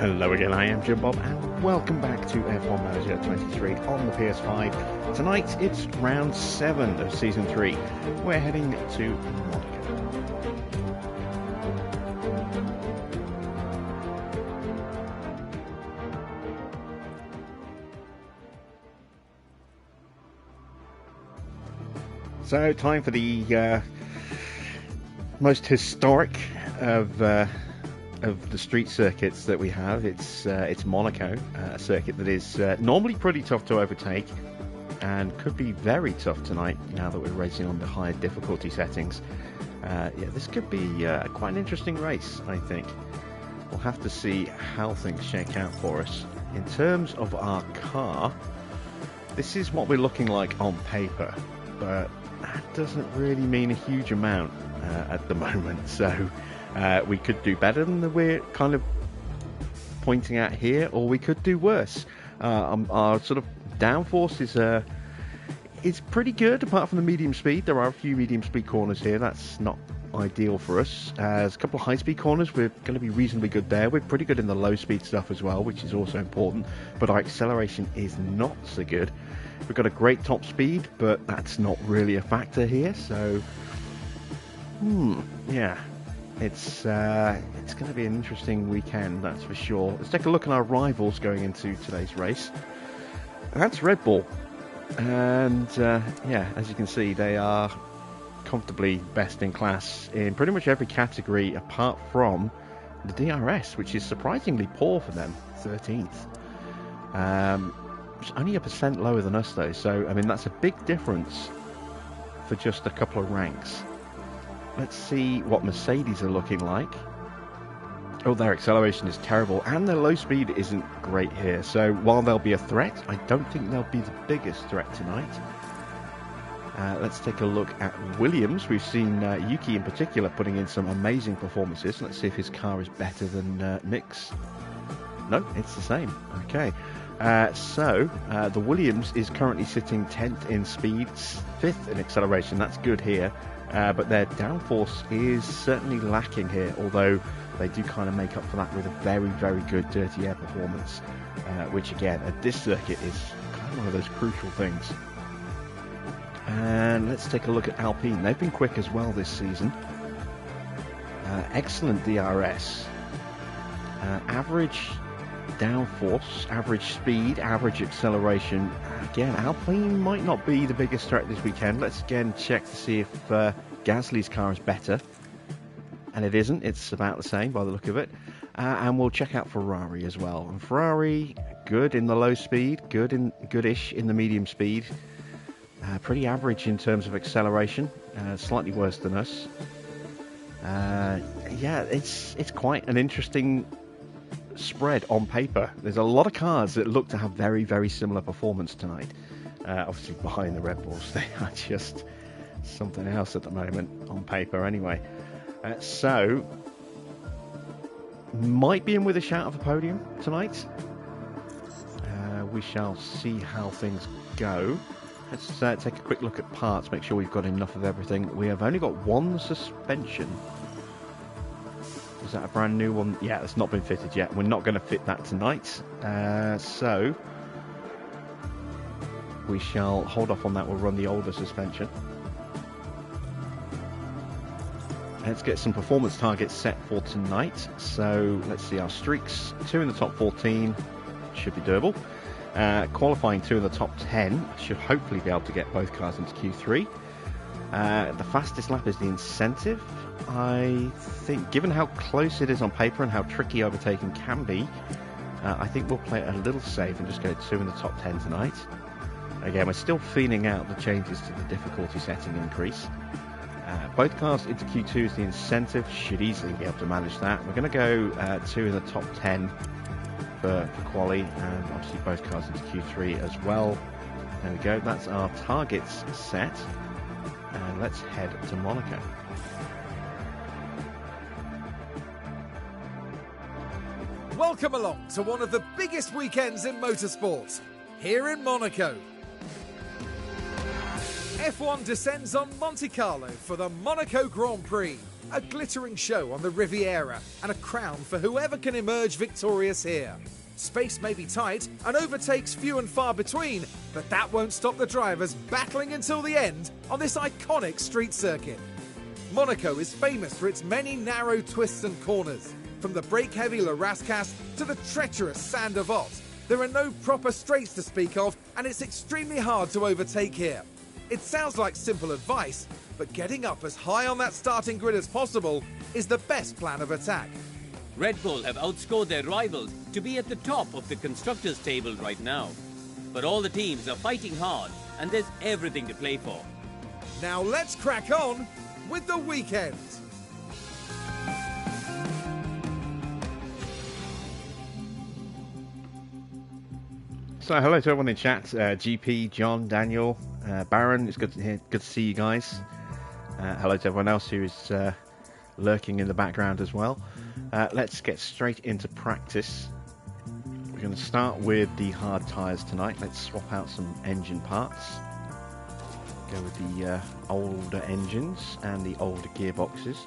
Hello again, I am Jim Bob, and welcome back to F1 Manager 23 on the PS5. Tonight, it's round 7 of Season 3. We're heading to Monaco. So, time for the most historic of the street circuits that we have. It's Monaco, a circuit that is normally pretty tough to overtake and could be very tough tonight now that we're racing on the higher difficulty settings. This could be quite an interesting race, I think. We'll have to see how things shake out for us. In terms of our car, this is what we're looking like on paper, but that doesn't really mean a huge amount at the moment, so we could do better than we're kind of pointing at here, or we could do worse. Our sort of downforce is pretty good, apart from the medium speed. There are a few medium speed corners here. That's not ideal for us. There's a couple of high speed corners. We're going to be reasonably good there. We're pretty good in the low speed stuff as well, which is also important. But our acceleration is not so good. We've got a great top speed, but that's not really a factor here. So, yeah. It's going to be an interesting weekend, that's for sure. Let's take a look at our rivals going into today's race. That's Red Bull. And, as you can see, they are comfortably best in class in pretty much every category apart from the DRS, which is surprisingly poor for them, 13th. It's only 1% lower than us, though. So, I mean, that's a big difference for just a couple of ranks. Let's see what Mercedes are looking like. Oh, their acceleration is terrible, and their low speed isn't great here. So while they'll be a threat, I don't think they'll be the biggest threat tonight. Let's take a look at Williams. We've seen Yuki in particular putting in some amazing performances. Let's see if his car is better than Mick's. No, it's the same. Okay. The Williams is currently sitting 10th in speed, 5th in acceleration. That's good here. But their downforce is certainly lacking here, although they do kind of make up for that with a very, very good dirty air performance, which again, at this circuit is kind of one of those crucial things. And let's take a look at Alpine. They've been quick as well this season. Excellent DRS. Average downforce, average speed, average acceleration. Again, Alpine might not be the biggest threat this weekend. Let's again check to see if Gasly's car is better. And it isn't. It's about the same by the look of it. And we'll check out Ferrari as well. And Ferrari, good in the low speed, goodish in the medium speed. Pretty average in terms of acceleration. Slightly worse than us. It's quite an interesting spread on paper. There's a lot of cars that look to have very, very similar performance tonight. Obviously behind the Red Bulls, they are just something else at the moment on paper anyway. So might be in with a shout of a podium tonight. We shall see how things go. Let's take a quick look at parts, make sure we've got enough of everything. We have only got one suspension. Is that a brand new one? Yeah, it's not been fitted yet. We're not going to fit that tonight. So we shall hold off on that. We'll run the older suspension. Let's get some performance targets set for tonight. So let's see our streaks. 2 in the top 14 should be doable. Qualifying 2 in the top 10 should hopefully be able to get both cars into Q3. The fastest lap is the incentive. I think, given how close it is on paper and how tricky overtaking can be, I think we'll play it a little safe and just go 2 in the top 10 tonight. Again, we're still feeling out the changes to the difficulty setting increase. Both cars into Q2 is the incentive. Should easily be able to manage that. We're going to go 2 in the top 10 for quali, and obviously both cars into Q3 as well. There we go. That's our targets set. And let's head to Monaco. Welcome along to one of the biggest weekends in motorsport, here in Monaco. F1 descends on Monte Carlo for the Monaco Grand Prix, A glittering show on the Riviera and a crown for whoever can emerge victorious here. Space may be tight and overtakes few and far between, but that won't stop the drivers battling until the end on this iconic street circuit. Monaco is famous for its many narrow twists and corners. From the brake-heavy Le Rascasse to the treacherous Saint Devote, there are no proper straights to speak of, and it's extremely hard to overtake here. It sounds like simple advice, but getting up as high on that starting grid as possible is the best plan of attack. Red Bull have outscored their rivals to be at the top of the constructors' table right now. But all the teams are fighting hard, and there's everything to play for. Now let's crack on with the weekend. So hello to everyone in chat, GP, John, Daniel, Baron, it's good to see you guys. Hello to everyone else who is lurking in the background as well. Let's get straight into practice. We're going to start with the hard tyres tonight. Let's swap out some engine parts. Go with the older engines and the older gearboxes.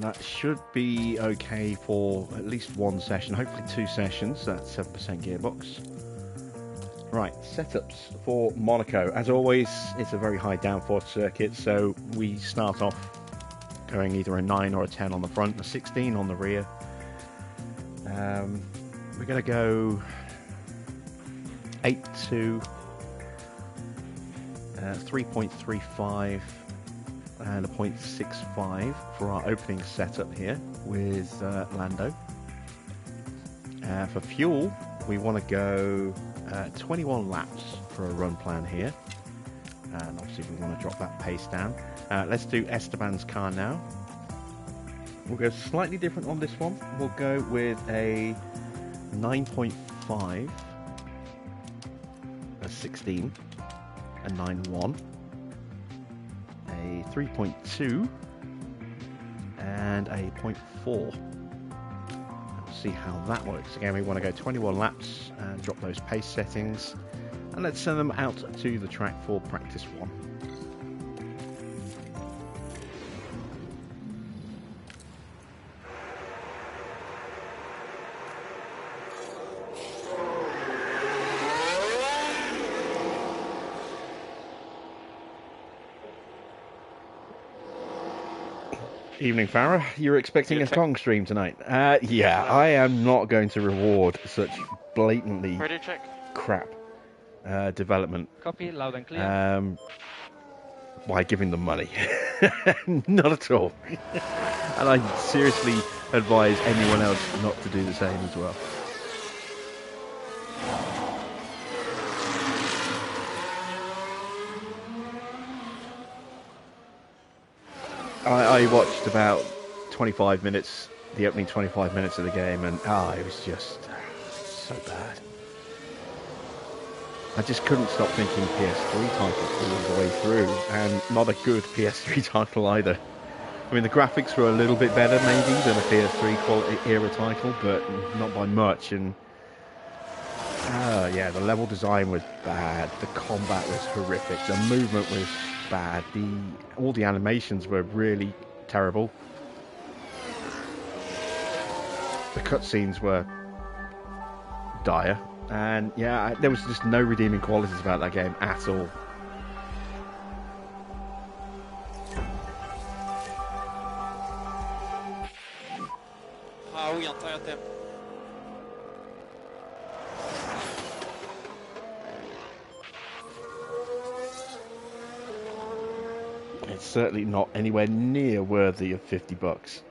That should be okay for at least one session, hopefully 2 sessions. That's 7% gearbox. Right, setups for Monaco. As always, it's a very high downforce circuit, so we start off going either a 9 or a 10 on the front, a 16 on the rear. We're going to go 8.2, 3.35, and a 0.65 for our opening setup here with Lando. For fuel, we want to go 21 laps for a run plan here, and obviously we want to drop that pace down. Let's do Esteban's car now. We'll go slightly different on this one. We'll go with a 9.5, a 16, a 9.1, a 3.2, and a 0.4. We'll see how that works. Again, we want to go 21 laps and drop those pace settings, and let's send them out to the track for practice 1. Evening, Farah. You're expecting a Kong stream tonight? Yeah, I am not going to reward such blatantly crap development. Copy, loud and clear. By giving them money. Not at all. And I seriously advise anyone else not to do the same as well. I watched about 25 minutes, the opening 25 minutes of the game, and it was just so bad. I just couldn't stop thinking PS3 title all the way through, and not a good PS3 title either. I mean, the graphics were a little bit better maybe than a PS3 quality era title, but not by much. And yeah, the level design was bad, the combat was horrific, the movement was bad, all the animations were really terrible. The cutscenes were dire, and yeah, there was just no redeeming qualities about that game at all. Ah oui, intérieur thème. It's certainly not anywhere near worthy of $50.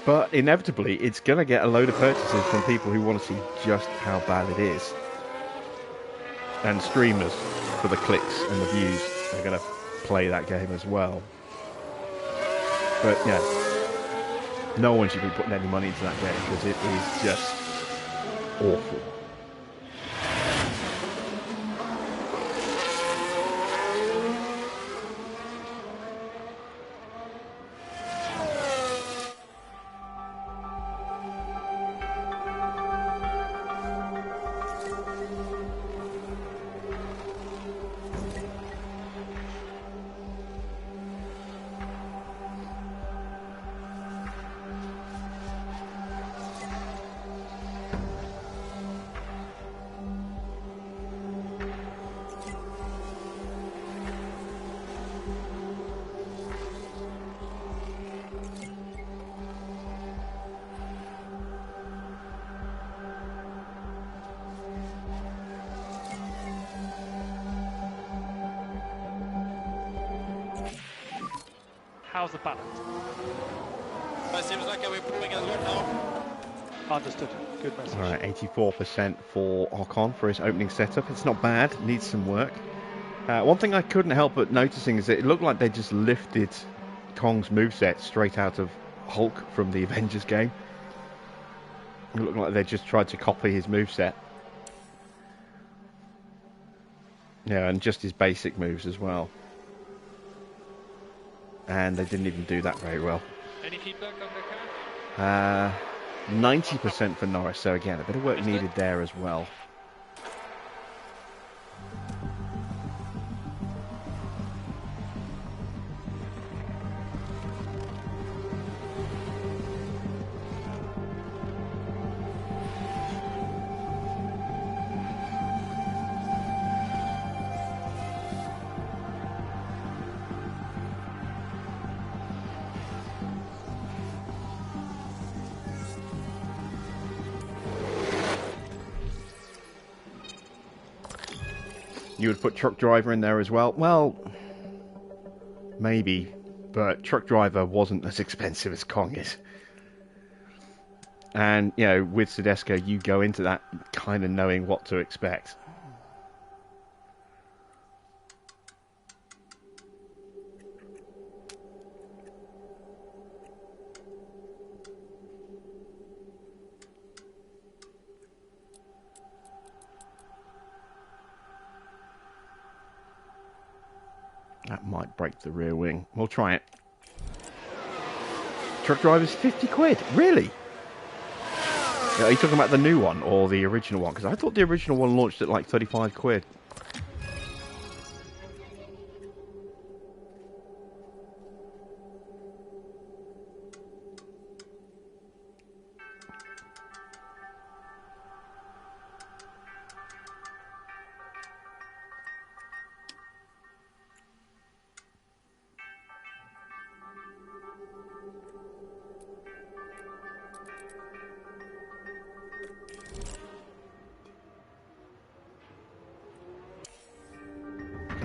But inevitably, it's going to get a load of purchases from people who want to see just how bad it is. And streamers, for the clicks and the views, are going to play that game as well. But yeah, no one should be putting any money into that game because it is just awful. how's the balance? It seems like we're proving as well now. Understood. Good message. All right, 84% for Ocon for his opening setup. It's not bad. Needs some work. One thing I couldn't help but noticing is that it looked like they just lifted Kong's moveset straight out of Hulk from the Avengers game. It looked like they just tried to copy his moveset. Yeah, and just his basic moves as well. And they didn't even do that very well. Any feedback on the car? 90% for Norris, so again, a bit of work needed there as well. You would put truck driver in there as well? Well, maybe, but truck driver wasn't as expensive as Kong is. And, you know, with Tedesco, you go into that kind of knowing what to expect. That might break the rear wing. We'll try it. Truck driver's 50 quid. Really? Are you talking about the new one or the original one? Because I thought the original one launched at like 35 quid.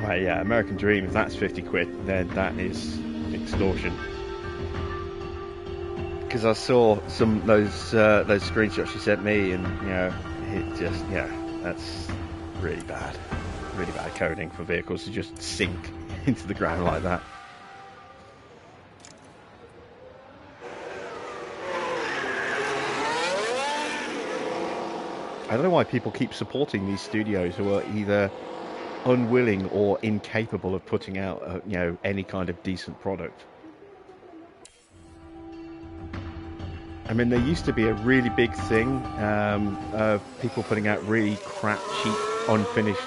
Right, yeah, American Dream, if that's 50 quid, then that is extortion. Because I saw some those screenshots you sent me, and you know, it just, yeah, that's really bad coding for vehicles to just sink into the ground like that. I don't know why people keep supporting these studios who are either unwilling or incapable of putting out, you know, any kind of decent product. I mean, there used to be a really big thing of people putting out really crap, cheap, unfinished,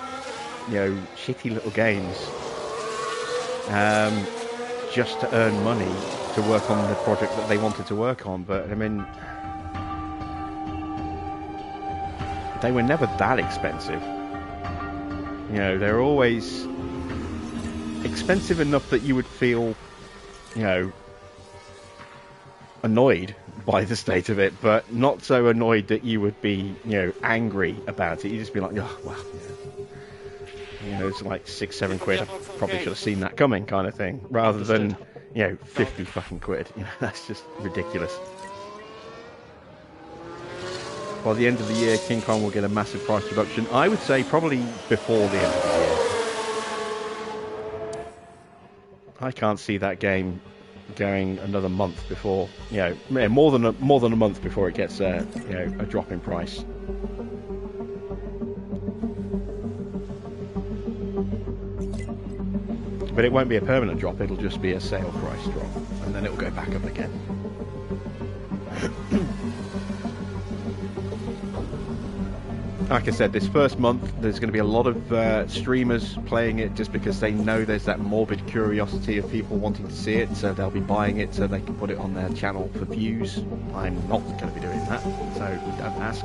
you know, shitty little games just to earn money to work on the project that they wanted to work on. But I mean, they were never that expensive. You know, they're always expensive enough that you would feel, you know, annoyed by the state of it, but not so annoyed that you would be, you know, angry about it. You'd just be like, oh, well, yeah. You know, it's like 6-7 quid. I probably should have seen that coming, kind of thing, rather than, you know, 50 fucking quid. You know, that's just ridiculous. By the end of the year, King Kong will get a massive price reduction. I would say probably before the end of the year. I can't see that game going another month before, you know, more than a month before it gets a, you know, a drop in price. But it won't be a permanent drop. It'll just be a sale price drop, and then it'll go back up again. Like I said, this first month there's going to be a lot of streamers playing it just because they know there's that morbid curiosity of people wanting to see it, so they'll be buying it so they can put it on their channel for views. I'm not going to be doing that, so don't ask.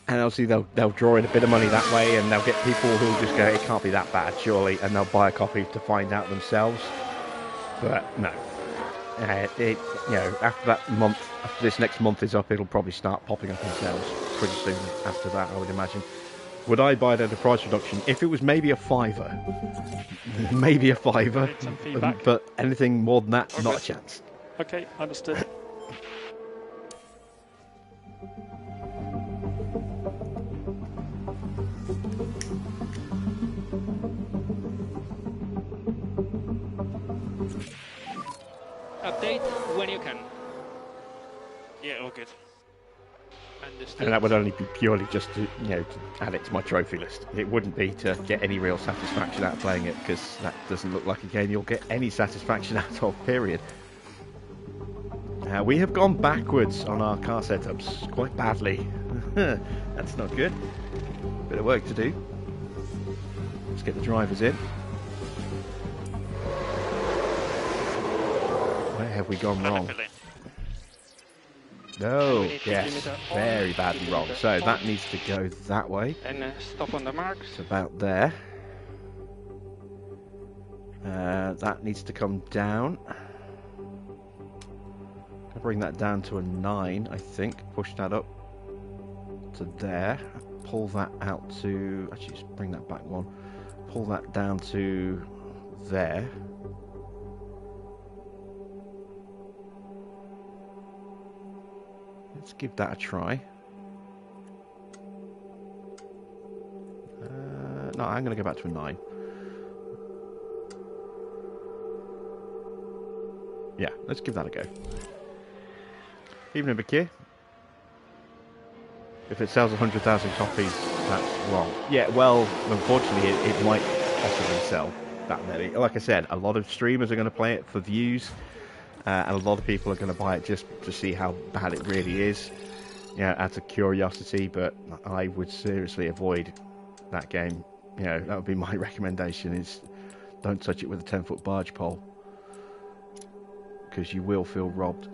And obviously they'll draw in a bit of money that way, and they'll get people who'll just go, it can't be that bad surely, and they'll buy a copy to find out themselves. But no. You know, after that month, after this next month is up, it'll probably start popping up in sales pretty soon after that, I would imagine. Would I buy it at a price reduction? If it was maybe a fiver. Maybe a fiver. Need some feedback. But anything more than that, not a chance. Okay, understood. Update when you can. Yeah, all good. Understood. And that would only be purely just to, to add it to my trophy list. It wouldn't be to get any real satisfaction out of playing it, because that doesn't look like a game you'll get any satisfaction out of, period. We have gone backwards on our car setups quite badly. That's not good. Bit of work to do. Let's get the drivers in. Where have we gone wrong? No, yes, very badly wrong. So that needs to go that way. And stop on the marks. It's about there. That needs to come down. I'll bring that down to a 9, I think. Push that up to there. Pull that out to... Actually, just bring that back one. Pull that down to there. Let's give that a try. No, I'm going to go back to a 9. Yeah, let's give that a go. Even a Bakir. If it sells 100,000 copies, that's wrong. Yeah, well, unfortunately, it might possibly sell that many. Like I said, a lot of streamers are going to play it for views. And a lot of people are going to buy it just to see how bad it really is, out of curiosity. But I would seriously avoid that game. That would be my recommendation: is don't touch it with a 10-foot barge pole, because you will feel robbed.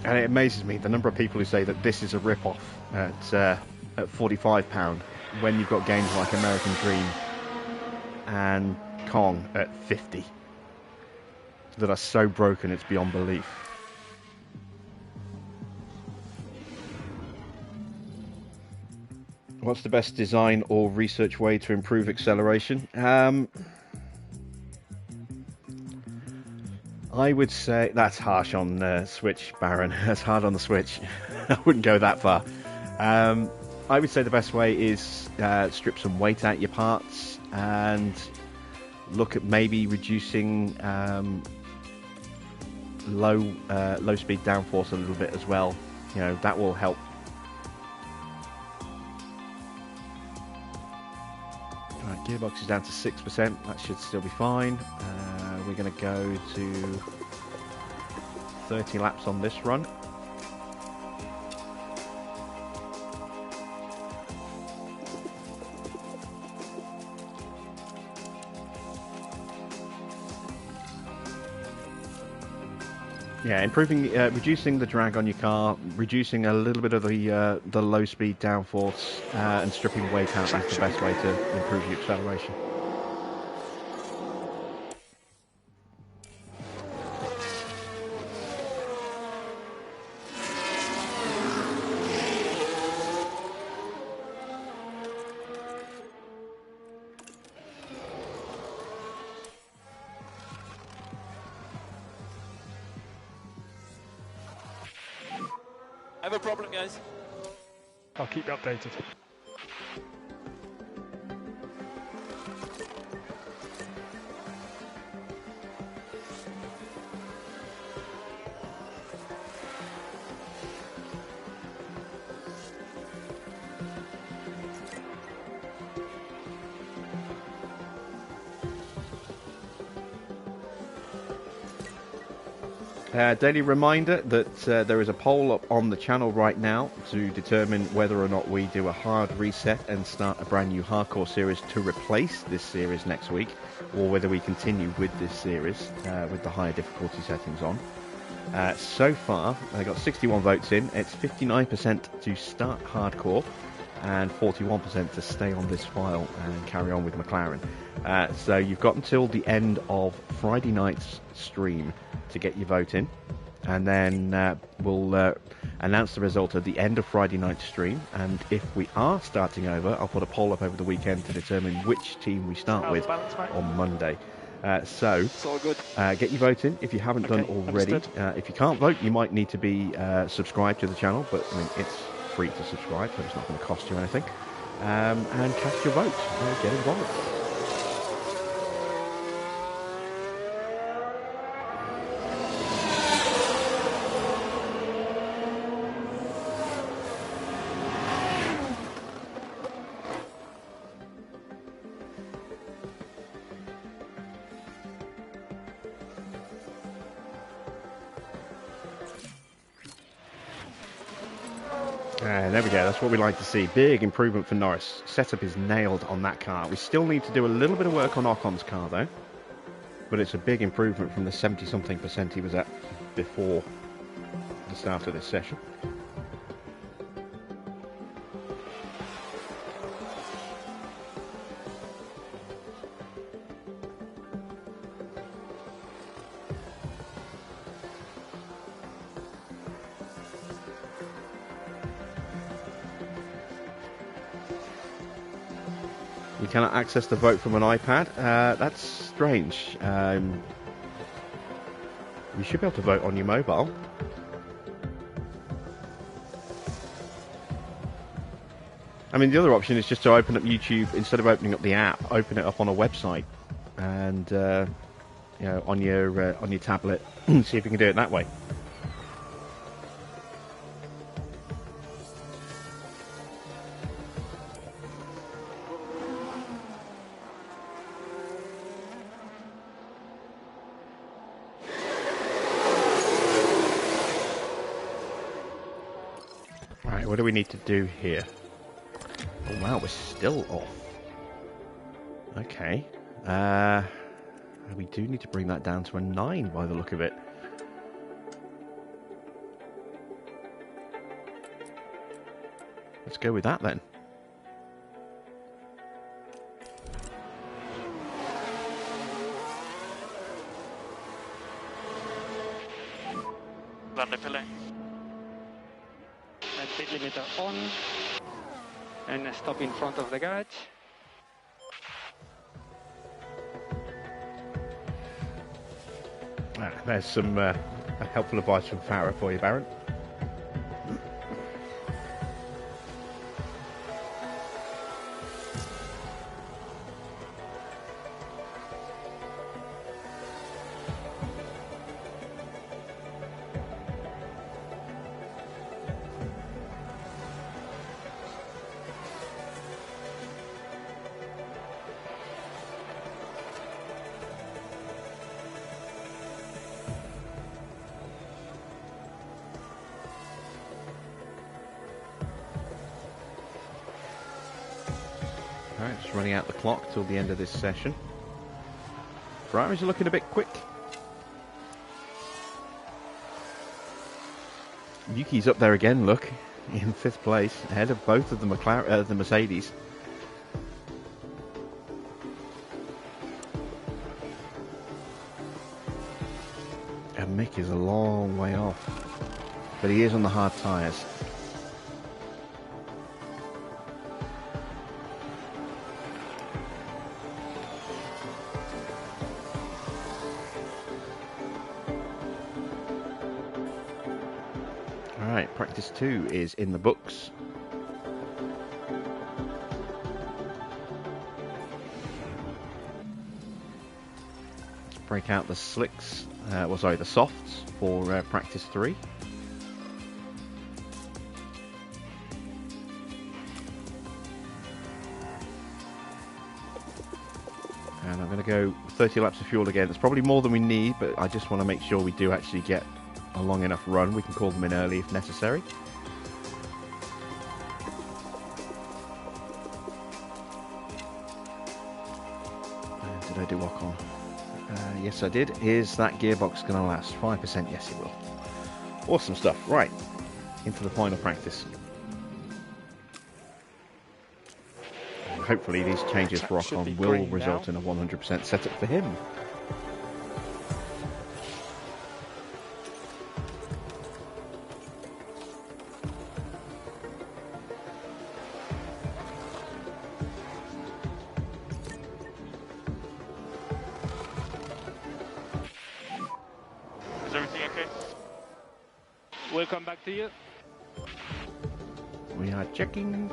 And it amazes me the number of people who say that this is a rip-off at £45 when you've got games like American Dream and Kong at 50 that are so broken it's beyond belief. What's the best design or research way to improve acceleration? I would say that's harsh on Switch, Baron. That's hard on the Switch. I wouldn't go that far. I would say the best way is strip some weight out your parts and look at maybe reducing low speed downforce a little bit as well. That will help. Right, gearbox is down to 6%. That should still be fine. We're going to go to 30 laps on this run. Yeah, reducing the drag on your car, reducing a little bit of the low speed downforce, and stripping weight out is the best way to improve your acceleration. I have a problem, guys. I'll keep you updated. Daily reminder that there is a poll up on the channel right now to determine whether or not we do a hard reset and start a brand new hardcore series to replace this series next week, or whether we continue with this series with the higher difficulty settings on. So far, I got 61 votes in. It's 59% to start hardcore, and 41% to stay on this file and carry on with McLaren. So you've got until the end of Friday night's stream to get your vote in, and then we'll announce the result at the end of Friday night's stream. And if we are starting over, I'll put a poll up over the weekend to determine which team we start with on Monday. So It's all good. get your vote in if you haven't done already. If you can't vote, you might need to be subscribed to the channel, but I mean, it's free to subscribe, so it's not going to cost you anything. And cast your vote. Get involved. There we go, that's what we like to see. Big improvement for Norris. Setup is nailed on that car. We still need to do a little bit of work on Ocon's car though. But it's a big improvement from the 70-something% he was at before the start of this session. You cannot access the vote from an iPad. That's strange. You should be able to vote on your mobile. I mean, the other option is just to open up YouTube instead of opening up the app. Open it up on a website, and you know, on your tablet. See if you can do it that way. What do we need to do here? Oh wow, we're still off. Okay. We do need to bring that down to a 9 by the look of it. Let's go with that then. And pit limiter on, and stop in front of the garage. There's some helpful advice from Farah for you, Baron. Alright, just running out the clock till the end of this session. Ferraris are looking a bit quick. Yuki's up there again, look, in 5th place, ahead of both of the the Mercedes. And Mick is a long way off, but he is on the hard tyres. Alright, practice 2 is in the books. Let's break out the slicks, the softs for practice 3. And I'm going to go 30 laps of fuel again. It's probably more than we need, but I just want to make sure we do actually get a long enough run. We can call them in early if necessary. Did I do Ocon? Yes, I did. Is that gearbox going to last? 5%? Yes, it will. Awesome stuff. Right, into the final practice. hopefully these changes for Should be Ocon will green result now. in a 100% setup for him. Is everything okay? We'll come back to you. We are checking.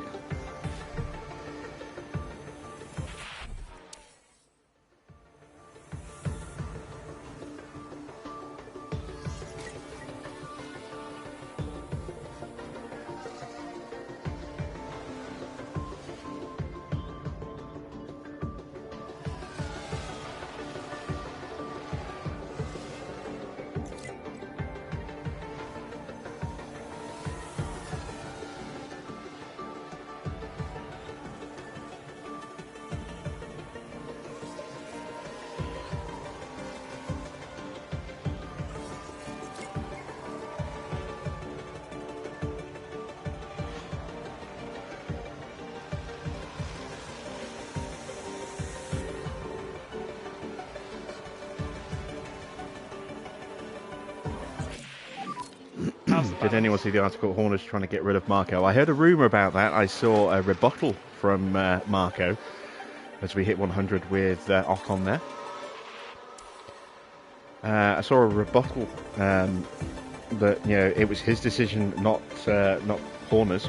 Did anyone see the article? Horner's trying to get rid of Marco. I heard a rumour about that. I saw a rebuttal from Marco as we hit 100 with Ocon there. I saw a rebuttal that it was his decision, not Horner's,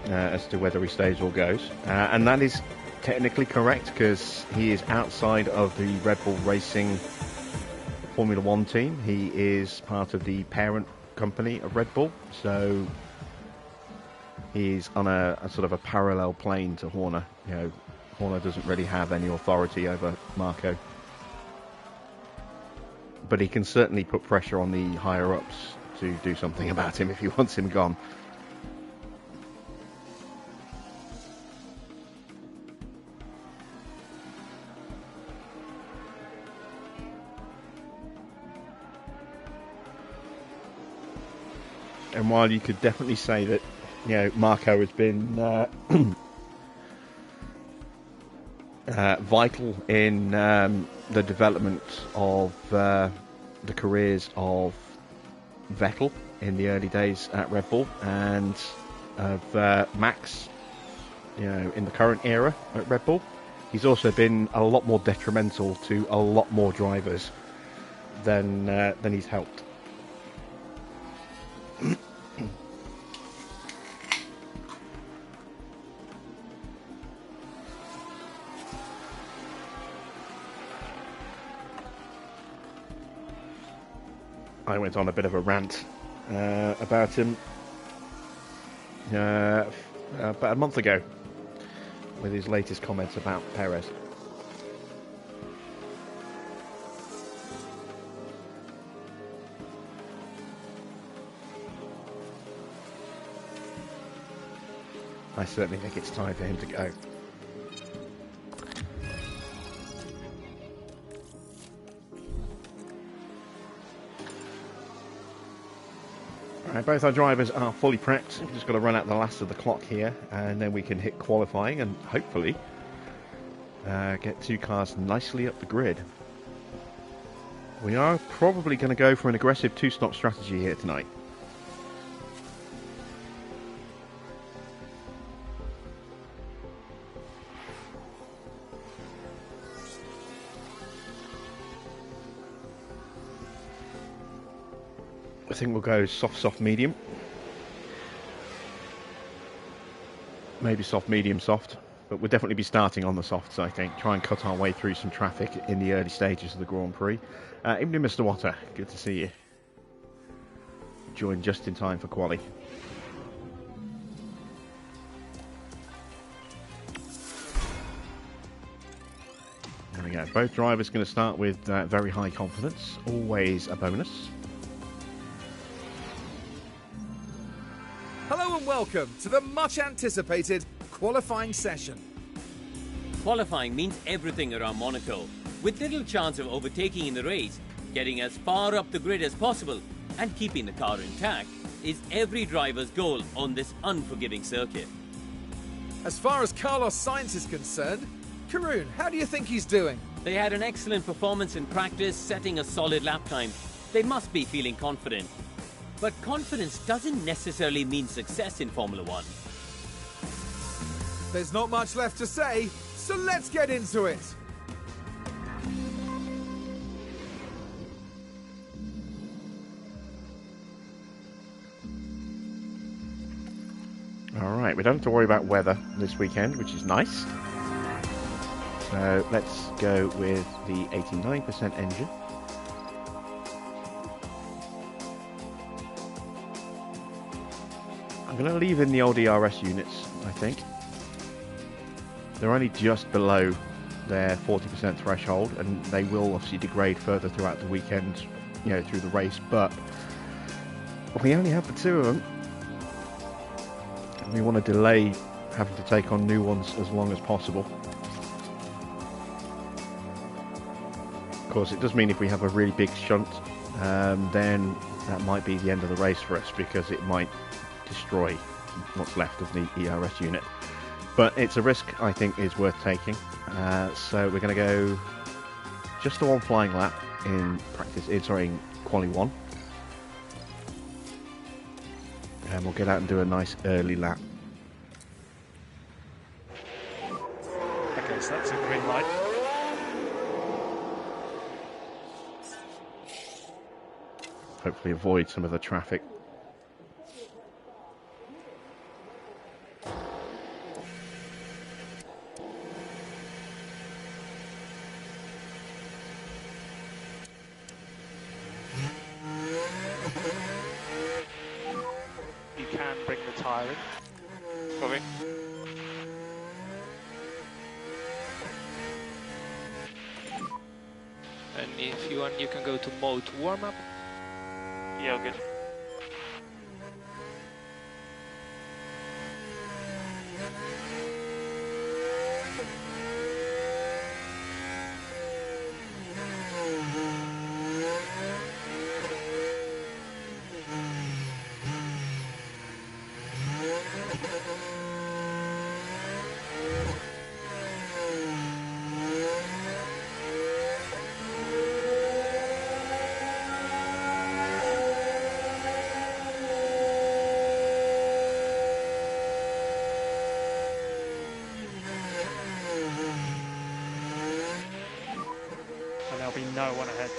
as to whether he stays or goes, and that is technically correct because he is outside of the Red Bull Racing Formula One team. He is part of the parent company of Red Bull, so he's on a sort of a parallel plane to Horner. Horner doesn't really have any authority over Marco, but he can certainly put pressure on the higher ups to do something about him if he wants him gone. And while you could definitely say that, Marco has been vital in the development of the careers of Vettel in the early days at Red Bull and of Max, in the current era at Red Bull, he's also been a lot more detrimental to a lot more drivers than he's helped. I went on a bit of a rant about him about a month ago with his latest comments about Perez. I certainly think it's time for him to go. Both our drivers are fully prepped. We've just got to run out the last of the clock here, and then we can hit qualifying and hopefully get two cars nicely up the grid. We are probably going to go for an aggressive two-stop strategy here tonight. I think we'll go soft, medium. Maybe soft, medium, soft. But we'll definitely be starting on the softs, I think. Try and cut our way through some traffic in the early stages of the Grand Prix. Evening, Mr. Water. Good to see you. Joined just in time for quali. There we go. Both drivers going to start with very high confidence. Always a bonus. Hello and welcome to the much anticipated qualifying session. Qualifying means everything around Monaco, with little chance of overtaking in the race. Getting as far up the grid as possible and keeping the car intact is every driver's goal on this unforgiving circuit. As far as Carlos Sainz is concerned, Karun, how do you think he's doing? They had an excellent performance in practice, setting a solid lap time. They must be feeling confident. But confidence doesn't necessarily mean success in Formula One. There's not much left to say, so let's get into it. Alright, we don't have to worry about weather this weekend, which is nice. So let's go with the 89% engine. I'm going to leave in the old ERS units, I think. They're only just below their 40% threshold, and they will obviously degrade further throughout the weekend, you know, through the race, but we only have the two of them. We want to delay having to take on new ones as long as possible. Of course, it does mean if we have a really big shunt, then that might be the end of the race for us, because it might destroy what's left of the ERS unit. But it's a risk I think is worth taking. So we're going to go just the one flying lap in practice, in quali 1. And we'll get out and do a nice early lap. Okay, so that's a green light. Hopefully avoid some of the traffic. You can bring the tyre in. Copy. And if you want, you can go to mode warm-up. Yeah, good. And there'll be no one ahead.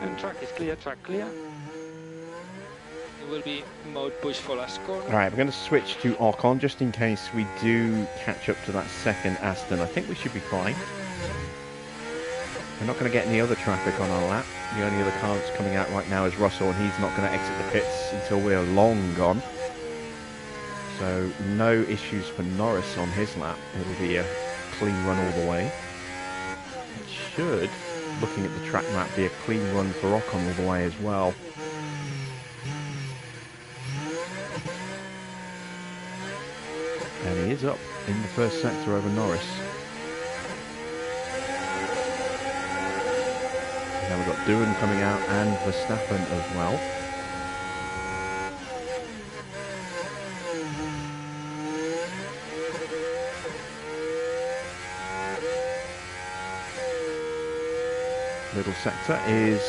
And track is clear, track clear. It will be mode push for last corner. Alright, we're going to switch to Ocon just in case we do catch up to that second Aston. I think we should be fine. We're not going to get any other traffic on our lap. The only other car that's coming out right now is Russell, and he's not going to exit the pits until we're long gone. So no issues for Norris on his lap. It'll be a clean run all the way. It should, looking at the track map, be a clean run for Ocon all the way as well. And he is up in the first sector over Norris. Now we've got Doohan coming out and Verstappen as well. Middle sector is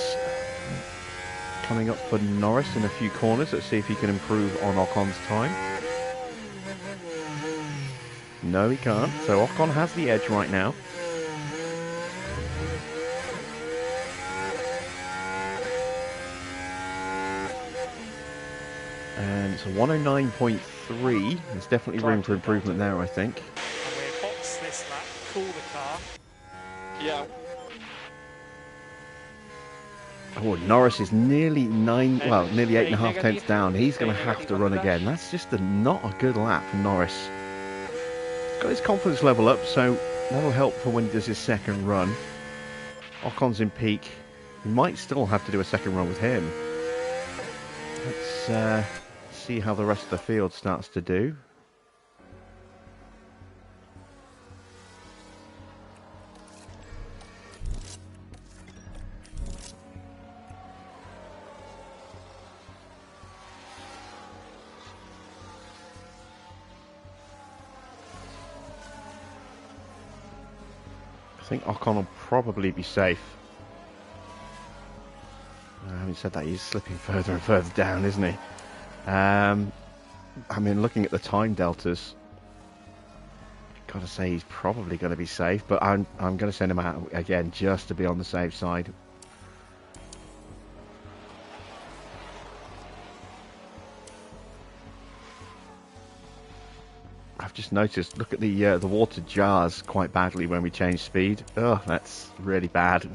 coming up for Norris in a few corners. Let's see if he can improve on Ocon's time. No, he can't. So Ocon has the edge right now. And it's a 109.3. There's definitely room for improvement there, I think. And we're box this lap, cool the car. Yeah. Oh, Norris is nearly nearly 8.5 tenths down. He's going to have to run again. That's just not a good lap for Norris. Got his confidence level up, so that'll help for when he does his second run. Ocon's in peak. We might still have to do a second run with him. Let's see how the rest of the field starts to do. think Ocon will probably be safe. Having said that, he's slipping further and further down, isn't he? I mean, looking at the time deltas, gotta say he's probably going to be safe, but I'm going to send him out again just to be on the safe side. I've just noticed, look at the water jars quite badly when we change speed. Oh, that's really bad.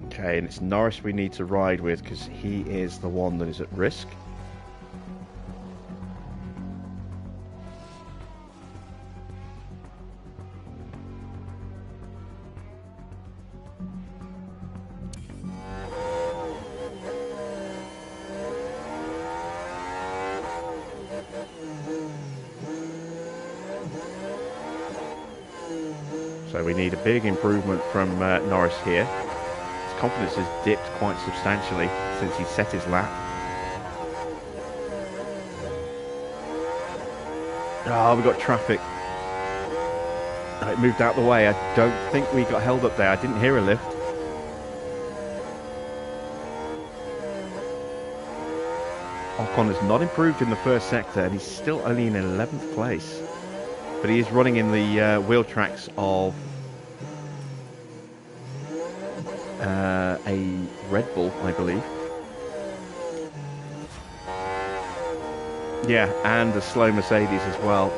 Okay, and it's Norris we need to ride with because he is the one that is at risk. So we need a big improvement from Norris here. His confidence has dipped quite substantially since he set his lap. Oh, we got traffic. It moved out the way. I don't think we got held up there. I didn't hear a lift. Ocon has not improved in the first sector and he's still only in 11th place. But he is running in the wheel tracks of a Red Bull, I believe. Yeah, and a slow Mercedes as well.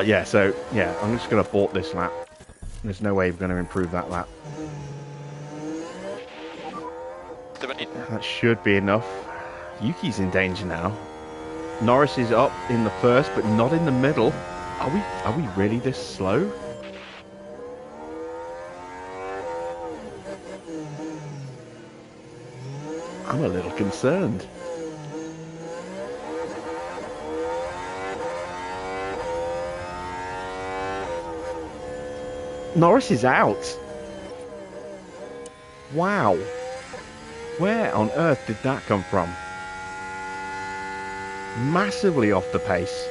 Yeah, so, yeah, I'm just going to abort this lap. There's no way we're going to improve that lap. That should be enough. Yuki's in danger now. Norris is up in the first, but not in the middle. Are we really this slow? I'm a little concerned. Norris is out. Wow. Where on earth did that come from? Massively off the pace.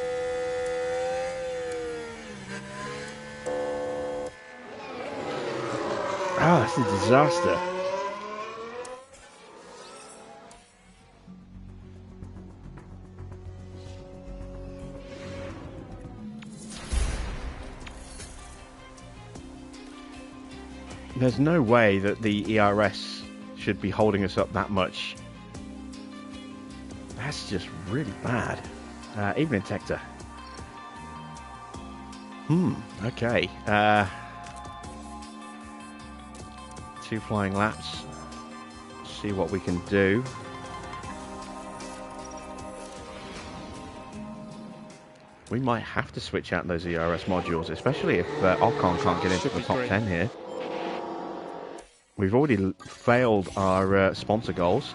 That's a disaster. There's no way that the ERS should be holding us up that much. That's just really bad. Evening Tector. Okay. 2 flying laps. See what we can do. We might have to switch out those ERS modules, especially if Ocon can't get into the top 10 here. We've already failed our sponsor goals.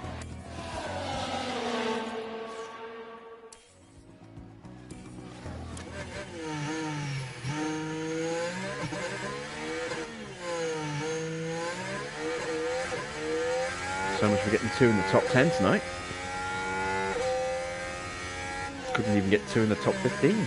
So much for getting 2 in the top 10 tonight. Couldn't even get 2 in the top 15.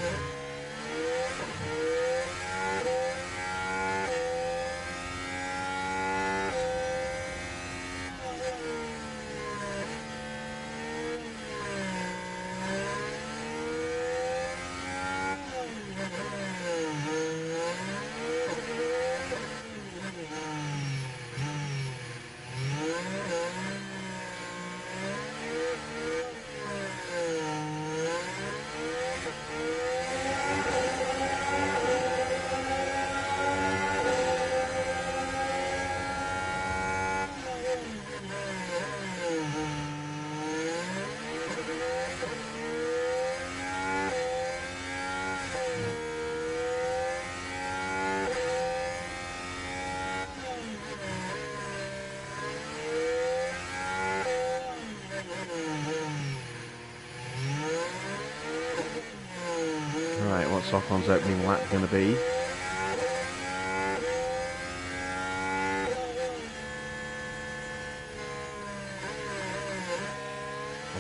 Right, what's Ocon's opening lap going to be?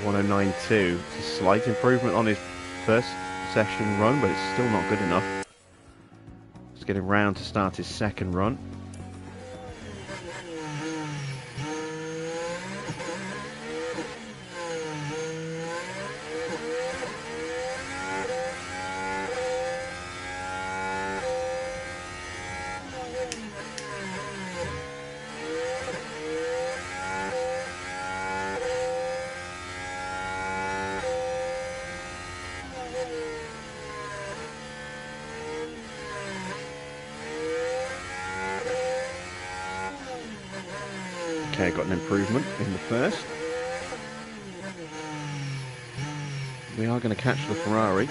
109.2. It's a slight improvement on his first session run, but it's still not good enough. Just getting round to start his second run. Okay, got an improvement in the first. We are going to catch the Ferrari.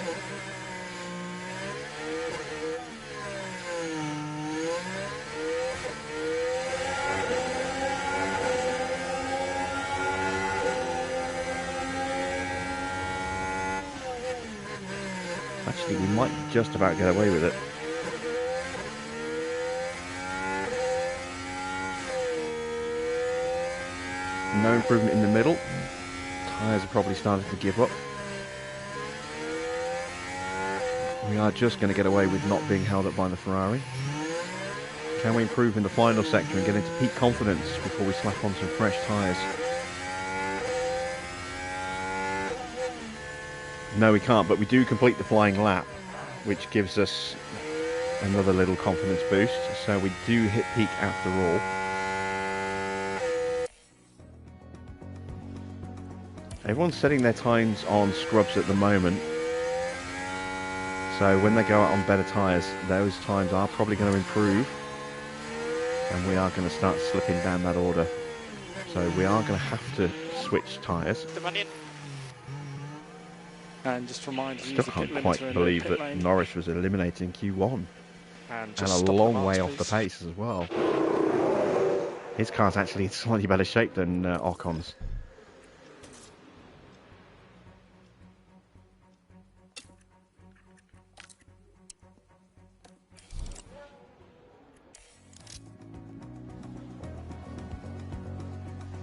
Actually, we might just about get away with it. No improvement in the middle. Tyres are probably starting to give up. We are just going to get away with not being held up by the Ferrari. Can we improve in the final sector and get into peak confidence before we slap on some fresh tyres? No, we can't, but we do complete the flying lap, which gives us another little confidence boost. So we do hit peak after all. Everyone's setting their times on scrubs at the moment. So when they go out on better tyres, those times are probably going to improve. And we are going to start slipping down that order. So we are going to have to switch tyres. And just remind you, Still can't quite believe that Norris was eliminating Q1. And a long way off the pace as well. His car's actually in slightly better shape than Ocon's.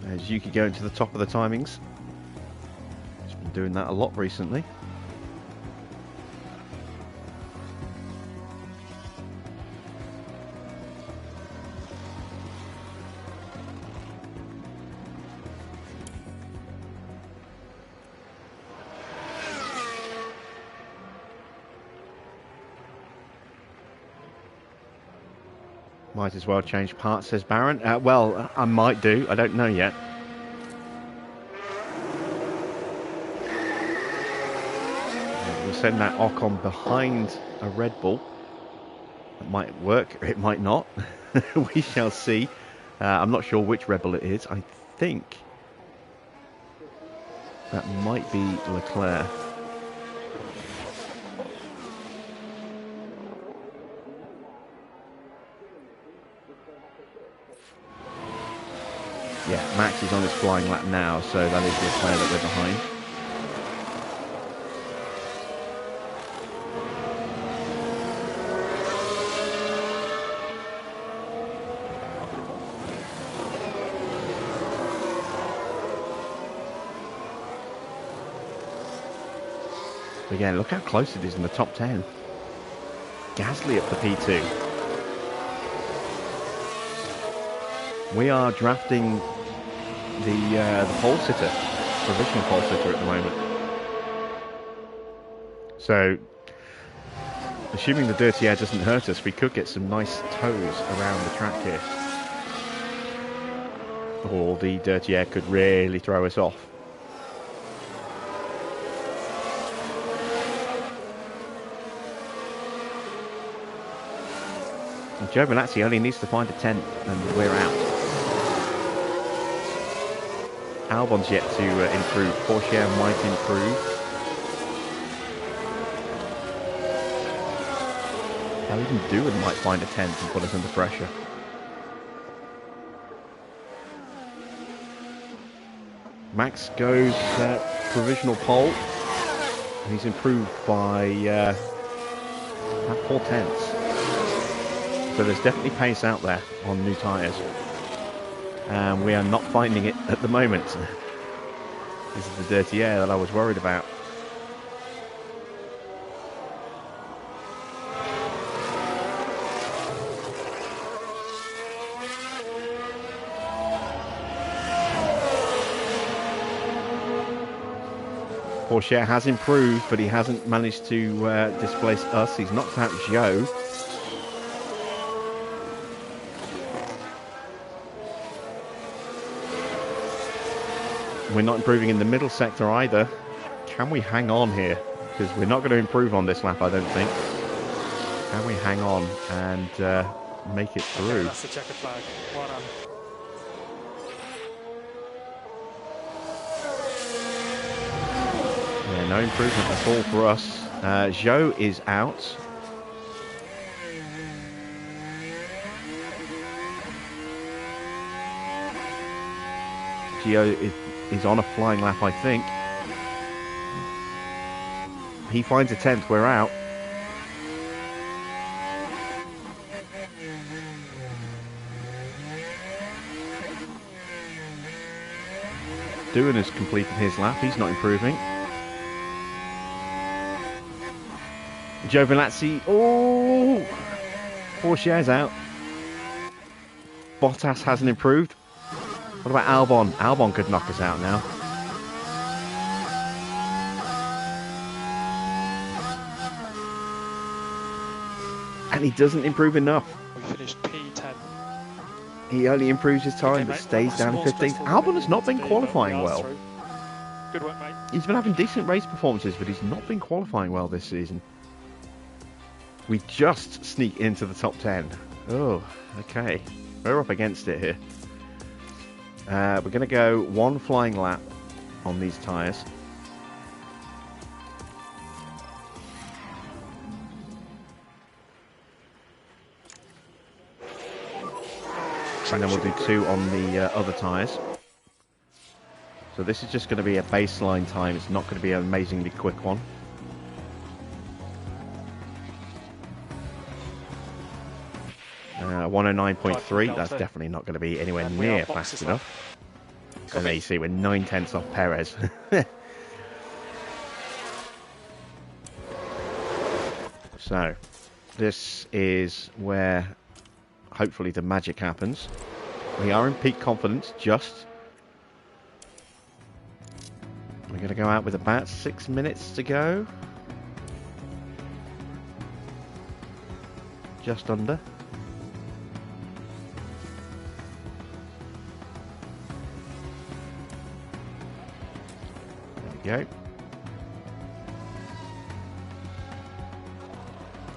As Yuki going to the top of the timings. He's been doing that a lot recently. Might as well change parts, says Baron. Well, I might do. I don't know yet. We'll send that Ocon behind a Red Bull. It might work, or it might not. We shall see. I'm not sure which Red Bull it is. I think that might be Leclerc. Yeah, Max is on his flying lap now, so that is the player that we're behind. But again, look how close it is in the top 10. Gasly up to P2. We are drafting the pole sitter, provisional pole sitter at the moment. So, assuming the dirty air doesn't hurt us, we could get some nice toes around the track here. Or the dirty air could really throw us off. And Giovinazzi only needs to find a 10th and we're out. Albon's yet to improve. Porsche might improve. Hell, even Doohan might find a 10th and put us under pressure. Max goes provisional pole. And he's improved by about 4 tenths. So there's definitely pace out there on new tyres. And we are not finding it at the moment. This is the dirty air that I was worried about. Porsche has improved, but he hasn't managed to displace us. He's knocked out Joe. We're not improving in the middle sector either. Can we hang on here? Because we're not going to improve on this lap, I don't think. Can we hang on and make it through? Okay, that's the checkered flag. Well done. Yeah, no improvement at all for us. Joe is out. Gio is on a flying lap, I think. He finds a 10th, we're out. Doohan has completed his lap, he's not improving. Giovinazzi, oh! Porsche's out. Bottas hasn't improved. What about Albon? Albon could knock us out now. And he doesn't improve enough. We finished P10. He only improves his time, Okay, but mate, stays that's down in more 15th. stressful Albon than has not been it qualifying was well. through. Good work, mate. He's been having decent race performances, but he's not been qualifying well this season. We just sneak into the top 10. Oh, okay. We're up against it here. We're going to go one flying lap on these tyres. And then we'll do two on the other tyres. So this is just going to be a baseline time. It's not going to be an amazingly quick one. Uh, 109.3. That's definitely not going to be anywhere near fast enough. And there you see we're 9/10 off Perez. So this is where hopefully the magic happens. We are in peak confidence just. We're going to go out with about 6 minutes to go. Just under. There we go.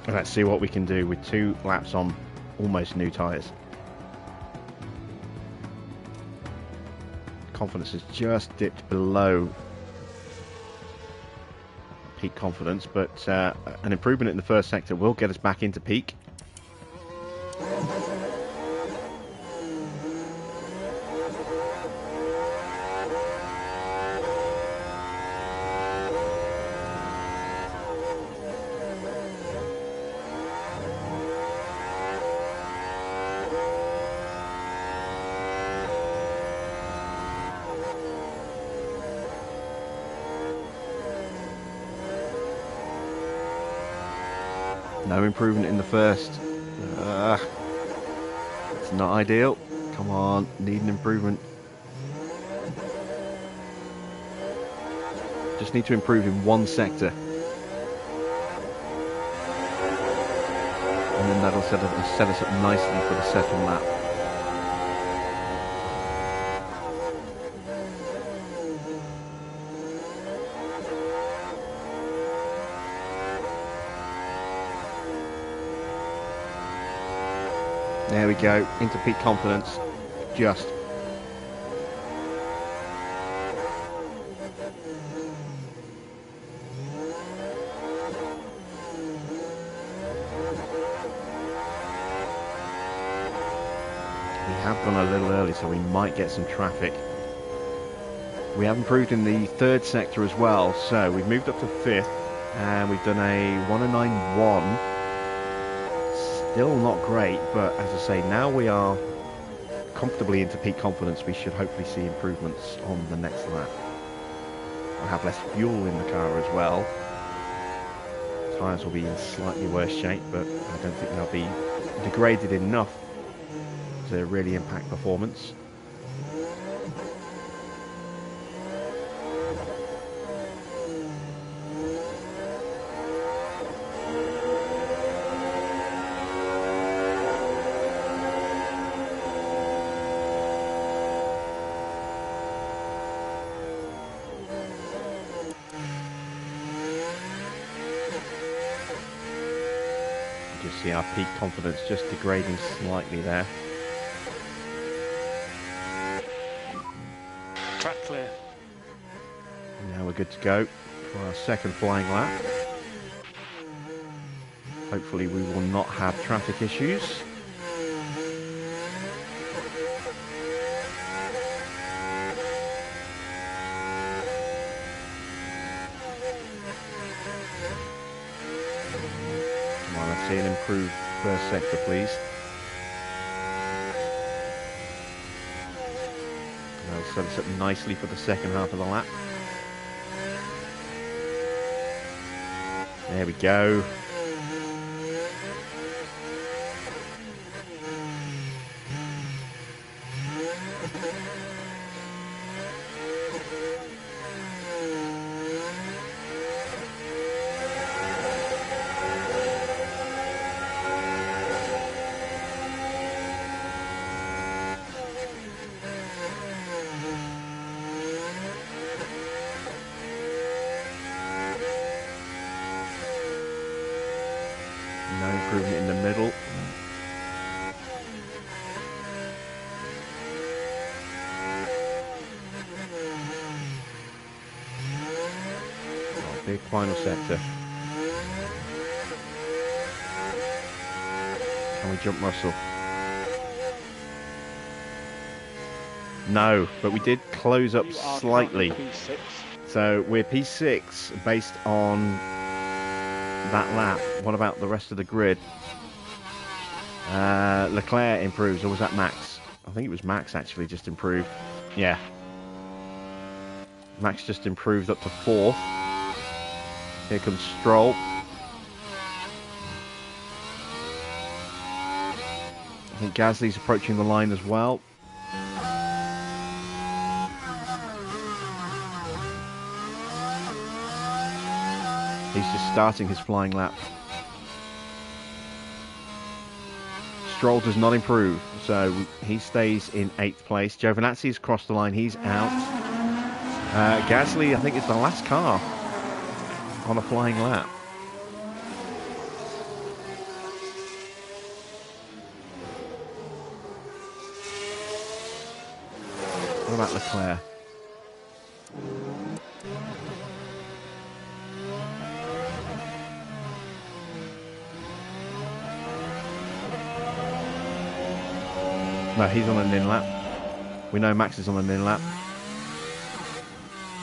And let's see what we can do with 2 laps on almost new tyres. Confidence has just dipped below peak confidence, but an improvement in the first sector will get us back into peak. No improvement in the first. It's not ideal. Come on, need an improvement. Just need to improve in one sector. And then that'll set us up nicely for the second lap. There we go, into peak confidence, just. We have gone a little early, so we might get some traffic. We have improved in the third sector as well, so we've moved up to 5th, and we've done a 109.1. Still not great, but as I say, now we are comfortably into peak confidence. We should hopefully see improvements on the next lap. We'll have less fuel in the car as well. Tyres will be in slightly worse shape, but I don't think they'll be degraded enough to really impact performance. Just see our peak confidence just degrading slightly there. Track clear. Now we're good to go for our second flying lap. Hopefully we will not have traffic issues. Come on, let's see an improved first sector, please. That'll set us up nicely for the second half of the lap. There we go. No improvement in the middle. Oh, big final sector. Can we jump Russell? No, but we did close up slightly. P6. So we're P6 based on that lap. What about the rest of the grid? Leclerc improves, or was that Max? I think it was Max actually just improved. Yeah. Max just improved up to 4th. Here comes Stroll. I think Gasly's approaching the line as well. He's just starting his flying lap. Stroll does not improve, so he stays in 8th place. Giovinazzi's crossed the line, he's out. Gasly, I think, is the last car on a flying lap. What about Leclerc? No, he's on an in lap. We know Max is on an in lap.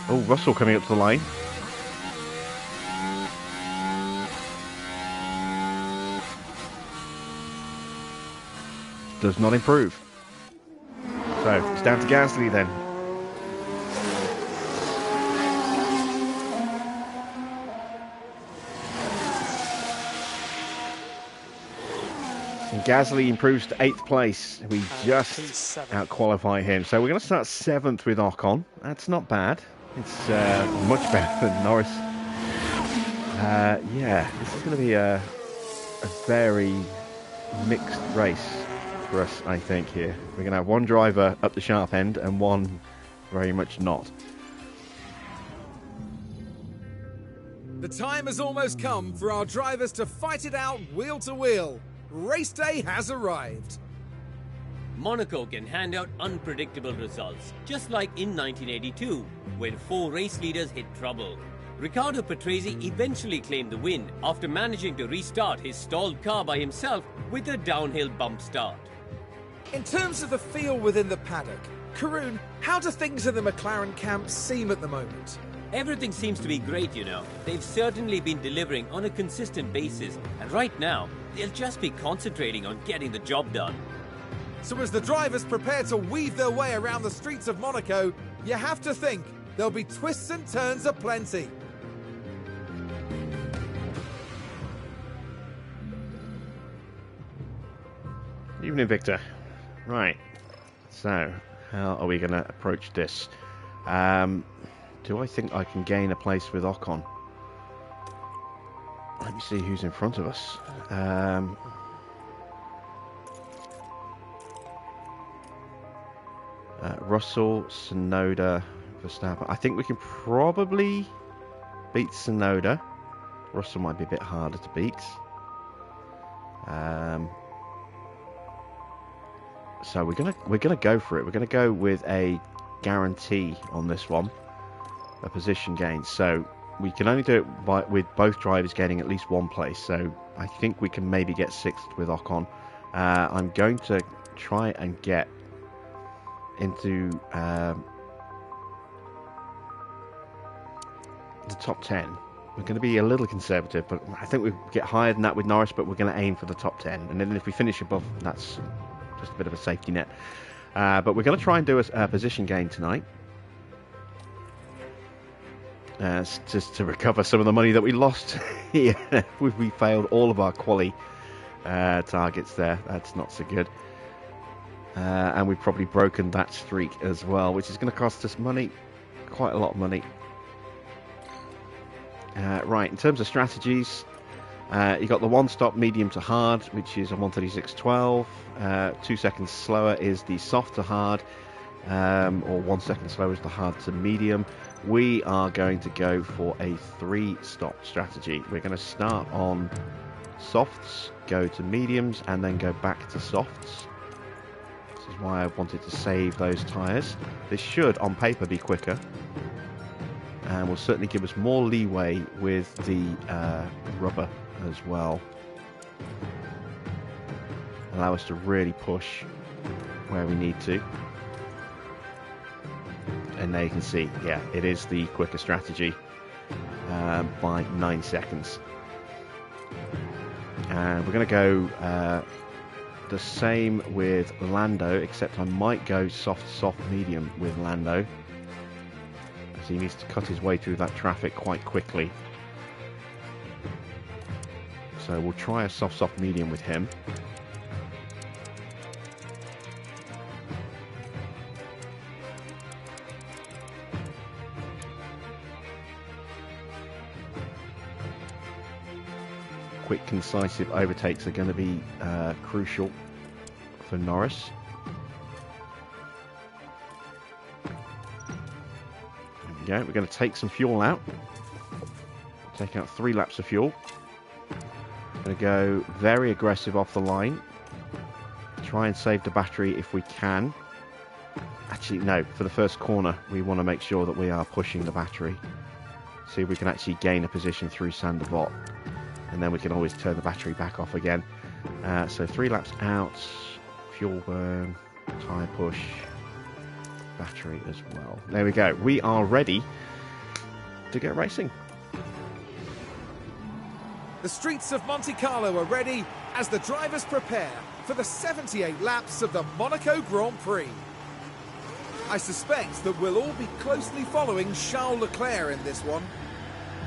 Oh, Russell coming up to the line. Does not improve. So, it's down to Gasly then. And Gasly improves to 8th place. We just out-qualify him. So we're going to start 7th with Ocon. That's not bad. It's much better than Norris. Yeah, this is going to be a very mixed race for us, I think, here. We're going to have one driver up the sharp end and one very much not. The time has almost come for our drivers to fight it out wheel to wheel. Race day has arrived. Monaco can hand out unpredictable results, just like in 1982, when 4 race leaders hit trouble. Riccardo Patrese eventually claimed the win after managing to restart his stalled car by himself with a downhill bump start. In terms of the feel within the paddock, Karun, how do things in the McLaren camp seem at the moment? Everything seems to be great, you know. They've certainly been delivering on a consistent basis, and right now, they'll just be concentrating on getting the job done. So as the drivers prepare to weave their way around the streets of Monaco, you have to think There'll be twists and turns aplenty. Evening, Victor. Right. So, how are we going to approach this? Do I think I can gain a place with Ocon? Let me see who's in front of us. Russell, Tsunoda, Verstappen. I think we can probably beat Tsunoda. Russell might be a bit harder to beat. So we're gonna go for it. We're gonna go with a guarantee on this one, a position gain. So we can only do it with both drivers getting at least one place. So I think we can maybe get 6th with Ocon. I'm going to try and get into the top 10. We're going to be a little conservative, but I think we get higher than that with Norris, but we're going to aim for the top 10. And then if we finish above, that's just a bit of a safety net. But we're going to try and do a position gain tonight. Just to recover some of the money that we lost here. We failed all of our quali targets there. That's not so good. And we've probably broken that streak as well, which is going to cost us money, quite a lot of money. Right, in terms of strategies, you got the one-stop medium to hard, which is a 136.12. 2 seconds slower is the soft to hard, or 1 second slower is the hard to medium. We are going to go for a 3-stop strategy. We're going to start on softs, go to mediums, and then go back to softs. This is why I wanted to save those tyres. This should, on paper, be quicker, and will certainly give us more leeway with the rubber as well. Allow us to really push where we need to. And there you can see, yeah, it is the quicker strategy by 9 seconds. And we're going to go the same with Lando, except I might go soft, medium with Lando, as he needs to cut his way through that traffic quite quickly. So we'll try a soft, medium with him. Quick, concisive overtakes are going to be crucial for Norris. There we go. We're going to take some fuel out. Take out 3 laps of fuel. Going to go very aggressive off the line. Try and save the battery if we can. Actually, no. For the first corner, we want to make sure that we are pushing the battery. See if we can actually gain a position through Sandoval. And then we can always turn the battery back off again. So 3 laps out, fuel burn, tyre push, battery as well. There we go. We are ready to get racing. The streets of Monte Carlo are ready as the drivers prepare for the 78 laps of the Monaco Grand Prix. I suspect that we'll all be closely following Charles Leclerc in this one.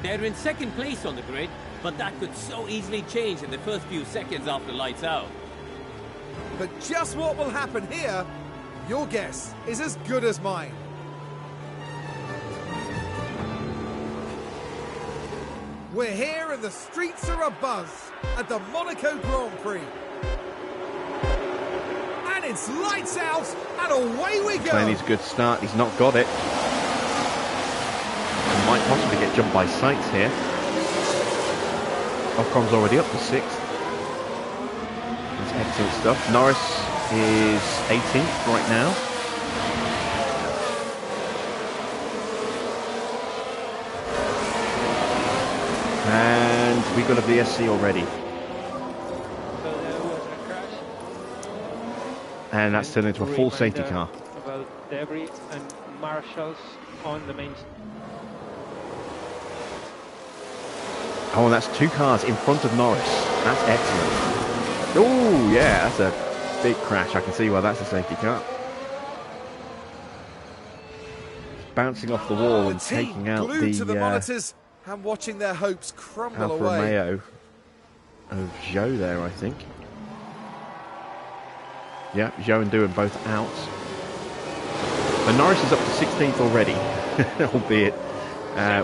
They're in second place on the grid, but that could so easily change in the first few seconds after lights out. But just what will happen here, your guess is as good as mine. We're here and the streets are abuzz at the Monaco Grand Prix. And it's lights out and away we go. Playing his good start, he's not got it. He might possibly get jumped by Sainz here. Ocon's already up to 6th. That's excellent stuff. Norris is 18th right now. And we've got a VSC already. And that's turned into a full safety car. About debris and marshals on the main. Oh, and that's 2 cars in front of Norris. That's excellent. Oh, yeah, that's a big crash. I can see why that's a safety car. bouncing off the wall The and team taking out glued to the the monitors and watching their hopes crumble Alfa away. Romeo of Zhou there, I think. Yeah, Zhou and Doohan both out. So Norris is up to 16th already, albeit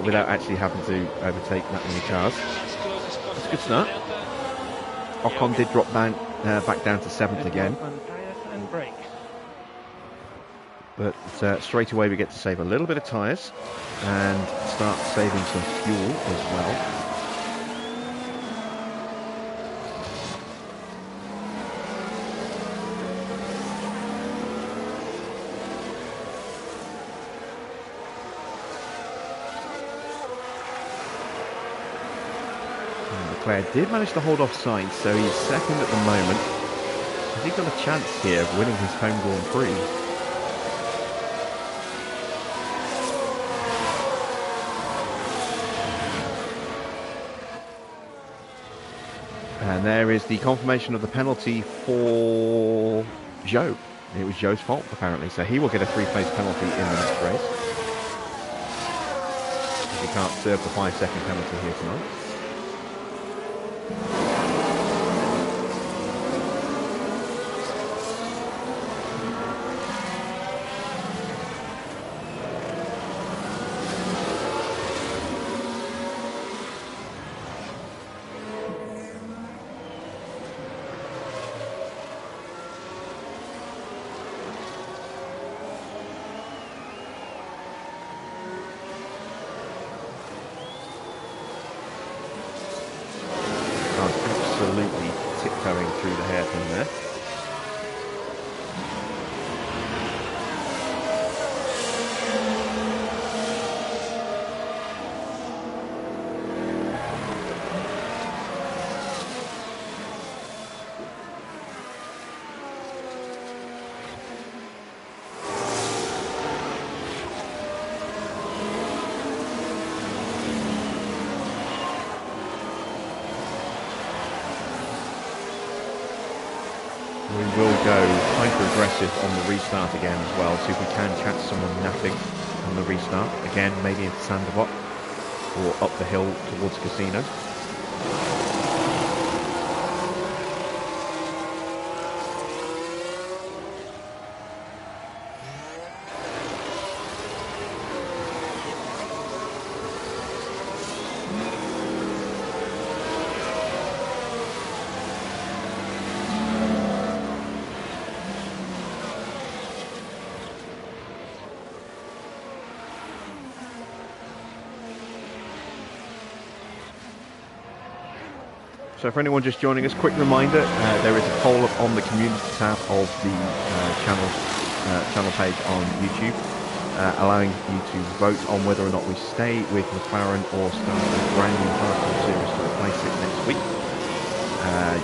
without actually having to overtake that many cars. That's a good start. Ocon did drop back down to 7th again. But straight away we get to save a little bit of tyres and start saving some fuel as well. Leclerc did manage to hold offside, so he's second at the moment. Has he got a chance here of winning his home Grand Prix? And there is the confirmation of the penalty for Zhou. It was Zhou's fault, apparently, so he will get a 3-place penalty in the next race. He can't serve the 5-second penalty here tonight. Absolutely tiptoeing through the hairpin there. We will go hyper-aggressive on the restart again as well, see if we can catch someone napping on the restart. Again, maybe into Sandoval or up the hill towards Casino. So for anyone just joining us, quick reminder, there is a poll up on the community tab of the channel page on YouTube, allowing you to vote on whether or not we stay with McLaren or start a brand new hardcore series to replace it next week.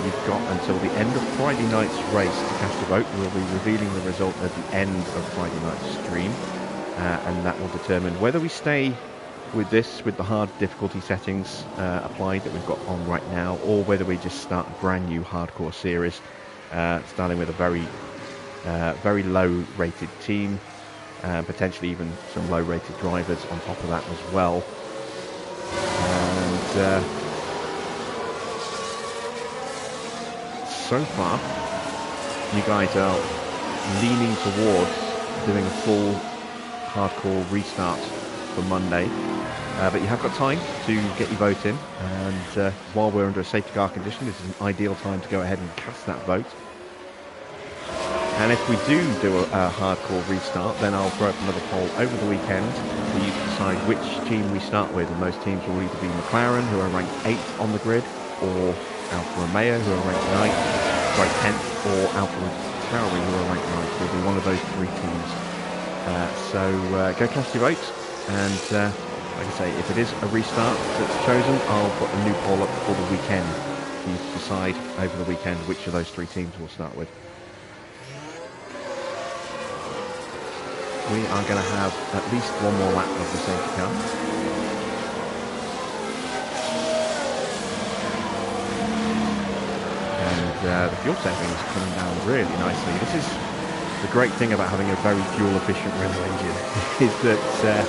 You've got until the end of Friday night's race to cast your vote. We'll be revealing the result at the end of Friday night's stream, and that will determine whether we stay with the hard difficulty settings applied that we've got on right now, or whether we just start a brand new hardcore series, starting with a very low rated team, potentially even some low rated drivers on top of that as well. And so far you guys are leaning towards doing a full hardcore restart for Monday. But you have got time to get your vote in, and while we're under a safety car condition, this is an ideal time to go ahead and cast that vote. And if we do a hardcore restart, then I'll throw up another poll over the weekend for you to decide which team we start with, and those teams will either be McLaren, who are ranked 8th on the grid, or Alfa Romeo, who are ranked 10th, or Alfa Tauri, who are ranked 9th. Will be one of those 3 teams. So go cast your votes, and like I say, if it is a restart that's chosen, I'll put a new poll up for the weekend for you to decide over the weekend which of those 3 teams we'll start with. We are going to have at least one more lap of the safety car. And the fuel saving is coming down really nicely. This is The great thing about having a very fuel-efficient Renault engine is that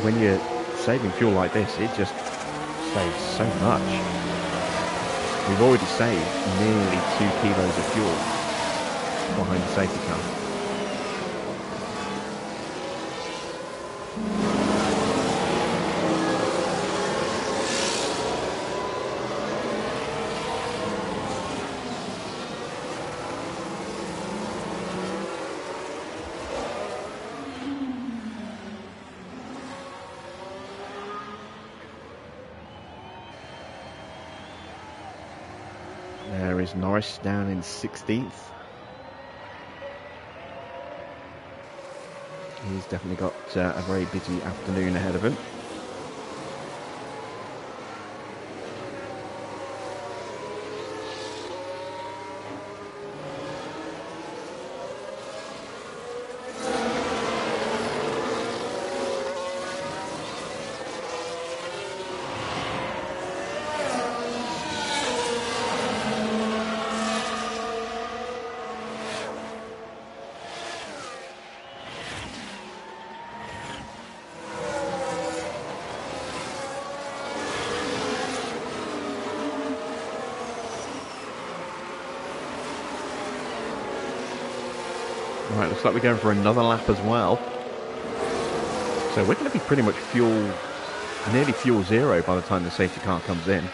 when you're saving fuel like this, it just saves so much. We've already saved nearly 2 kilos of fuel behind the safety car. There is Norris down in 16th. He's definitely got a very busy afternoon ahead of him. Right, looks like we're going for another lap as well. So we're going to be pretty much nearly fuel zero by the time the safety car comes in.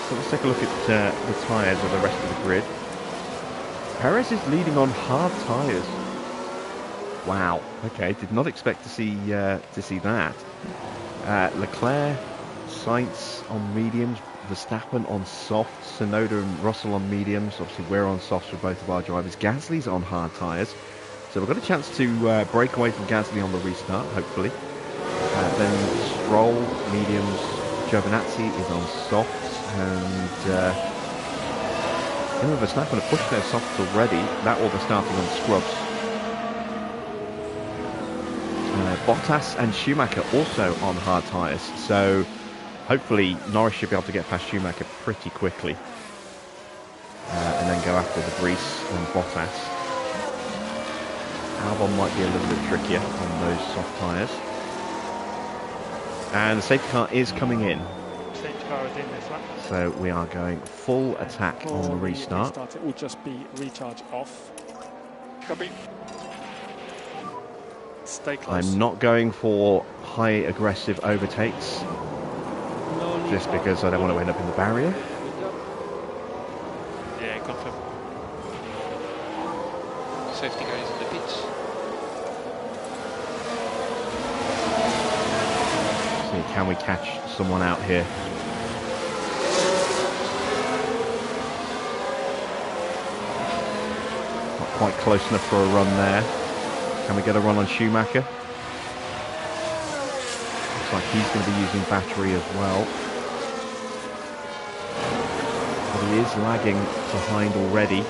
So let's take a look at the tyres of the rest of the grid. Perez is leading on hard tyres. Wow. Okay, did not expect to see that. Leclerc, Sainz on mediums, Verstappen on softs, Tsunoda and Russell on mediums. Obviously, we're on softs for both of our drivers. Gasly's on hard tyres, so we've got a chance to break away from Gasly on the restart, hopefully. Then Stroll, mediums. Giovinazzi is on softs, and Verstappen have pushed their softs already. That will be starting on scrubs. Bottas and Schumacher also on hard tyres, so hopefully Norris should be able to get past Schumacher pretty quickly, and then go after the Vries and Bottas. Albon might be a little bit trickier on those soft tyres. And the safety car is coming in. Safety car is in this lap. So we are going full attack on the restart. It will just be recharge off. Copy. Stay close. I'm not going for high aggressive overtakes, just because I don't want to end up in the barrier. Yeah, confirm. Safety car is in the pits. See, can we catch someone out here? Not quite close enough for a run there. Can we get a run on Schumacher? Looks like he's going to be using battery as well. But he is lagging behind already.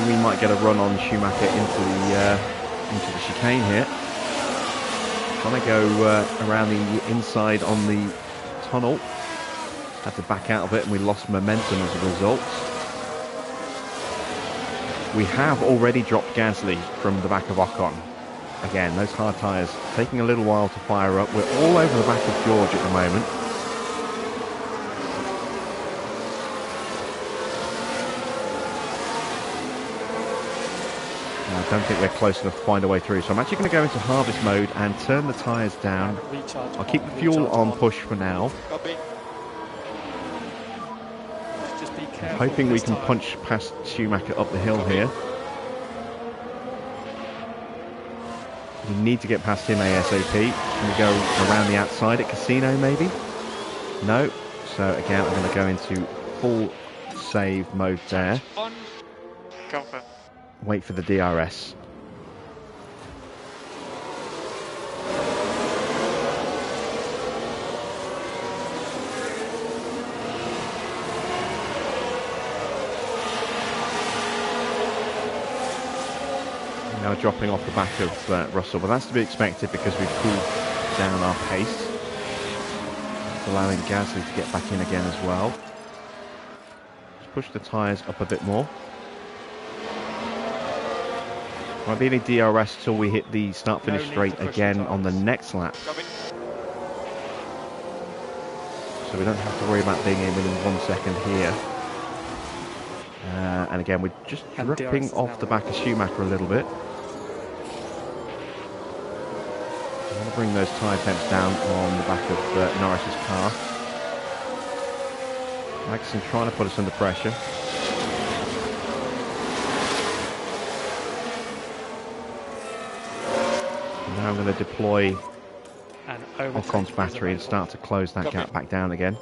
We might get a run on Schumacher into the chicane here. Trying to go around the inside on the tunnel. Had to back out of it and we lost momentum as a result. We have already dropped Gasly from the back of Ocon. Again, those hard tyres taking a little while to fire up. We're all over the back of George at the moment. I don't think we're close enough to find a way through, so I'm actually going to go into harvest mode and turn the tyres down. I'll keep the fuel on push for now. Copy. Just be I'm careful. hoping we can punch past Schumacher up the hill here. We need to get past him ASAP. Can we go around the outside at Casino maybe? No. So again, I'm going to go into full save mode there. On. Confirm. Wait for the DRS. Now dropping off the back of Russell, but that's to be expected because we've cooled down our pace. It's allowing Gasly to get back in again as well. Just push the tyres up a bit more. Won't be any DRS till we hit the start-finish straight again on the next lap. Copy. So we don't have to worry about being in within 1 second here. And again, we're just And dripping DRS off the back of Schumacher a little bit. I want to bring those tyre temps down on the back of Norris's car. Maxson trying to put us under pressure. Now I'm going to deploy Ocon's battery and start to close that gap back down again.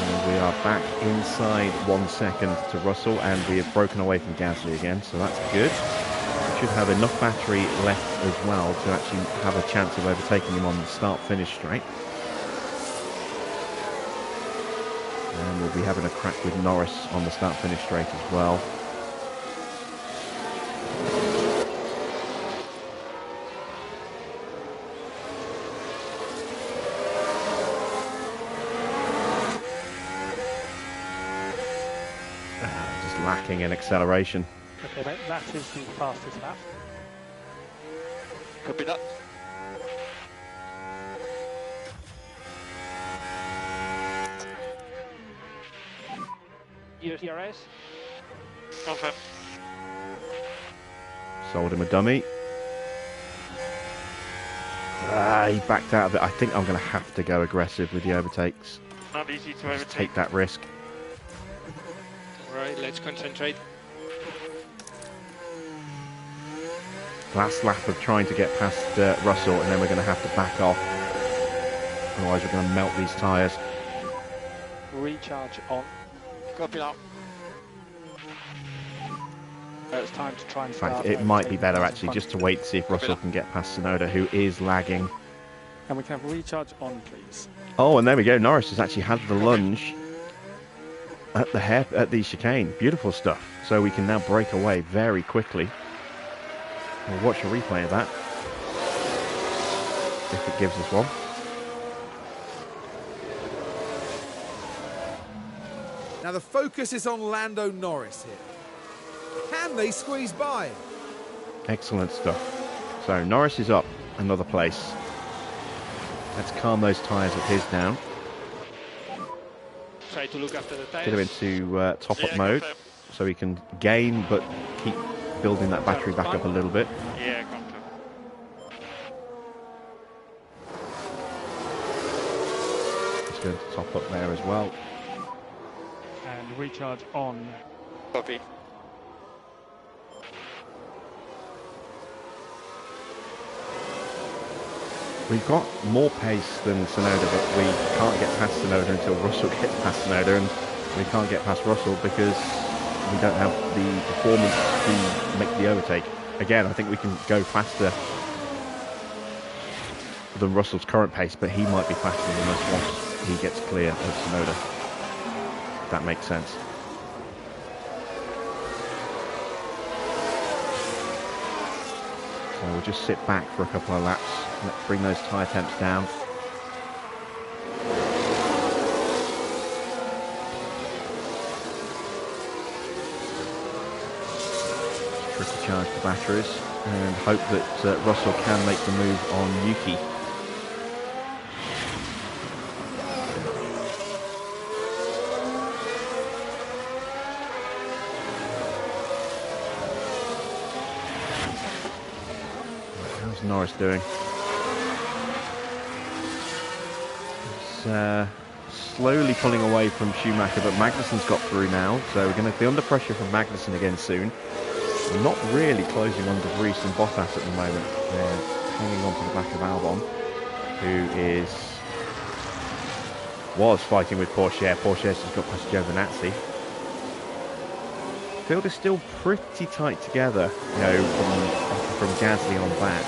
And we are back inside 1 second to Russell, and we have broken away from Gasly again, so that's good. Should have enough battery left as well to actually have a chance of overtaking him on the start-finish straight. And we'll be having a crack with Norris on the start-finish straight as well. Just lacking in acceleration. Okay, mate, that is the fastest lap. Copy that. DRS. Confirm. Sold him a dummy. He backed out of it. I think I'm going to have to go aggressive with the overtakes. Not easy to Just overtake. take that risk. Alright, let's concentrate. Last lap of trying to get past Russell, and then we're going to have to back off. Otherwise we're going to melt these tyres. Recharge on. Copy now. It's time to try and In fact, start it might be overtaking better cars in actually front. just to wait to see if Russell can get past Tsunoda, who is lagging. And we can have recharge on, please. Oh, and there we go. Norris has actually had the lunge at the chicane. Beautiful stuff. So we can now break away very quickly. We'll watch a replay of that, if it gives us one. Now the focus is on Lando Norris here. Can they squeeze by? Excellent stuff. So Norris is up another place. Let's calm those tyres of his down. Try to look after the tires. Get him into top-up Yeah, mode, confirm. so he can gain but keep building that battery back up a little bit. Yeah, confirm. Just going to top up there as well. And recharge on. Copy. We've got more pace than Tsunoda, but we can't get past Tsunoda until Russell gets past Tsunoda, and we can't get past Russell because we don't have the performance to make the overtake. Again, I think we can go faster than Russell's current pace, but he might be faster than us once he gets clear of Tsunoda. If that makes sense. So we'll just sit back for a couple of laps. Let's bring those tyre temps down. Quickly charge the batteries and hope that Russell can make the move on Yuki. How's Norris doing? He's slowly pulling away from Schumacher, but Magnussen's got through now, so we're going to be under pressure from Magnussen again soon. We're not really closing on De Vries and Bottas at the moment. They're hanging on to the back of Albon, who was fighting with Porsche. Porsche's just got past Giovinazzi. Field is still pretty tight together, you know, from Gasly on back.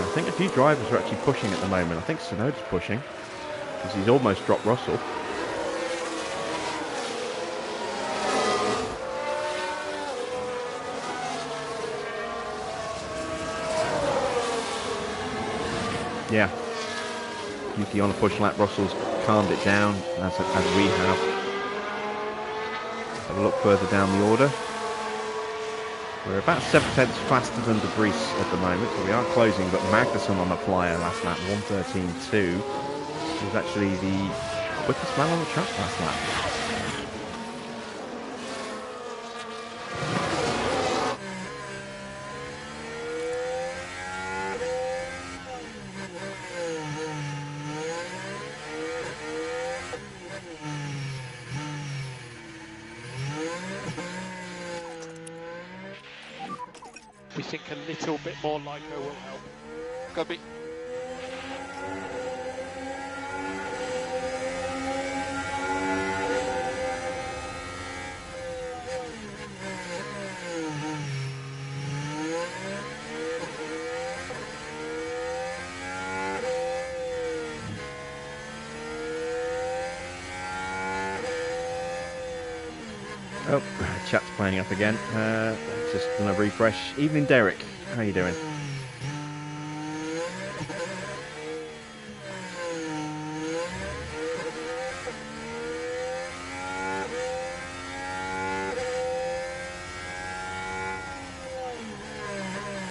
I think a few drivers are actually pushing at the moment. I think Tsunoda's pushing because he's almost dropped Russell. Yeah, Yuki on a push lap. Russell's calmed it down as we have. Have a look further down the order. We're about 7/10 faster than De Vries at the moment, so we are closing, but Magnussen on a flyer last lap, 1:13.2. He was actually the quickest man on the track last lap. We think a little bit more Lyco will help. Copy. Oh, chat's playing up again. Just gonna refresh. Evening, Derek. How you doing?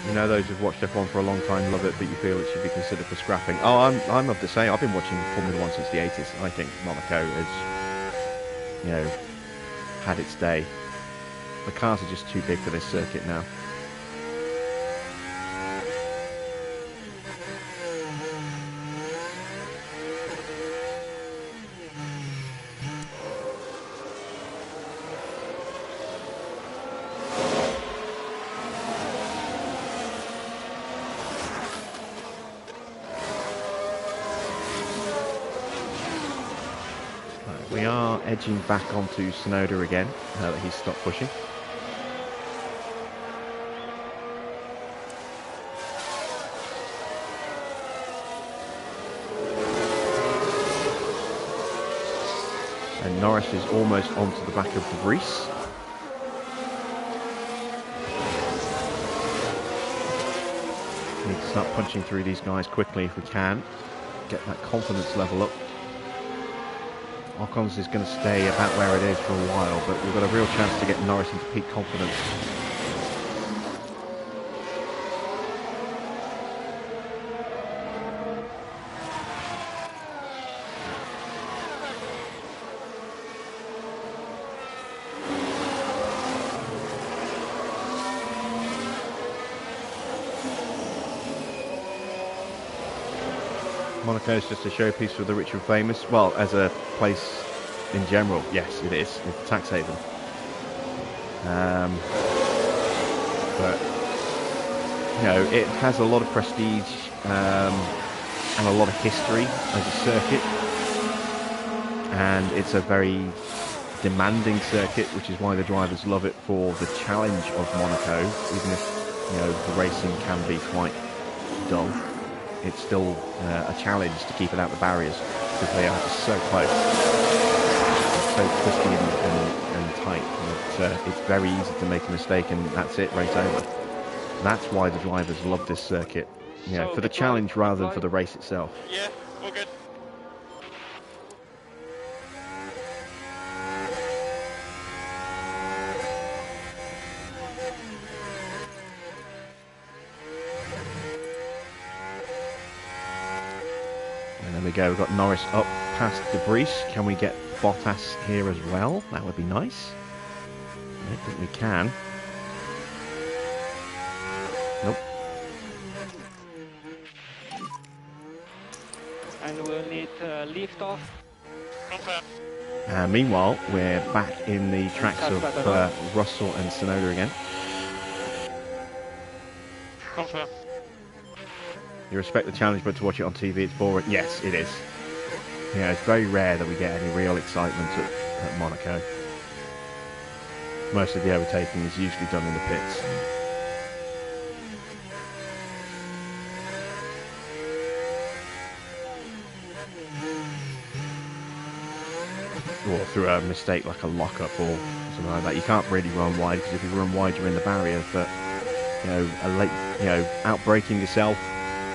You know, those who've watched F1 for a long time love it, but you feel it should be considered for scrapping. Oh, I'm of the same. I've been watching Formula 1 since the 80s. I think Monaco has, you know, had its day. The cars are just too big for this circuit now. We are edging back onto Tsunoda again, now that he's stopped pushing. And Norris is almost onto the back of De Vries. We need to start punching through these guys quickly if we can. Get that confidence level up. Ocon's is going to stay about where it is for a while, but we've got a real chance to get Norris into peak confidence. Monaco is just a showpiece for the rich and famous. Well, as a place in general, yes, it is. It's a tax haven. But, you know, it has a lot of prestige and a lot of history as a circuit. And it's a very demanding circuit, which is why the drivers love it for the challenge of Monaco. Even if, you know, the racing can be quite dull, it's still a challenge to keep it out the barriers because they are just so close. so twisty and tight that it's very easy to make a mistake, and that's it, race over. That's why the drivers love this circuit, you know, So for the challenge rather than for the race itself. Yeah, all good. And there we go, we've got Norris up past Debris. Can we get Bottas here as well? That would be nice. I don't think we can. Nope. And we'll need lift off. Confirm. And meanwhile, we're back in the tracks of Russell and Tsunoda again. Confirm. You respect the challenge, but to watch it on TV, it's boring. Yes, it is. Yeah, it's very rare that we get any real excitement at Monaco. Most of the overtaking is usually done in the pits. Or through a mistake like a lockup or something like that. You can't really run wide, because if you run wide, you're in the barrier. But you know, outbraking yourself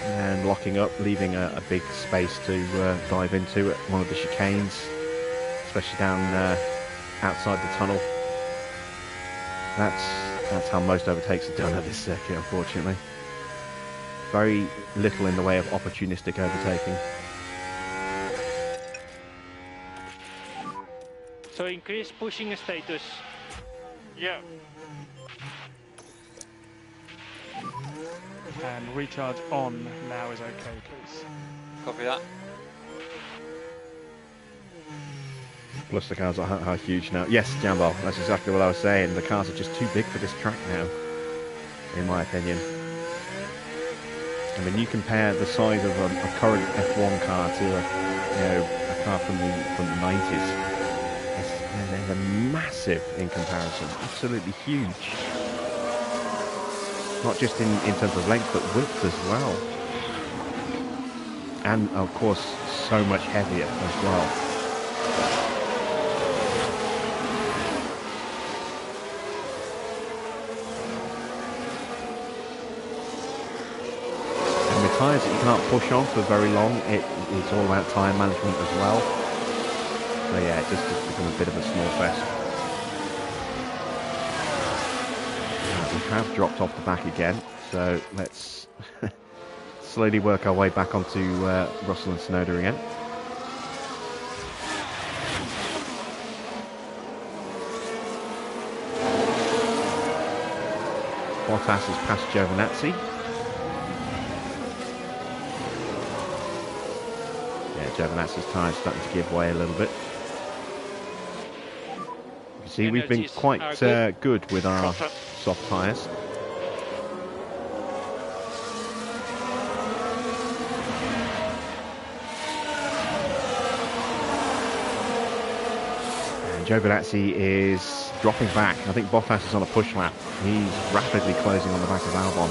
and locking up, leaving a big space to dive into at one of the chicanes, especially down outside the tunnel. That's how most overtakes are done at this circuit, unfortunately. Very little in the way of opportunistic overtaking. So increase pushing status. Yeah. And recharge on now is okay, please. Copy that. Plus the cars are huge now. Yes, Jambal, that's exactly what I was saying. The cars are just too big for this track now, in my opinion. I mean, you compare the size of a current F1 car to a car from the 90s. They're massive in comparison. Absolutely huge. Not just in terms of length, but width as well. And of course, so much heavier as well. And with tyres that you can't push on for very long, it's all about tyre management as well. So yeah, it just becomes a bit of a small fest. We have dropped off the back again, so let's slowly work our way back onto Russell and Tsunoda again. Bottas has passed Giovinazzi. Yeah, Giovinazzi's tyres starting to give way a little bit. You see, we've been quite good with our soft tyres. And Giovinazzi is dropping back. I think Bottas is on a push lap. He's rapidly closing on the back of Albon.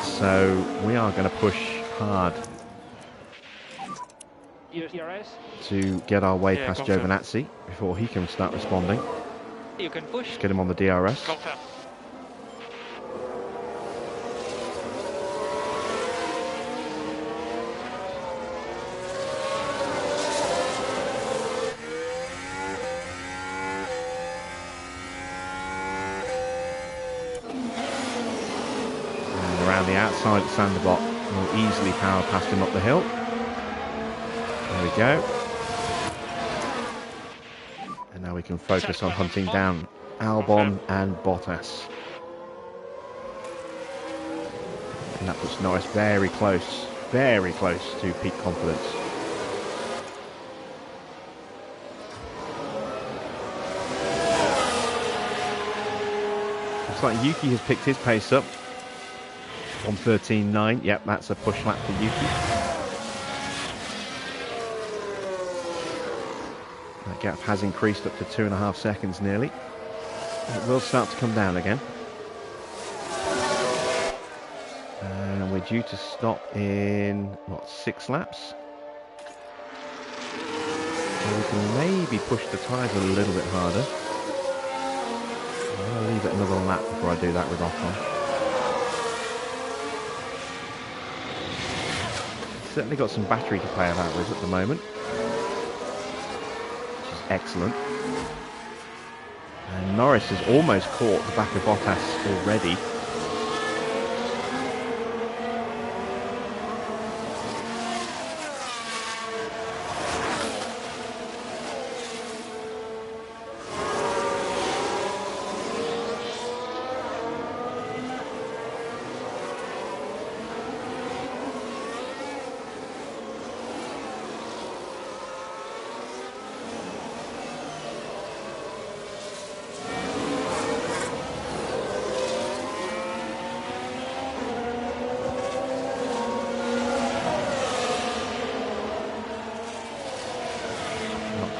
So we are going to push hard to get our way past Giovinazzi before he can start responding. You can push. Let's get him on the DRS. Confirm. And around the outside at Sanderbot, we'll easily power past him up the hill. There we go. And now we can focus on hunting down Albon and Bottas. And that puts Norris very close to peak confidence. Looks like Yuki has picked his pace up. 1:13.9. Yep, that's a push lap for Yuki. That gap has increased up to 2.5 seconds nearly. It will start to come down again. And we're due to stop in, what, 6 laps? we can maybe push the tyres a little bit harder. I'm going to leave it another lap before I do that with Ocon. Certainly got some battery to play about with at the moment, which is excellent. And Norris has almost caught the back of Bottas already.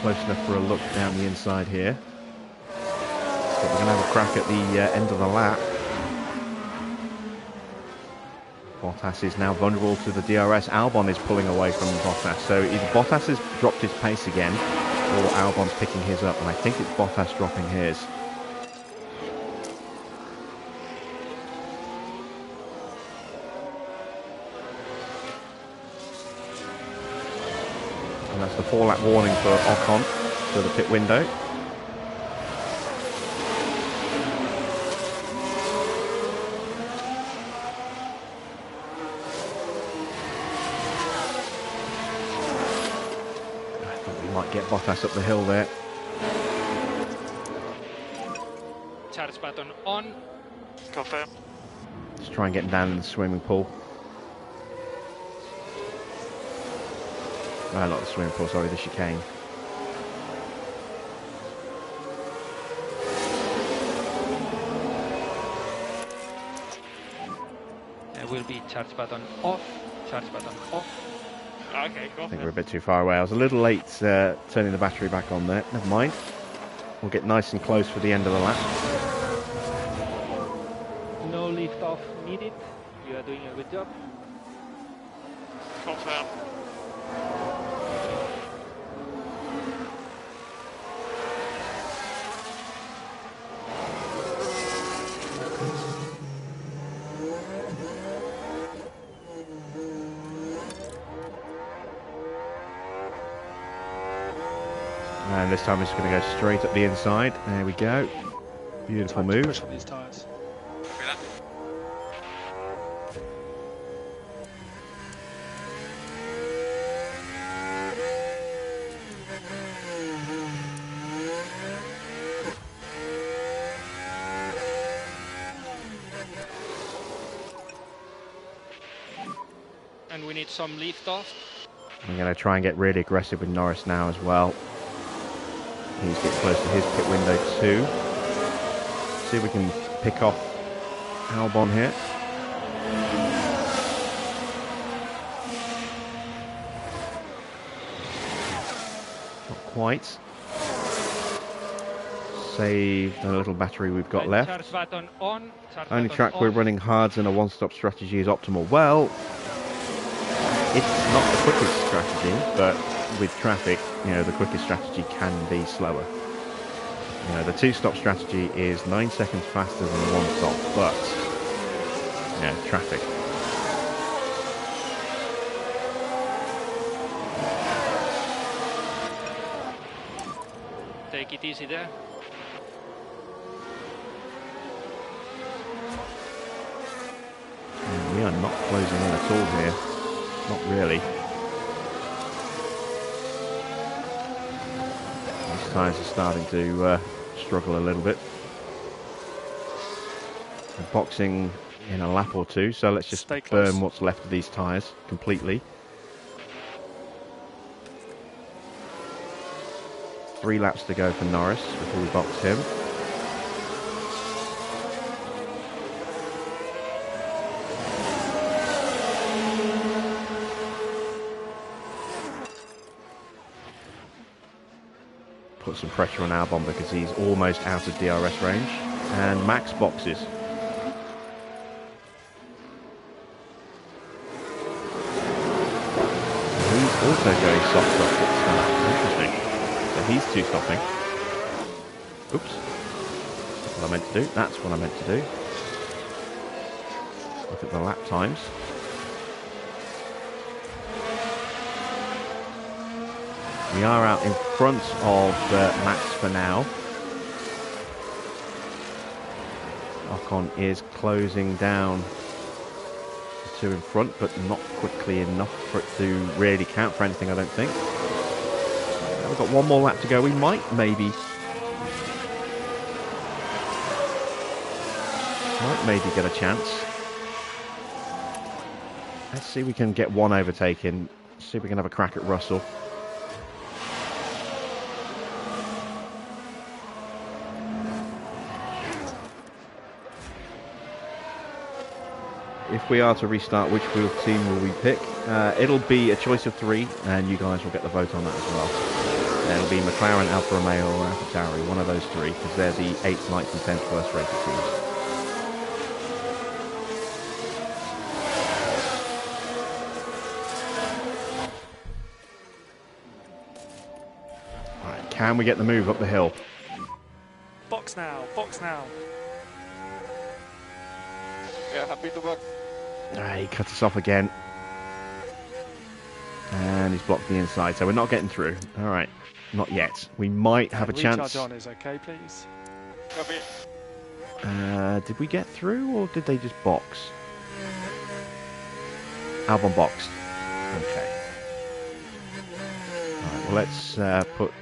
Close enough for a look down the inside here. But we're going to have a crack at the end of the lap. Bottas is now vulnerable to the DRS. Albon is pulling away from Bottas. So either Bottas has dropped his pace again, or Albon's picking his up. And I think it's Bottas dropping his. And that's the 4-lap warning for Ocon to the pit window. I thought we might get Bottas up the hill there. Charge button on. Confirm. Just try and get down in the swimming pool. Not the swimming pool, sorry, the chicane. There will be charge button off. Charge button off. Okay, go. I think we're a bit too far away. I was a little late turning the battery back on there. Never mind. We'll get nice and close for the end of the lap. No lift off needed. You are doing a good job. Confirm. And this time it's going to go straight up the inside. There we go. Beautiful Time to move. push on these tyres. And we need some lift off. I'm going to try and get really aggressive with Norris now as well. He's getting close to his pit window too. See if we can pick off Albon here. Not quite. Saved a little battery we've got left. Charge button on. Only track we're running hards and a one-stop strategy is optimal. Well, it's not the quickest strategy, but with traffic, you know, the quickest strategy can be slower. You know, the two-stop strategy is 9 seconds faster than one stop, but yeah, traffic. Take it easy there. And we are not closing in at all here. Not really. These tyres are starting to struggle a little bit. We're boxing in a lap or two, so let's just Stay close. burn what's left of these tyres completely. 3 laps to go for Norris before we box him. Put some pressure on Albon because he's almost out of DRS range. And Max boxes. He's also going soft off at the start. Interesting. So he's two stopping. Oops. That's what I meant to do. That's what I meant to do. Look at the lap times. We are out in front of Max for now. Ocon is closing down the two in front, but not quickly enough for it to really count for anything, I don't think. We've got one more lap to go. We might maybe get a chance. Let's see if we can get one overtake in. See if we can have a crack at Russell. If we are to restart, which wheel team will we pick? It'll be a choice of three, and you guys will get the vote on that as well. It'll be McLaren, Alfa Romeo, or AlphaTauri, one of those three, because they're the 8th, 9th, and 10th worst rated teams. Alright, can we get the move up the hill? Box now, box now. Yeah, happy to work. He cut us off again. And he's blocked the inside, so we're not getting through. Alright, not yet. We might have a chance. Recharge on is okay, please. Copy. Did we get through, or did they just box? Albon boxed. Okay. Alright, well, let's put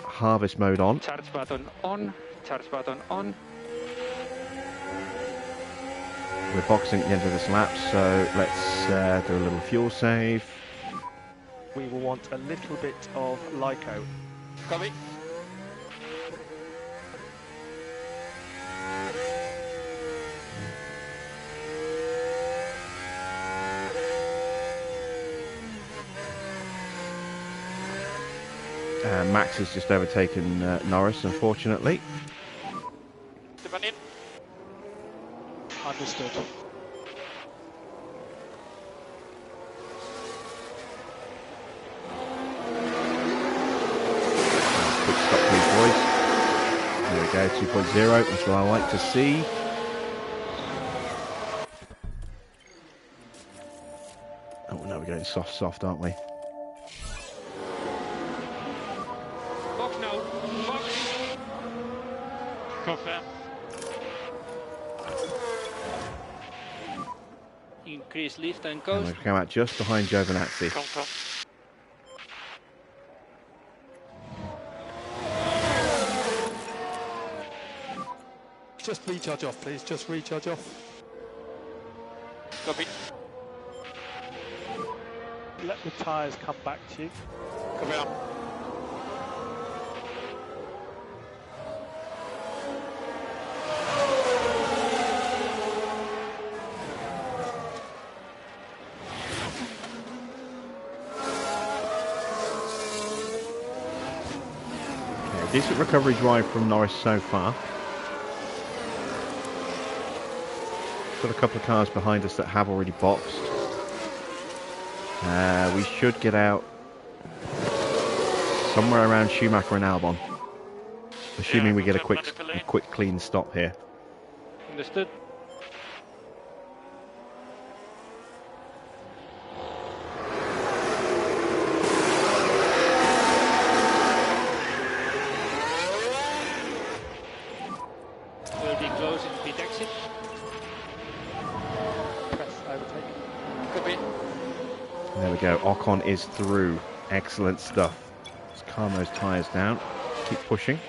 harvest mode on. Charge button on. Charge button on. We're boxing at the end of this lap, so let's do a little fuel save. We will want a little bit of Lyco. Copy. Max has just overtaken Norris, unfortunately. Stefan in. Understood. Quick stop, please, boys. There we go, 2.0. That's what I like to see. Oh no, we're going soft, aren't we? Box now. Box. Confirm. Increase lift and And coast. we've come out just behind Giovinazzi. Confirm. Just recharge off, please. Just recharge off. Copy. Let the tyres come back to you. Copy on. Okay, decent recovery drive from Norris so far. Got a couple of cars behind us that have already boxed. We should get out somewhere around Schumacher and Albon, assuming we get a quick, clean stop here. Understood. We'll be closing pit exit. Press overtake. Copy. There we go. Ocon is through. Excellent stuff. Let's calm those tyres down. Keep pushing.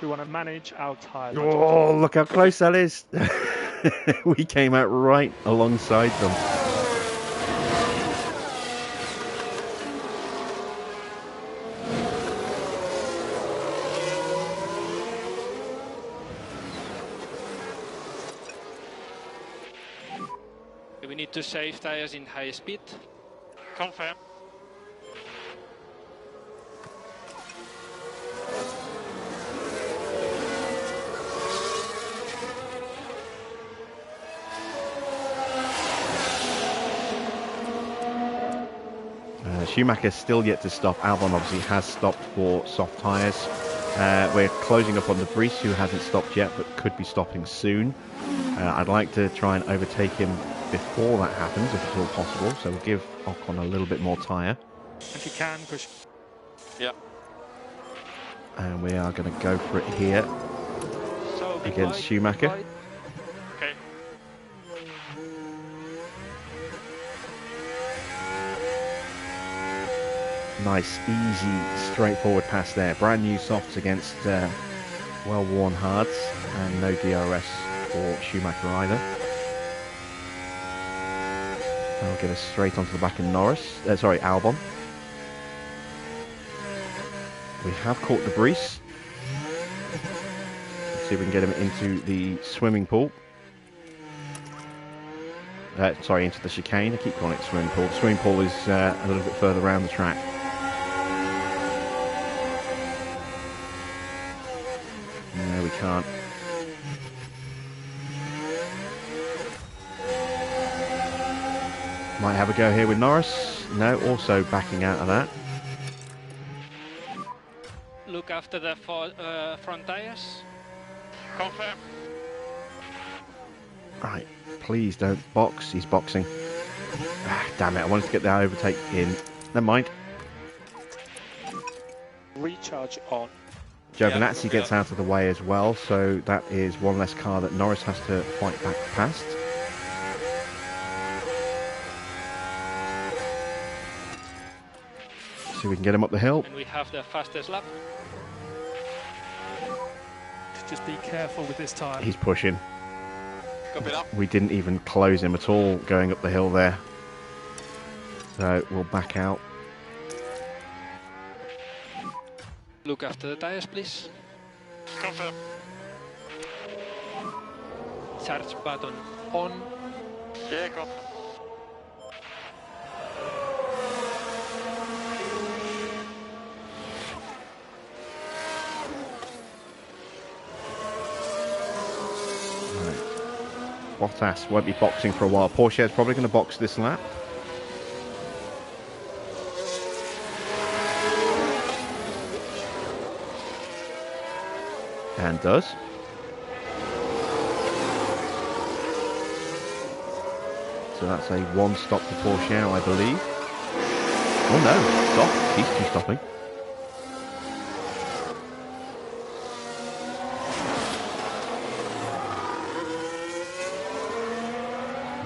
We want to manage our tyres. Oh, look how close that is. We came out right alongside them. We need to save tires in high speed. Confirm. Schumacher's still yet to stop. Albon obviously has stopped for soft tyres. We're closing up on De Vries, who hasn't stopped yet but could be stopping soon. I'd like to try and overtake him before that happens, if it's all possible. So we'll give Ocon a little bit more tyre. If you can, push. Yeah. And we are going to go for it here So against Schumacher. Okay. Nice, easy, straightforward pass there. Brand new softs against well-worn hards, and no DRS for Schumacher either. That'll get us straight onto the back of Albon. We have caught De Vries. Let's see if we can get him into the swimming pool. Into the chicane. I keep calling it swimming pool. The swimming pool is a little bit further around the track. No, we can't. Might have a go here with Norris. No, also backing out of that. Look after the front tires. Confirm. Right, please don't box. He's boxing. Damn it, I wanted to get the overtake in. Never mind. Recharge on. Giovinazzi gets out of the way as well, so that is one less car that Norris has to fight back past. See if we can get him up the hill. And we have the fastest lap. Just be careful with this tyre. He's pushing. Copy up. We didn't even close him at all going up the hill there. So we'll back out. Look after the tires, please. Confirm. Charge button on. Yeah, copy. Bottas won't be boxing for a while. Porsche is probably going to box this lap. And does. So that's a one stop for Porsche, I believe. Oh no, stop. He's two stopping.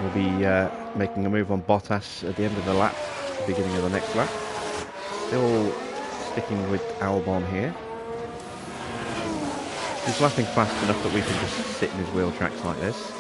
We'll be making a move on Bottas at the end of the lap, beginning of the next lap. Still sticking with Albon here. He's lapping fast enough that we can just sit in his wheel tracks like this.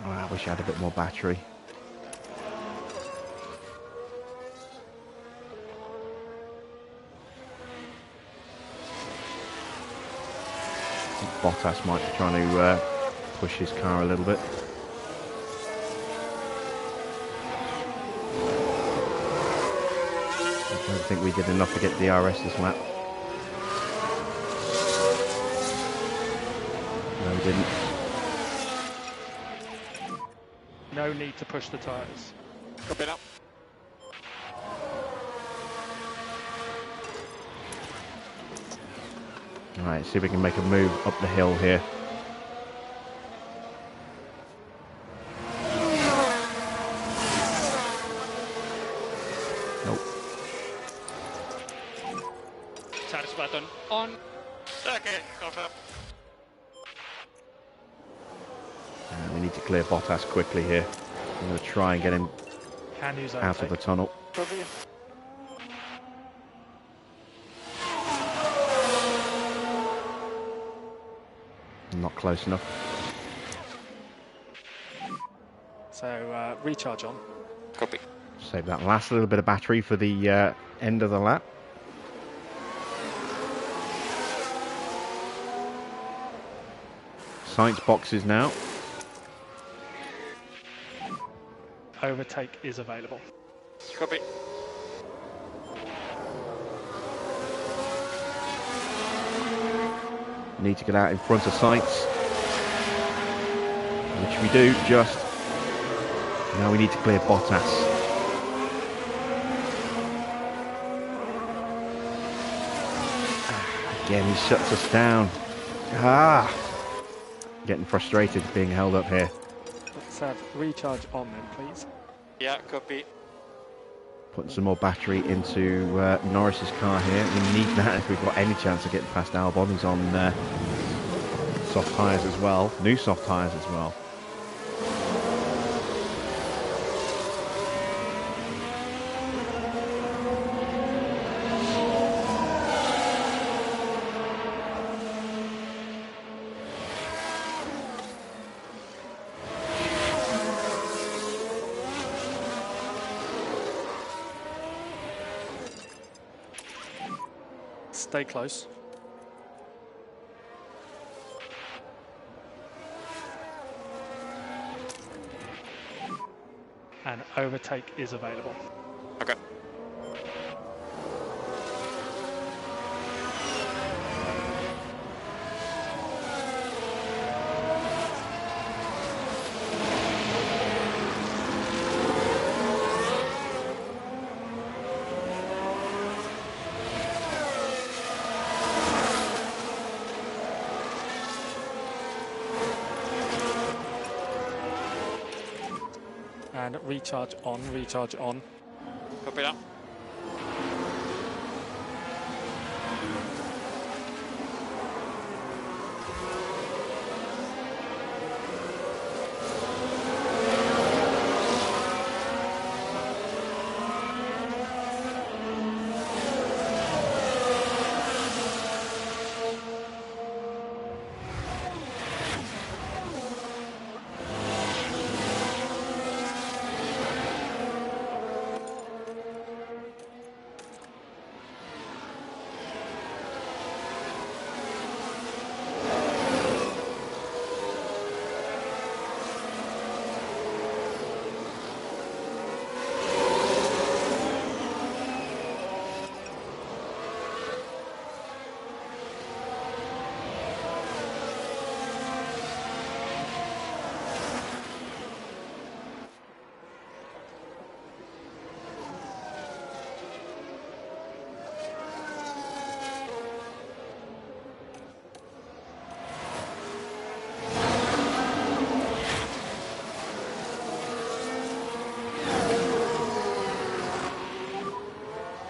Oh, I wish I had a bit more battery. Bottas might be trying to push his car a little bit. I don't think we did enough to get DRS this lap. No, we didn't. No need to push the tyres. Copy up. Alright, see if we can make a move up the hill here. Nope. Charge button on. Okay, confirm. We need to clear Bottas quickly here. I'm going to try and get him Can use out of the tunnel. Not close enough. So recharge on. Copy. Save that last little bit of battery for the end of the lap. science boxes now. Overtake is available. Copy. Need to get out in front of sights, which we do just. Now we need to clear Bottas. Again, he shuts us down. Getting frustrated being held up here. Let's have recharge on then, please. Yeah, copy. Putting some more battery into Norris's car here. We need that if we've got any chance of getting past Albon, who's on soft tyres as well. New soft tyres as well. Stay close. And overtake is available. Okay. And recharge on, recharge on. Copy that.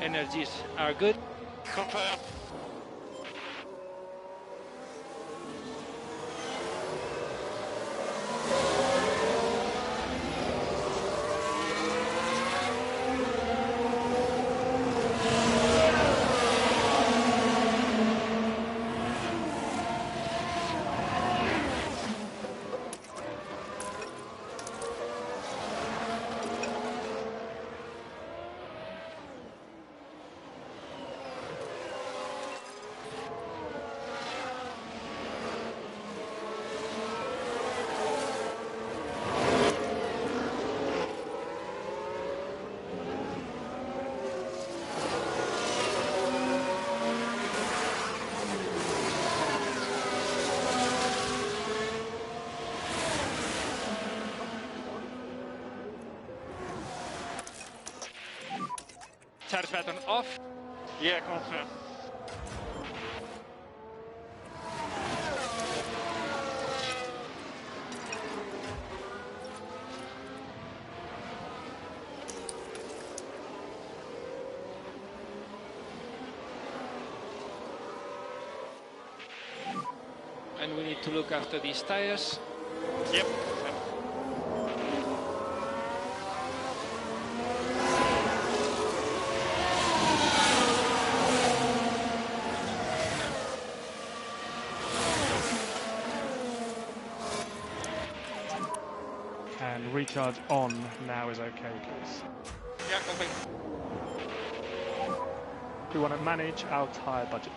Energies are good. Confirm. Charge button off. Yeah, confirm. And we need to look after these tires. Yep. And recharge on now is okay, please. Yeah, copy. We want to manage our tyre budget.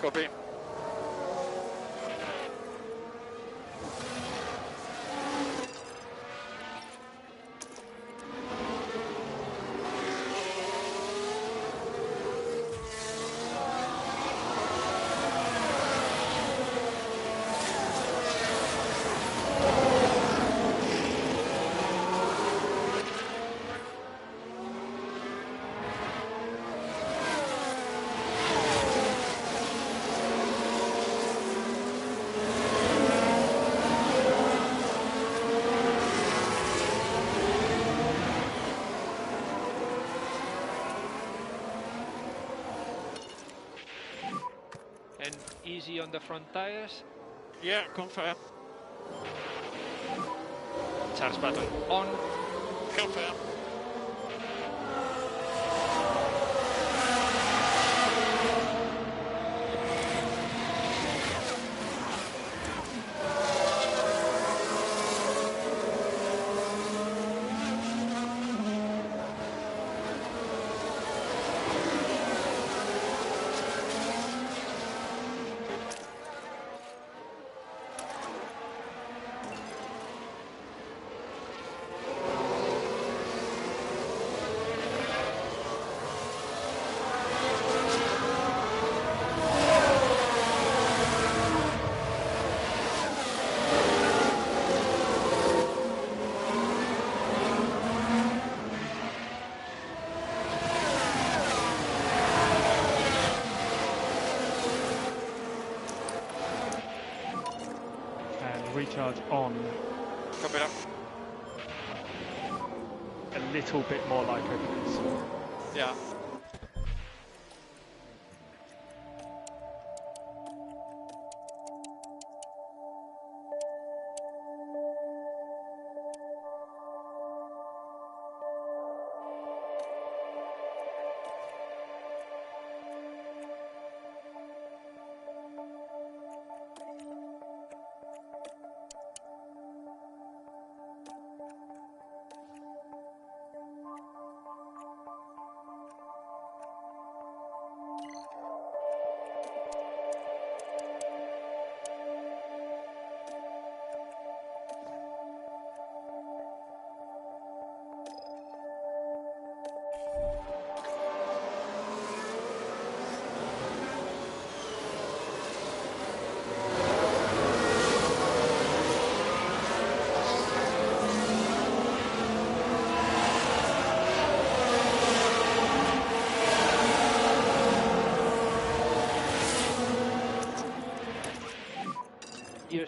Copy. easy on the front tires. Yeah, confirm. Charge button on. Confirm. Recharge on. Copy that. A little bit more like please. Yeah.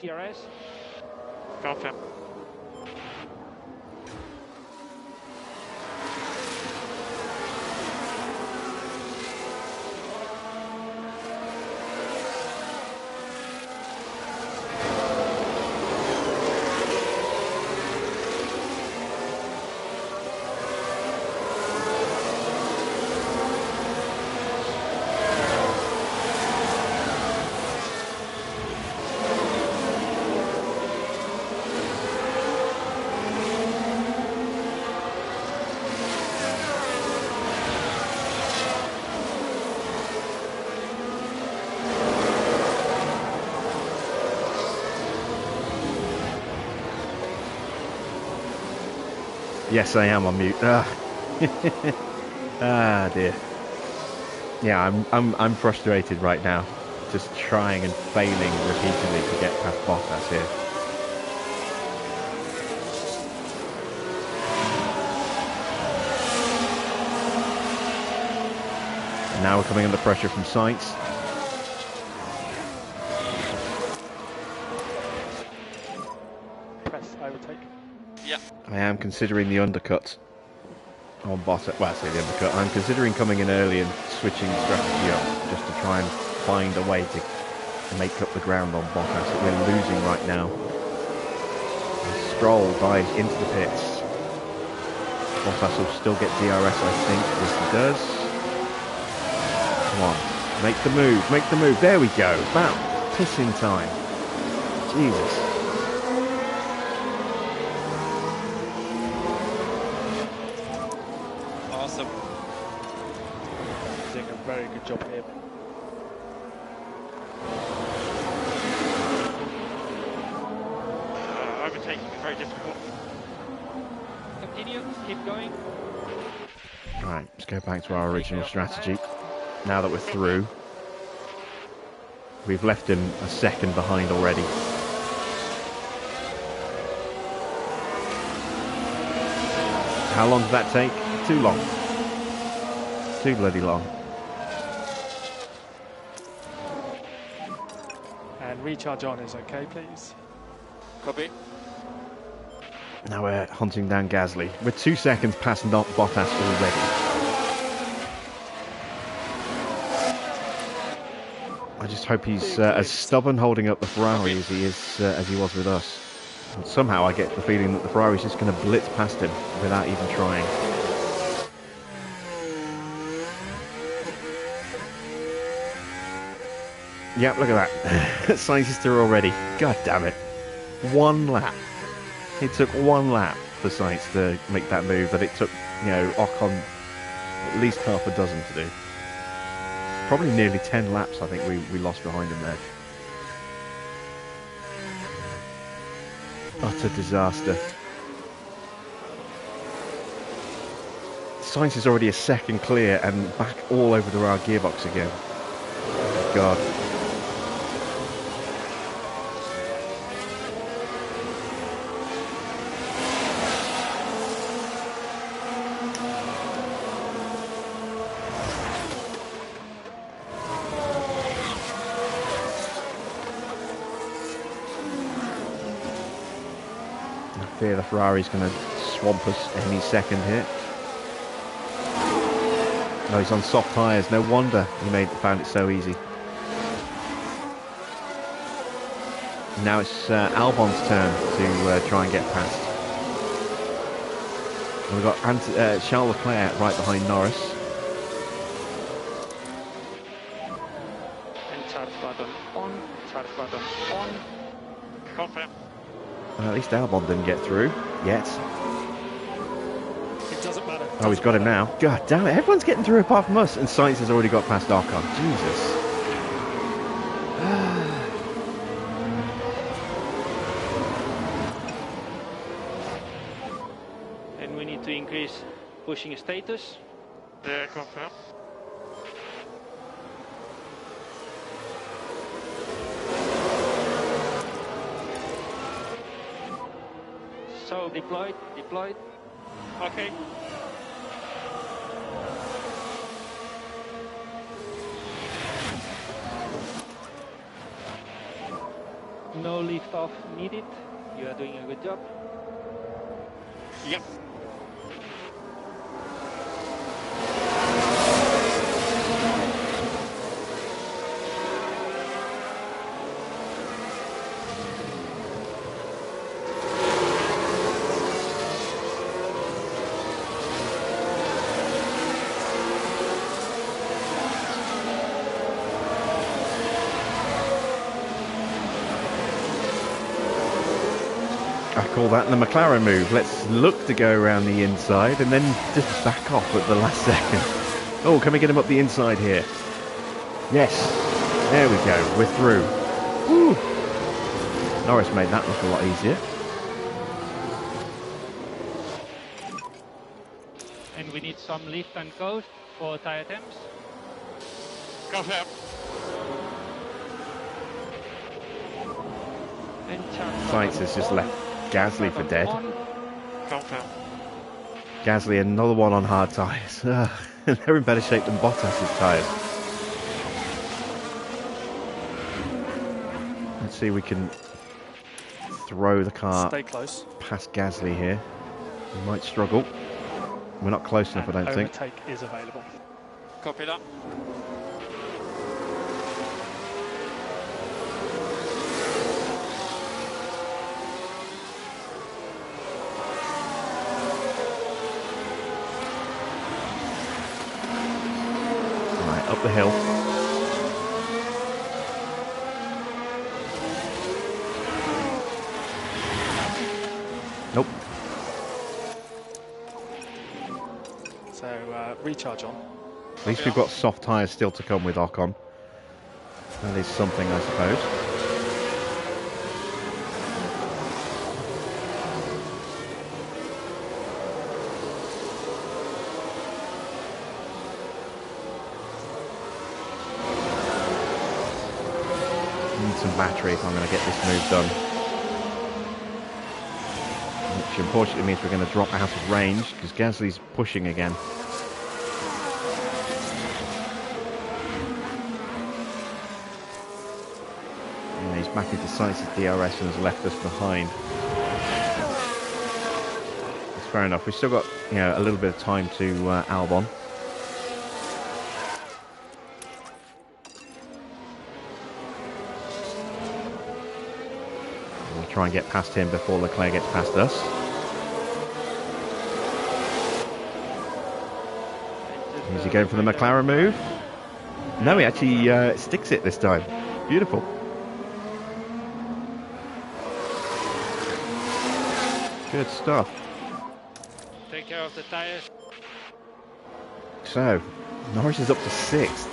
ERS. Confirm. Yes, I am on mute. Ah, ah dear. Yeah, I'm frustrated right now, just trying and failing repeatedly to get past Bottas here. And now we're coming under pressure from Sainz. Press overtake. Yeah. I am considering the undercut on Bottas. Well, I say the undercut. I'm considering coming in early and switching the strategy up just to try and find a way to make up the ground on Bottas that we're losing right now. Stroll dives into the pits. Bottas will still get DRS, I think. Yes, he does. Come on, make the move, make the move. There we go. About pissing time. Jesus. Awesome. Doing a very good job here. Overtaking is very difficult. Continue, keep going. Right, let's go back to our original strategy. Now that we're through, we've left him a second behind already. How long did that take? Too long. Too bloody long. And recharge on is okay, please. Copy. Now we're hunting down Gasly. We're 2 seconds past Bottas already. I just hope he's as stubborn holding up the Ferrari as he was with us. And somehow I get the feeling that the Ferrari's just going to blitz past him without even trying. Yep, look at that. Sainz is through already. God damn it. 1 lap. It took 1 lap for Sainz to make that move that it took, Ocon at least half a dozen to do. Probably nearly 10 laps I think we lost behind him there. Utter disaster. Sainz is already a second clear and back all over the right gearbox again. God. I fear the Ferrari's going to swamp us any second here. No, he's on soft tyres. No wonder he found it so easy. Now it's Albon's turn to try and get past. And we've got Charles Leclerc right behind Norris. And charge button on, charge button on. Confirm. At least Albon didn't get through yet. It doesn't matter. Oh, he's got him now. God damn it, everyone's getting through apart from us. And Sainz has already got past Ocon. Jesus. And we need to increase pushing status. Yeah, confirm. So deployed. Okay. No lift off needed. You are doing a good job. Yep. I call that the McLaren move. Let's look to go around the inside and then just back off at the last second. Oh, can we get him up the inside here? Yes. There we go. We're through. Woo. Norris made that look a lot easier. And we need some lift and coast for tire temps. Confirm. And charge Sainz button has just on, left Gasly for button dead. on. Confirm. Gasly, another one on hard tyres. They're in better shape than Bottas's tyres. Let's see if we can throw the car Stay close. past Gasly here. We might struggle. We're not close enough, I don't think. Overtake is available. Copy that. Right, up the hill. Nope. So recharge on. At least we've got soft tyres still to come with Ocon. That is something, I suppose. Need some battery if I'm going to get this move done. Which unfortunately means we're going to drop out of range because Gasly's pushing again. Yeah, he's back into Sainz's DRS and has left us behind. It's fair enough. We've still got a little bit of time to Albon. try and get past him before Leclerc gets past us. Is he going for the McLaren move? No, he actually sticks it this time. Beautiful. Good stuff. Take care of the tires. So, Norris is up to 6th.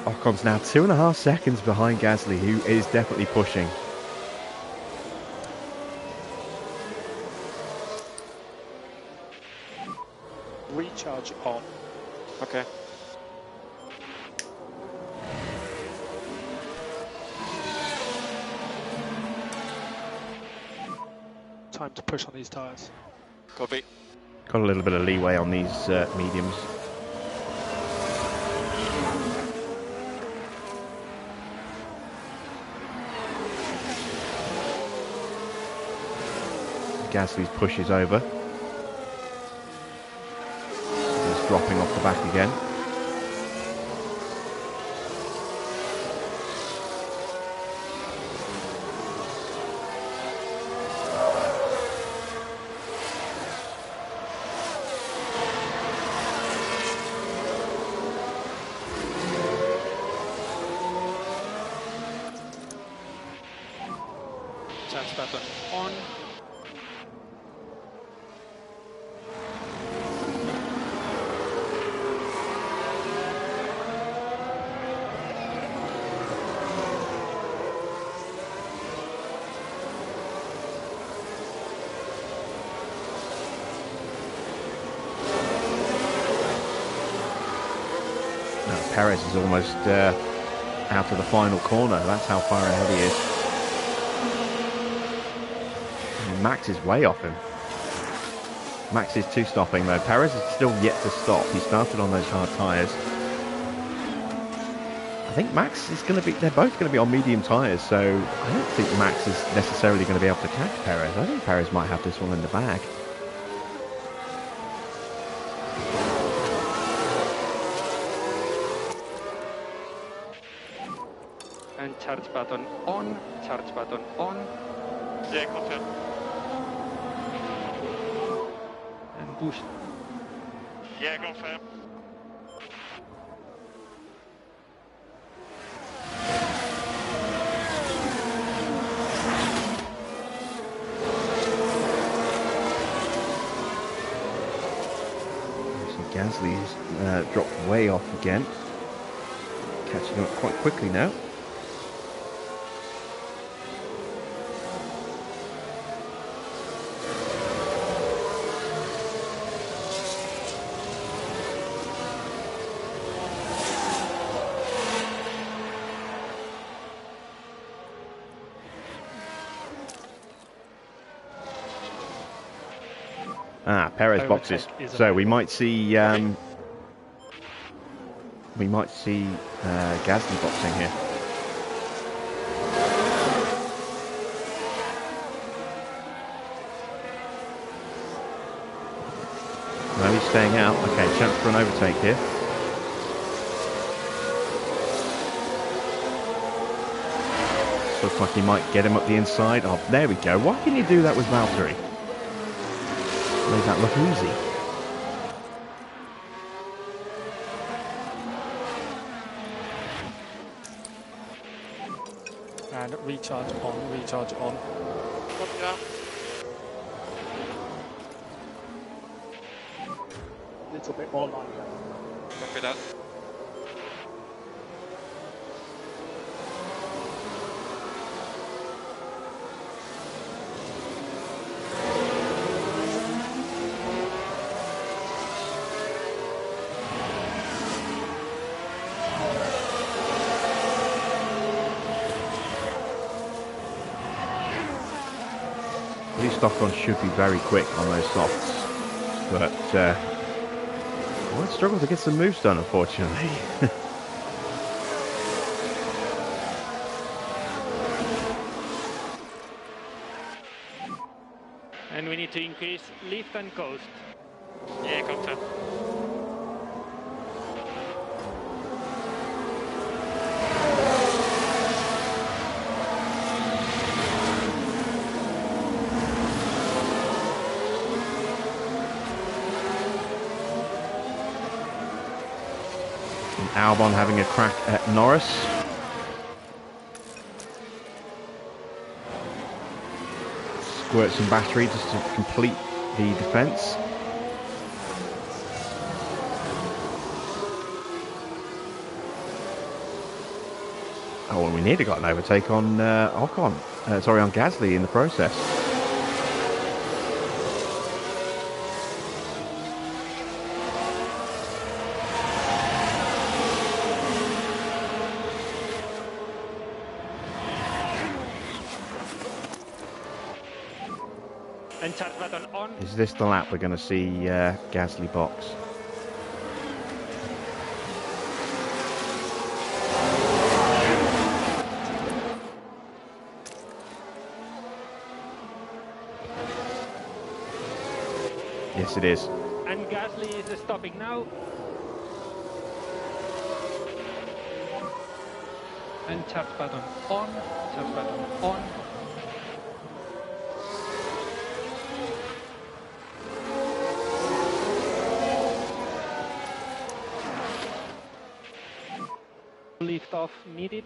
Ocon's now 2.5 seconds behind Gasly, who is definitely pushing. Recharge on. Okay. Time to push on these tyres. Copy. Got a little bit of leeway on these mediums. Gasly's push is over. He's dropping off the back again. Charge button on. Perez is almost out of the final corner. That's how far ahead he is. And Max is way off him. Max is two-stopping though. Perez is still yet to stop. He started on those hard tyres. I think Max is going to be... They're both going to be on medium tyres, so I don't think Max is necessarily going to be able to catch Perez. I think Perez might have this one in the bag. And charge button on. Charge button on. Yeah, confirm. And boost. Yeah, confirm. So Gasly's dropped way off again. Catching up quite quickly now. Perez boxes. So we might see Gasly boxing here. No, he's staying out. Okay, chance for an overtake here. Looks like he might get him up the inside. Oh, there we go. Why can you do that with Valtteri? Made that look easy. And recharge on, recharge on. Copy that. Little bit more line there. Copy that. Ocon should be very quick on those softs, but might struggle to get some moves done, unfortunately. And we need to increase lift and coast. Yeah, confirm. And Albon having a crack at Norris. Squirt some battery just to complete the defence. Oh, and we nearly got an overtake on Ocon. Sorry, on Gasly in the process. And start button on. Is this the lap we're going to see Gasly box? Yes, it is. And Gasly is stopping now. And charge button on. Charge button on. Lift off needed.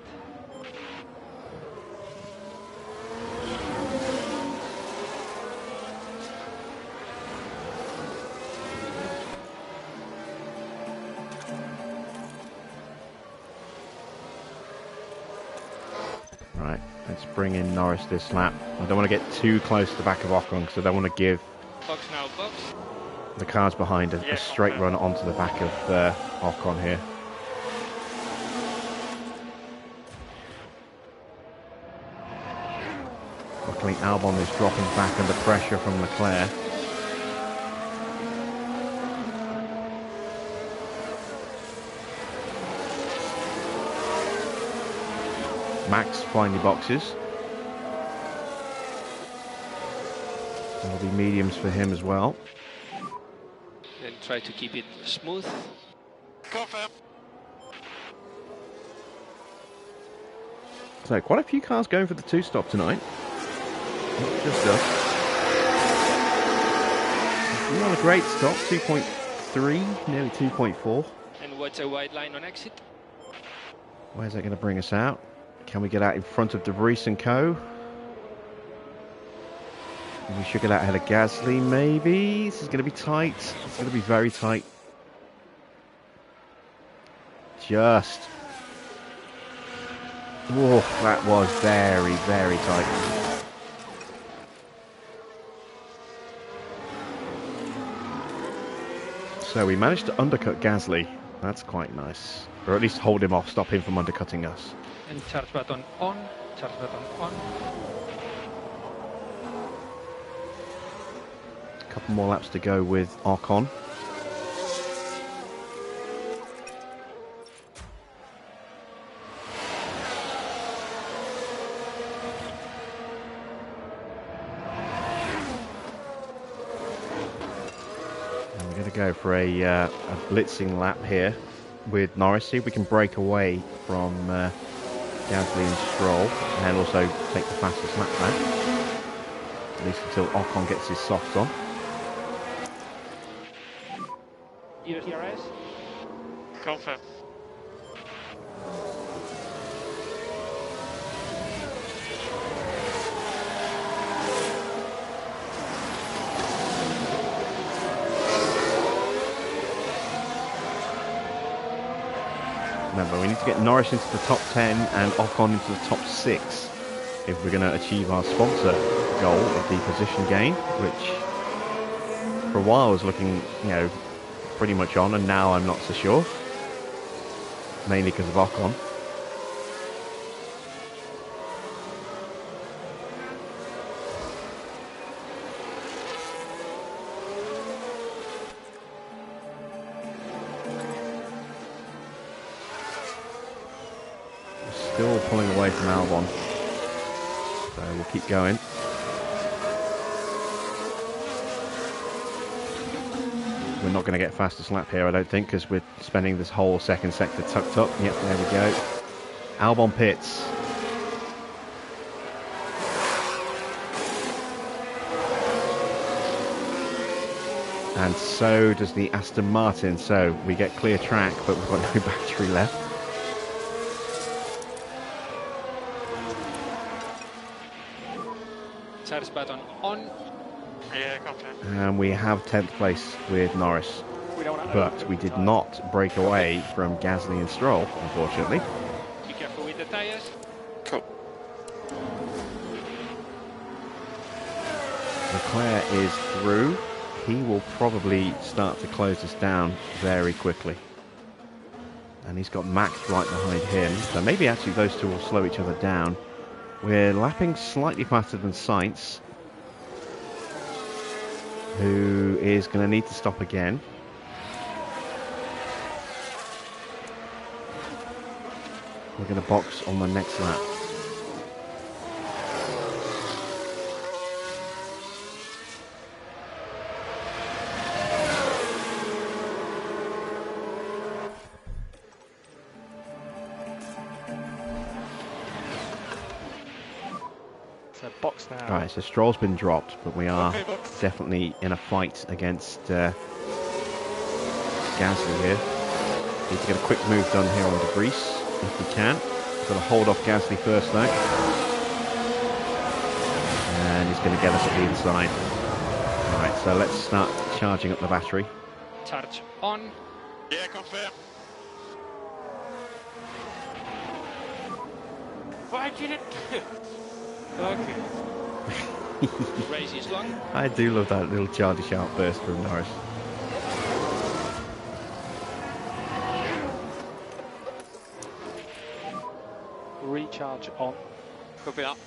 Right, let's bring in Norris this lap. I don't want to get too close to the back of Ocon because I don't want to give Box now, box. the cars behind a straight run onto the back of Ocon here. Luckily Albon is dropping back under pressure from Leclerc. Max finally boxes. There'll be mediums for him as well. And try to keep it smooth. Confirm. So quite a few cars going for the two-stop tonight. Not just us. Not a great stop, 2.3, nearly 2.4. And what's a wide line on exit? Where's that going to bring us out? Can we get out in front of De Vries and co? We should get out ahead of Gasly, maybe. This is going to be tight. It's going to be very tight. Just. Whoa, that was very, very tight. So we managed to undercut Gasly. That's quite nice. Or at least hold him off, stop him from undercutting us. And charge button on. Charge button on. A couple more laps to go with Ocon. And we're going to go for a blitzing lap here with Norris. See if we can break away from Gasly and Stroll and also take the fastest lap back. At least until Ocon gets his softs on. ERS. Confirm. Remember, we need to get Norris into the top 10 and Ocon into the top 6 if we're going to achieve our sponsor goal of the position gain, which for a while was looking, pretty much on, and now I'm not so sure. Mainly because of Ocon. Still pulling away from Albon. So we'll keep going. We're not going to get fastest lap here, I don't think, because we're spending this whole second sector tucked up. Yep, there we go. Albon pits. And so does the Aston Martin. So we get clear track, but we've got no battery left. Charge button on. Yeah, confirm. And we have 10th place with Norris. We don't want to But we did not break away from Gasly and Stroll, unfortunately. Be careful with the tires. Cool. Leclerc is through. He will probably start to close this down very quickly. And he's got Max right behind him. So maybe actually those two will slow each other down. We're lapping slightly faster than Sainz, who is going to need to stop again. We're going to box on the next lap. So box now. Right, so Stroll's been dropped, but we are definitely in a fight against Gasly here. Need to get a quick move done here on De Vries, if we can. We've got to hold off Gasly first though. And he's going to get us at the inside. Alright, so let's start charging up the battery. Charge on. Yeah, confirm. Why did it? Okay. Race is long. I do love that little Charlie Sharp burst from Norris. Recharge on. Copy that.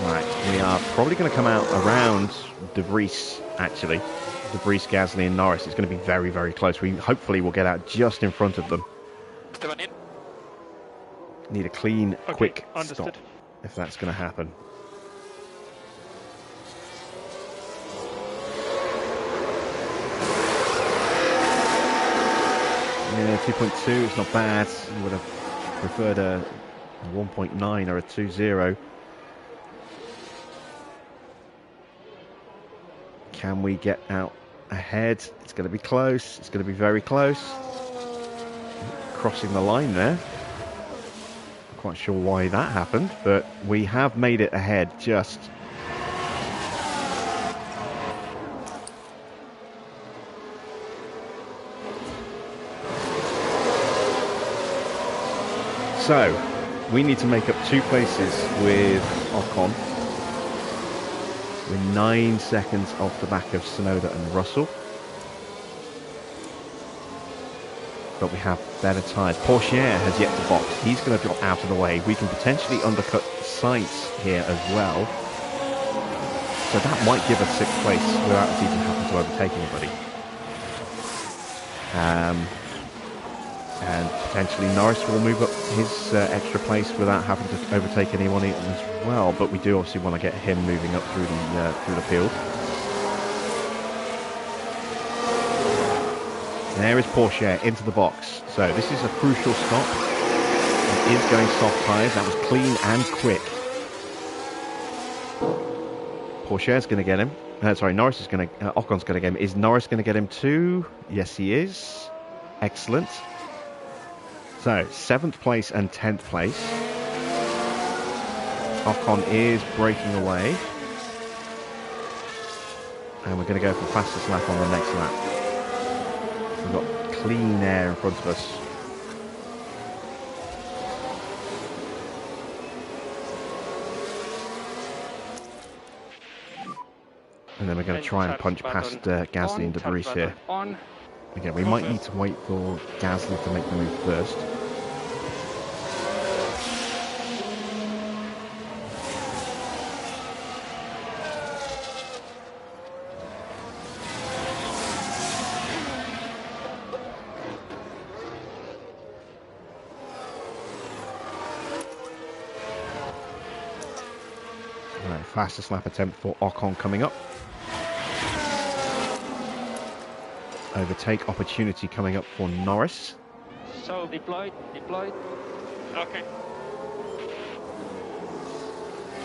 Right, we are probably going to come out around De Vries, actually. De Vries, Gasly and Norris. It's going to be very, very close. We hopefully will get out just in front of them. Esteban in. Need a clean, Okay, quick understood. stop if that's going to happen. Yeah, 2.2, it's not bad. I would have preferred a 1.9 or a 2.0. Can we get out ahead? It's going to be close. It's going to be very close. Crossing the line there. Not quite sure why that happened, but we have made it ahead just. So, we need to make up 2 places with Ocon. We're 9 seconds off the back of Tsunoda and Russell. But we have better tyres. Pourchaire has yet to box. He's going to drop out of the way. We can potentially undercut Sainz here as well. So that might give us 6th place without us even having to overtake anybody. And potentially Norris will move up his extra place without having to overtake anyone as well. But we do obviously want to get him moving up through the field. There is Pourchaire into the box. So this is a crucial stop. It is going soft tyres. That was clean and quick. Pourchaire's going to get him. Norris is going to. Ocon's going to get him. Is Norris going to get him too? Yes, he is. Excellent. So 7th place and 10th place. Ocon is breaking away. And we're going to go for fastest lap on the next lap. We've got clean air in front of us. And then we're going to try and punch past Gasly and De Vries here. Again, we might need to wait for Gasly to make the move first. Right, fastest lap attempt for Ocon coming up. Overtake opportunity coming up for Norris. So deployed. Okay.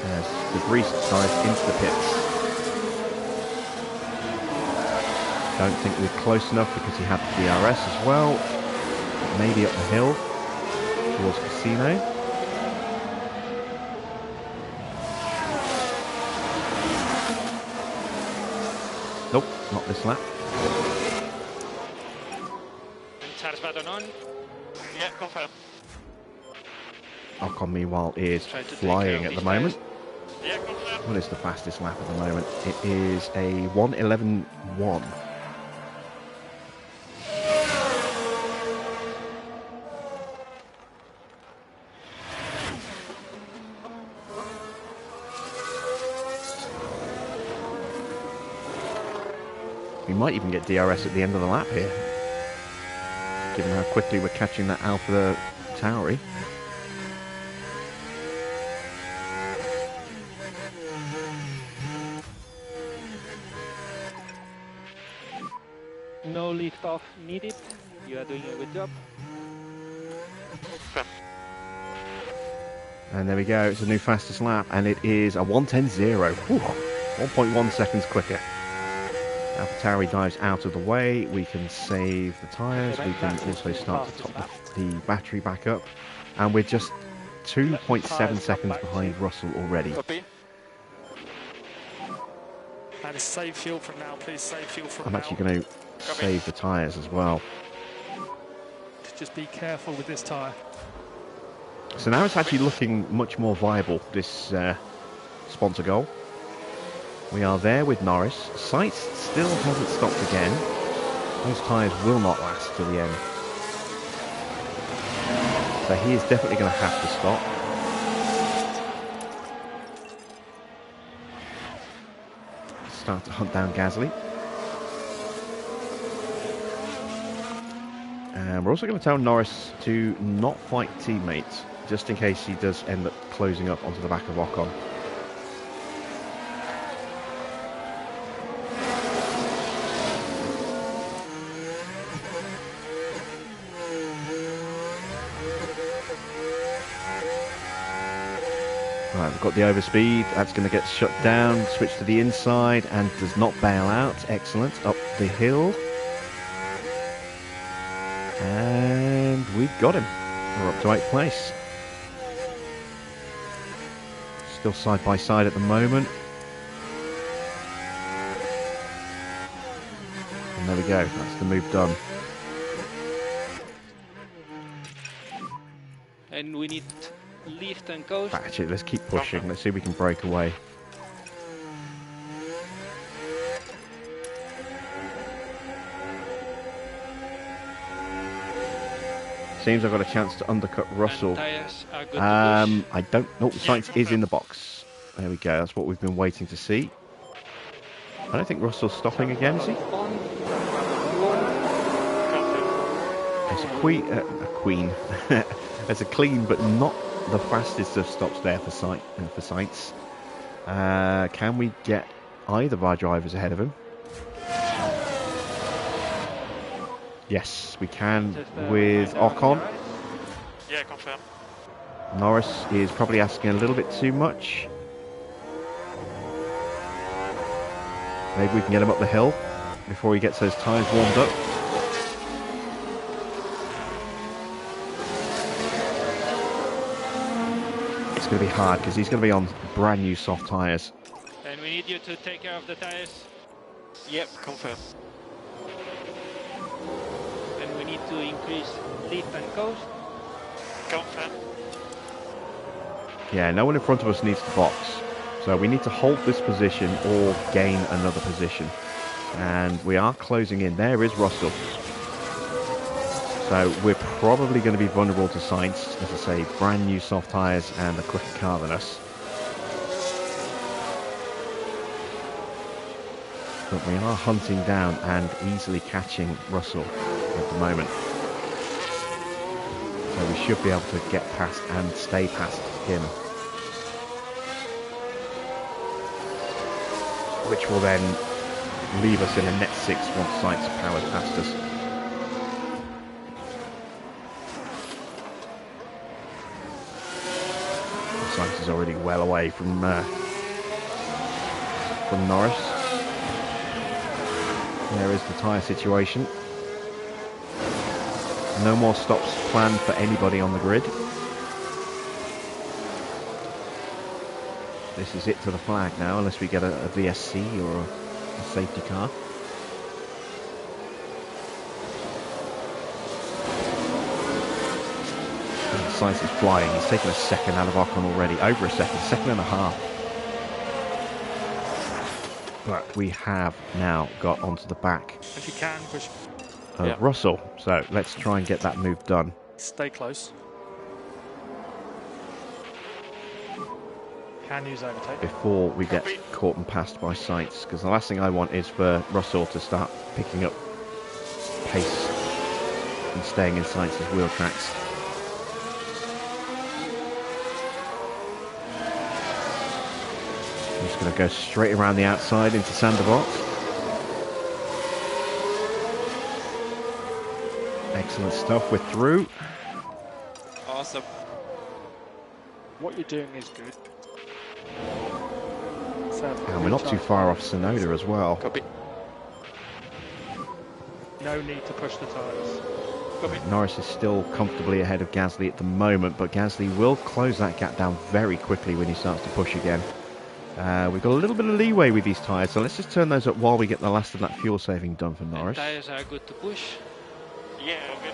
as the grease dives into the pits. Don't think we're close enough because he had the DRS as well. Maybe up the hill towards Casino. Nope, not this lap. Charge button on. Yeah, confirm. Ocon, meanwhile, is Try to take flying care at of the these moment. Yeah, confirm. What is the fastest lap at the moment? It is a 1:11.1. We might even get DRS at the end of the lap here, given how quickly we're catching that Alpha Tauri. No lift off needed. You are doing a good job. And there we go, it's a new fastest lap, and it is a 1:10.0. 1.1 seconds quicker. AlphaTauri dives out of the way. We can save the tyres. We can also start to top the battery back up. And we're just 2.7 seconds behind Russell already. Copy. And save fuel from now, please. Save fuel from I'm now. actually going to save the tyres as well. Just be careful with this tyre. So now it's actually looking much more viable, this sponsor goal. We are there with Norris. Sainz still hasn't stopped again. Those tyres will not last till the end. So he is definitely going to have to stop. Start to hunt down Gasly. And we're also going to tell Norris to not fight teammates, just in case he does end up closing up onto the back of Ocon. Right, we've got the overspeed. That's going to get shut down. Switch to the inside and does not bail out. Excellent. Up the hill. And we've got him. We're up to 8th place. Still side by side at the moment. And there we go. That's the move done. And we need lift and coast. Actually, let's keep pushing. Let's see if we can break away. Seems I've got a chance to undercut Russell. Tires are good to I don't know. Sainz is in the box. There we go. That's what we've been waiting to see. I don't think Russell's stopping again, is he? It's a queen. It's a clean, but not the fastest of stops there for Sainz. Can we get either of our drivers ahead of him? Yes, we can with Ocon. Yeah, confirm. Norris is probably asking a little bit too much. Maybe we can get him up the hill before he gets those tyres warmed up. It's going to be hard because he's going to be on brand new soft tyres. And we need you to take care of the tires. Yep, confirm. And we need to increase lift and coast. Confirm. Yeah, no one in front of us needs to box. So we need to hold this position or gain another position. And we are closing in. There is Russell. So we're probably going to be vulnerable to Sainz. As I say, brand new soft tyres and a quicker car than us. But we are hunting down and easily catching Russell at the moment. So we should be able to get past and stay past him. Which will then leave us in a net 6 once Sainz powers past us. Sainz is is already well away from Norris. There is the tyre situation. No more stops planned for anybody on the grid. This is it to the flag now, unless we get a VSC or a safety car. Sainz is flying. He's taken a second out of Ocon already. Over a second and a half. But we have now got onto the back If you can, push. of Russell. So let's try and get that move done. Stay close. Can use overtake. Before we get caught and passed by Sainz. Because the last thing I want is for Russell to start picking up pace and staying in Sainz's wheel tracks. I'm just going to go straight around the outside into Sanderbox. Excellent stuff, we're through. Awesome. What you're doing is good. And we're not too far off Tsunoda as well. Copy. No need to push the tyres. Copy. Norris is still comfortably ahead of Gasly at the moment, but Gasly will close that gap down very quickly when he starts to push again. We've got a little bit of leeway with these tyres, so let's just turn those up while we get the last of that fuel saving done for Norris. The tyres are good to push. Yeah, okay.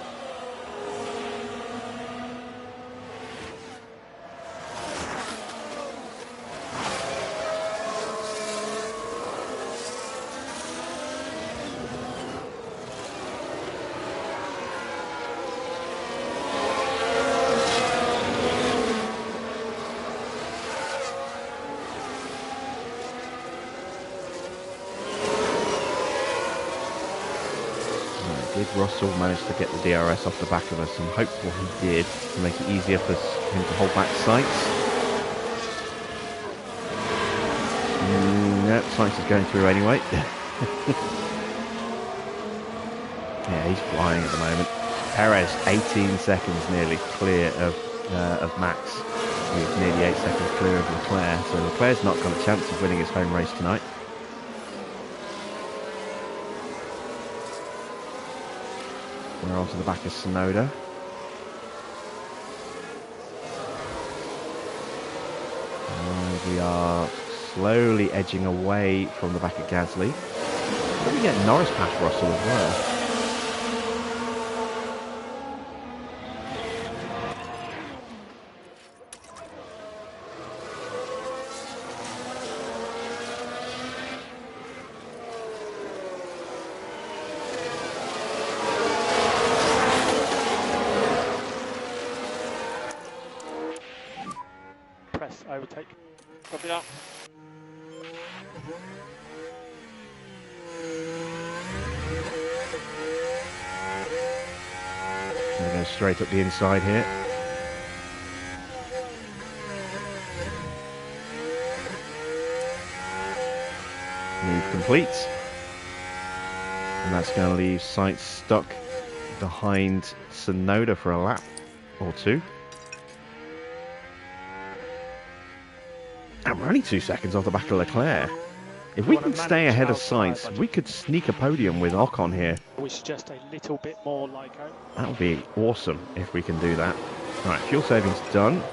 Did Russell manage to get the DRS off the back of us? I'm hopeful he did, to make it easier for him to hold back Sainz. No, Sainz is going through anyway. Yeah, he's flying at the moment. Perez, 18 seconds nearly clear of Max. He's nearly 8 seconds clear of Leclerc, so Leclerc's not got a chance of winning his home race tonight. We're onto the back of Tsunoda. And we are slowly edging away from the back of Gasly. But we get Norris past Russell as well. Overtake. Copy that. We're going straight up the inside here. Move complete. And that's going to leave Sainz stuck behind Tsunoda for a lap or two. And we're only 2 seconds off the back of Leclerc. If we can stay ahead of Sainz, we could sneak a podium with Ocon here. We suggest a little bit more Lyco. That would be awesome if we can do that. Right, fuel saving's done. And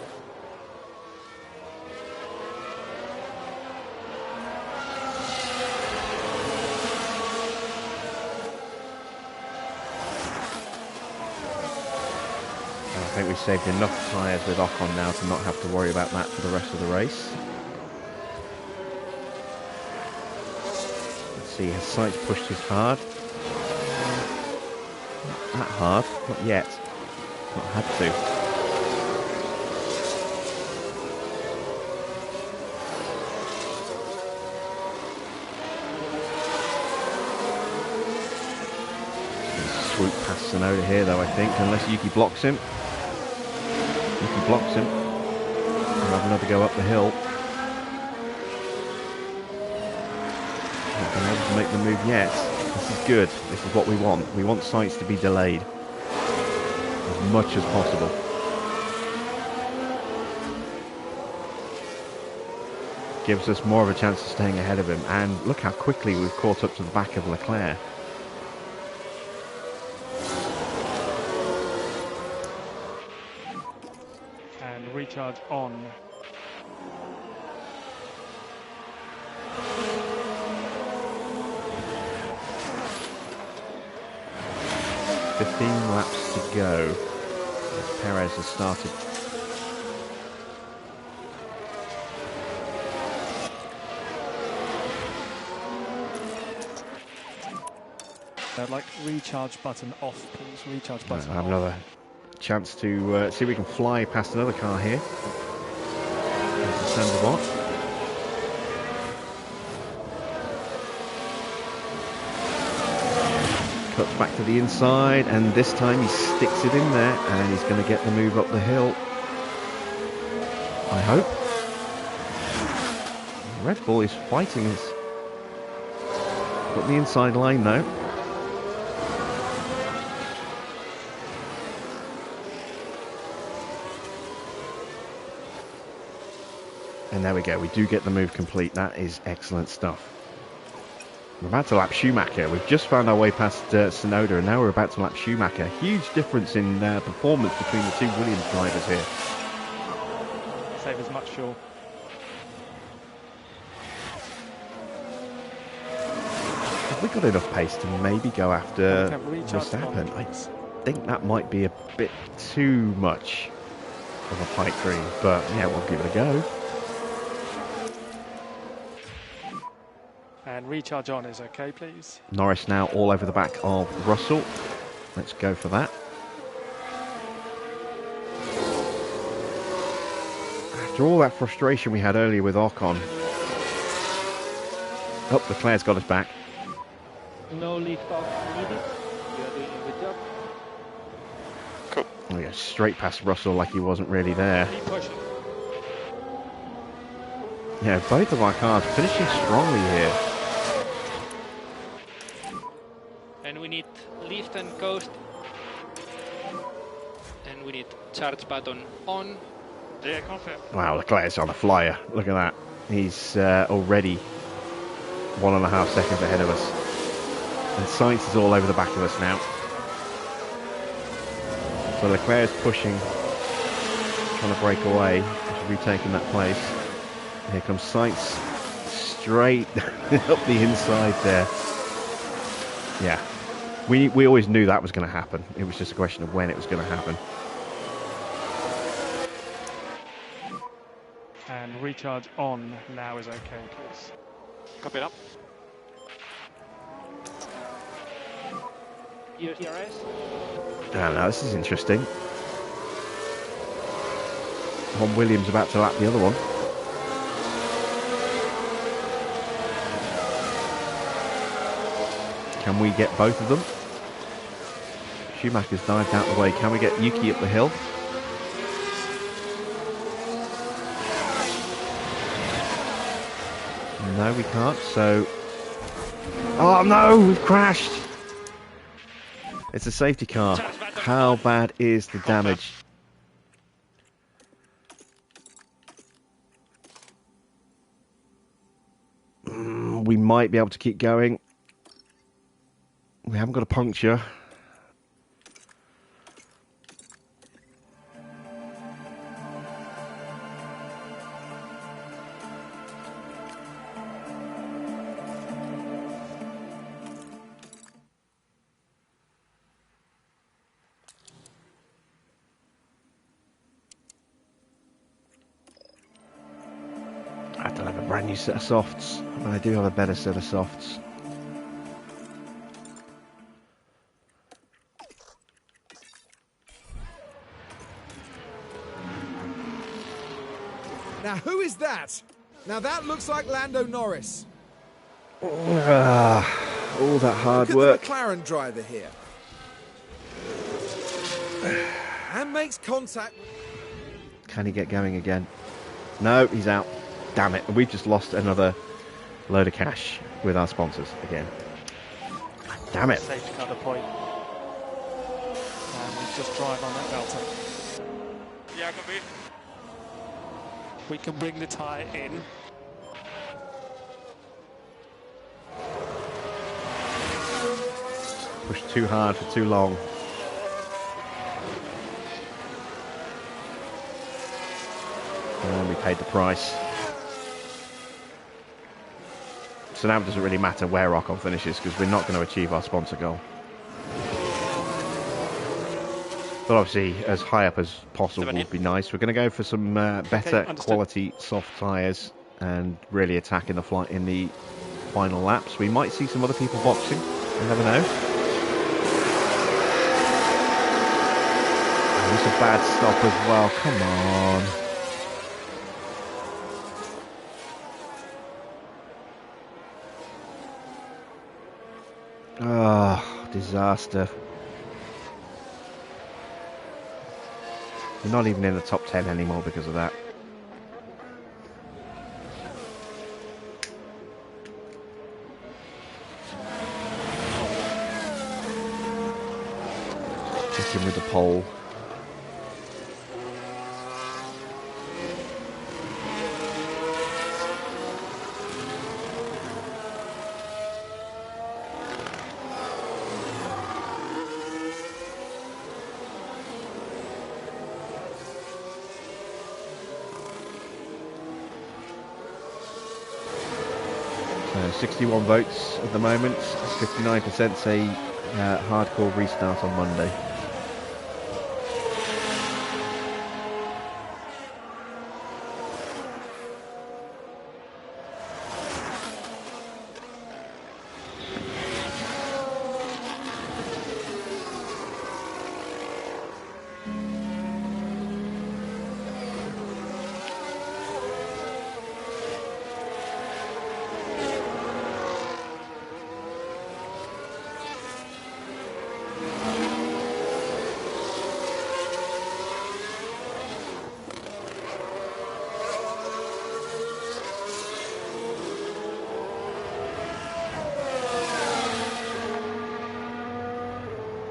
I think we've saved enough tyres with Ocon now to not have to worry about that for the rest of the race. See, has Sainz pushed his hard? Not that hard, not yet. Not had to. Swoop past Tsunoda here though, I think, unless Yuki blocks him. Yuki blocks him. We'll have another go up the hill. Not been able to make the move yet. This is good. This is what we want. We want Sainz to be delayed as much as possible. gives us more of a chance of staying ahead of him. And look how quickly we've caught up to the back of Leclerc. And recharge on. Laps to go as Perez has started. I'd like recharge button off, please. Recharge button I'll have off. another chance to see if we can fly past another car here. There's the Sandbot. Cuts back to the inside, and this time he sticks it in there, and he's going to get the move up the hill. I hope. Red Bull is fighting his... Got the inside line now. And there we go, we do get the move complete. That is excellent stuff. We're about to lap Schumacher. We've just found our way past Tsunoda, and now we're about to lap Schumacher. Huge difference in performance between the two Williams drivers here. Save as much fuel. Have we got enough pace to maybe go after Verstappen? I think that might be a bit too much of a pipe dream, but yeah, we'll give it a go. And recharge on is okay, please. Norris now all over the back of Russell. Let's go for that. After all that frustration we had earlier with Ocon. Oh, Leclerc's got us back. No lift off needed. You are doing a good job. Cool. Oh, yeah, straight past Russell like he wasn't really there. Keep pushing. Yeah, both of our cars finishing strongly here. And we need lift and coast. And we need charge button on. Yeah, confirm. Wow, Leclerc's on a flyer. Look at that. He's already 1.5 seconds ahead of us. And Sainz is all over the back of us now. So Leclerc's pushing, trying to break away. He's retaking that place. Here comes Sainz straight up the inside there. Yeah. We always knew that was going to happen. It was just a question of when it was going to happen. And recharge on now is okay, please. Copy it up. ERS. Ah, now this is interesting. One Williams about to lap the other one. Can we get both of them? Schumacher's dived out the way. Can we get Yuki up the hill? No, we can't. So... Oh no, we've crashed! It's a safety car. How bad is the damage? We might be able to keep going. We haven't got a puncture. I don't have a brand new set of softs, but I do have a better set of softs. Now, who is that? Now, that looks like Lando Norris. All that hard Look work. at the McLaren driver here. And makes contact. Can he get going again? No, he's out. Damn it. We've just lost another load of cash with our sponsors again. Damn it. Safety car deployed. And we just drive on that delta. Yeah, copy. We can bring the tyre in. pushed too hard for too long. And we paid the price. So now it doesn't really matter where Ocon finishes because we're not going to achieve our sponsor goal. But obviously, as high up as possible would be nice. We're going to go for some better quality soft tyres and really attack in the final laps. We might see some other people boxing. You never know. Oh, it's a bad stop as well. Come on. Oh, disaster. We're not even in the top 10 anymore because of that. Just in with the pole. So 61 votes at the moment. 59% say hardcore restart on Monday.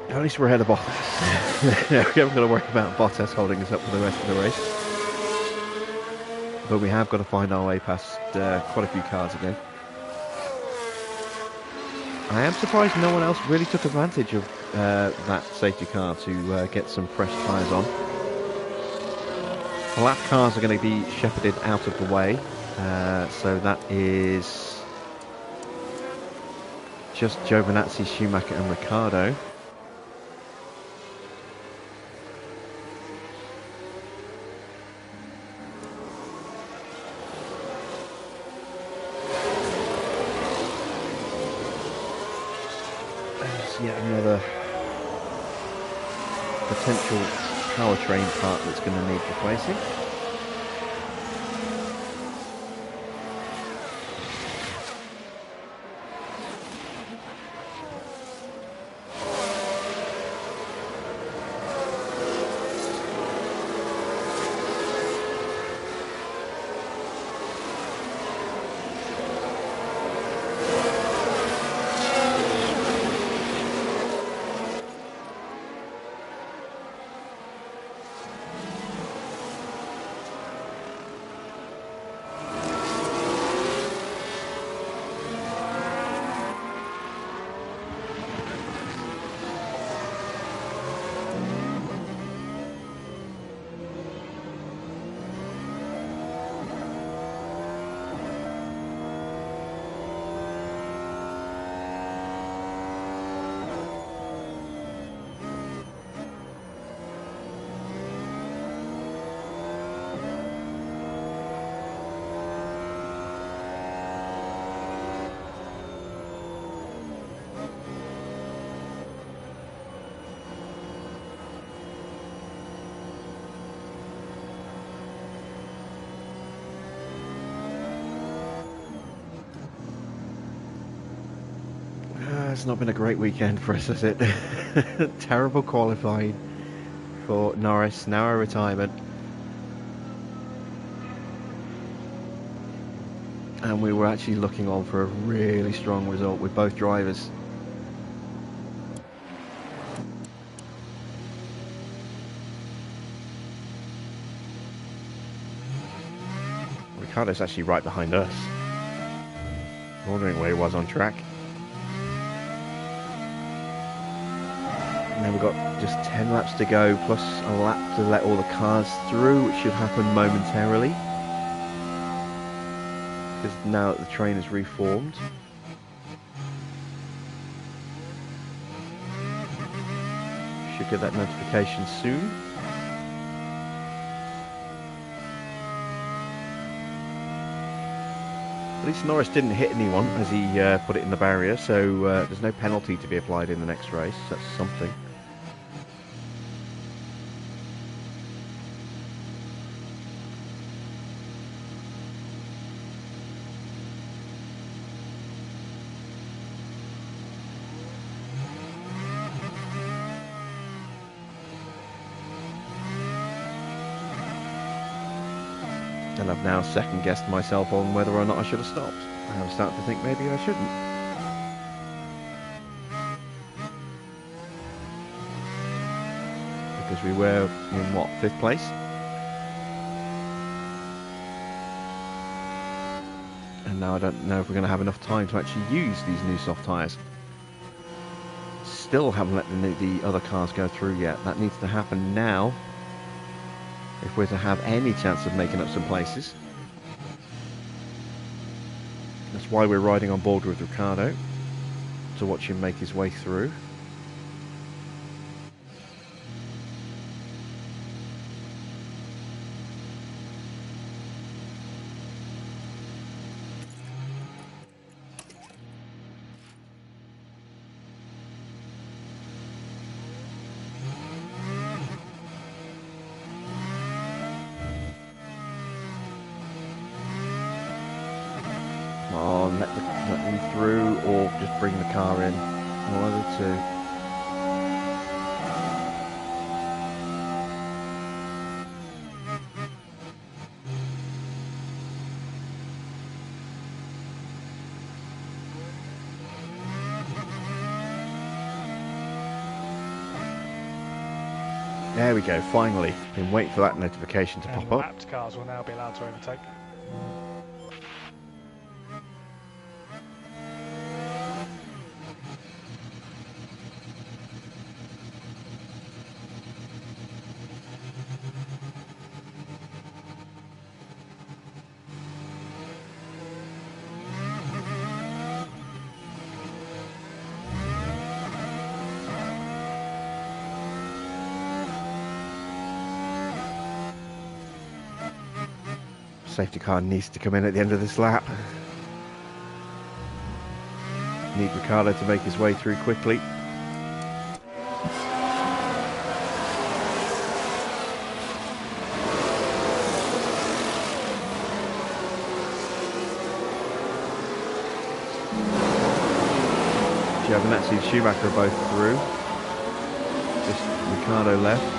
At least we're ahead of Bottas. We haven't got to worry about Bottas holding us up for the rest of the race. But we have got to find our way past quite a few cars again. I am surprised no one else really took advantage of that safety car to get some fresh tyres on. The lap cars are going to be shepherded out of the way. So that is just Giovinazzi, Schumacher and Ricciardo. Yet another potential powertrain part that's going to need replacing. It's not been a great weekend for us, has it? Terrible qualifying for Norris, now a retirement. And we were actually looking on for a really strong result with both drivers. Ricciardo's actually right behind us. Wondering where he was on track. then we've got just 10 laps to go, plus a lap to let all the cars through, which should happen momentarily. Because now that the train is reformed. Should get that notification soon. At least Norris didn't hit anyone as he put it in the barrier, so there's no penalty to be applied in the next race. That's something. And I've now second-guessed myself on whether or not I should have stopped. I'm starting to think maybe I shouldn't. Because we were in, what, 5th place? And now I don't know if we're going to have enough time to actually use these new soft tyres. Still haven't let the other cars go through yet. That needs to happen now if we're to have any chance of making up some places. That's why we're riding on board with Ricciardo, to watch him make his way through. Let them through, or just bring the car in. One of the two. There we go, finally. Been waiting for that notification to pop up. Lapped cars will now be allowed to overtake. Safety car needs to come in at the end of this lap. Need Ricciardo to make his way through quickly. Giovinazzi and Schumacher are both through. Just Ricciardo left.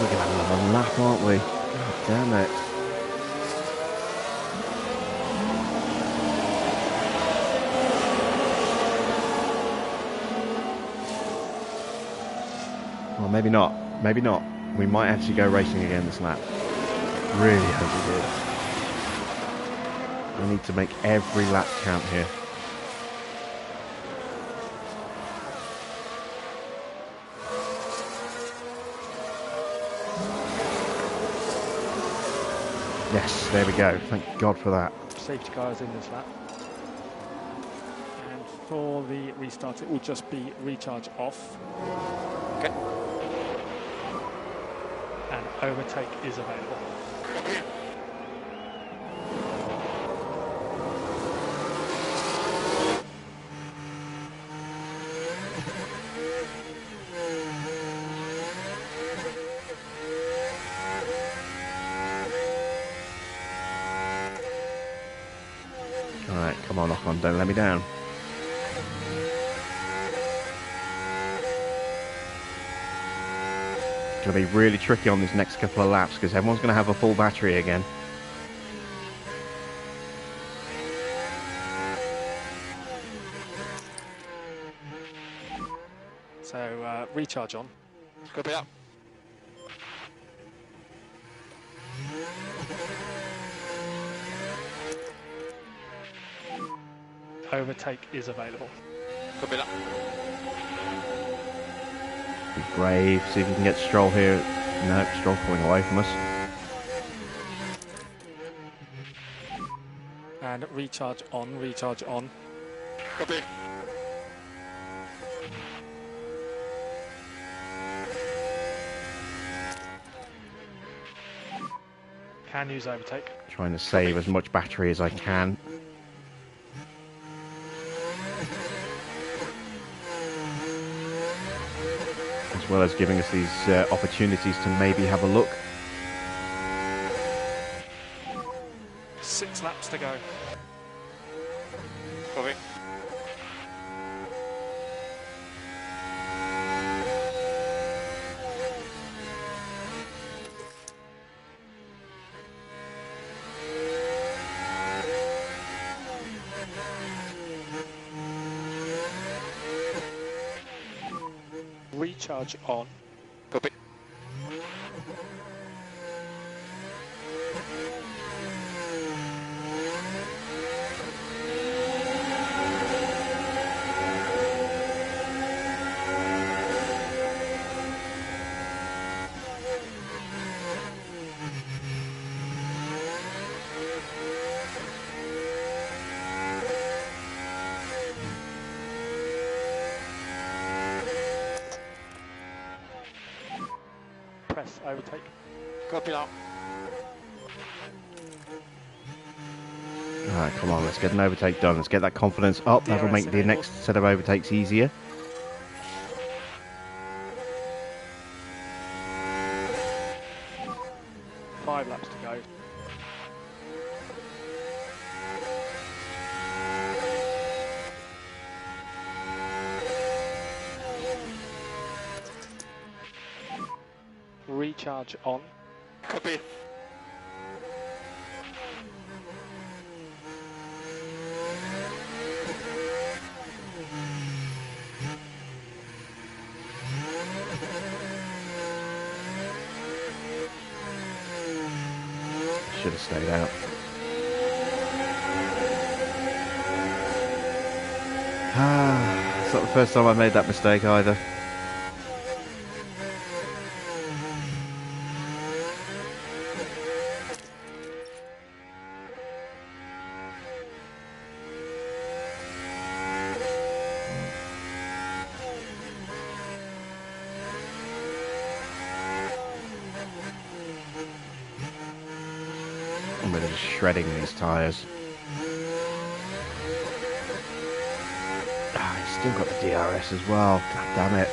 We're going to have another lap, aren't we? God damn it. Well, maybe not. Maybe not. We might actually go racing again this lap. Really hope we do. We need to make every lap count here. Yes, there we go. Thank God for that. Safety car is in this lap. And for the restart, it will just be recharge off. Okay. And overtake is available. Alright, come on, Ocon, don't let me down. It's going to be really tricky on these next couple of laps because everyone's going to have a full battery again. So recharge on. Copy that. Overtake is available. Copy that. Be brave, see if we can get Stroll here. No, Stroll's pulling away from us. And recharge on, recharge on. Copy. Can use overtake. Trying to save as much battery as I can. As well as giving us these opportunities to maybe have a look. 6 laps to go. Copy. Recharge on. Copy. Press overtake. Copy now. Alright, come on, let's get an overtake done. Let's get that confidence up. That'll DRS make the enabled. next set of overtakes easier. Five laps to go. Recharge on. Copy. Should have stayed out. It's not the first time I've made that mistake either. I'm really just shredding these tyres. He's still got the DRS as well. God damn it.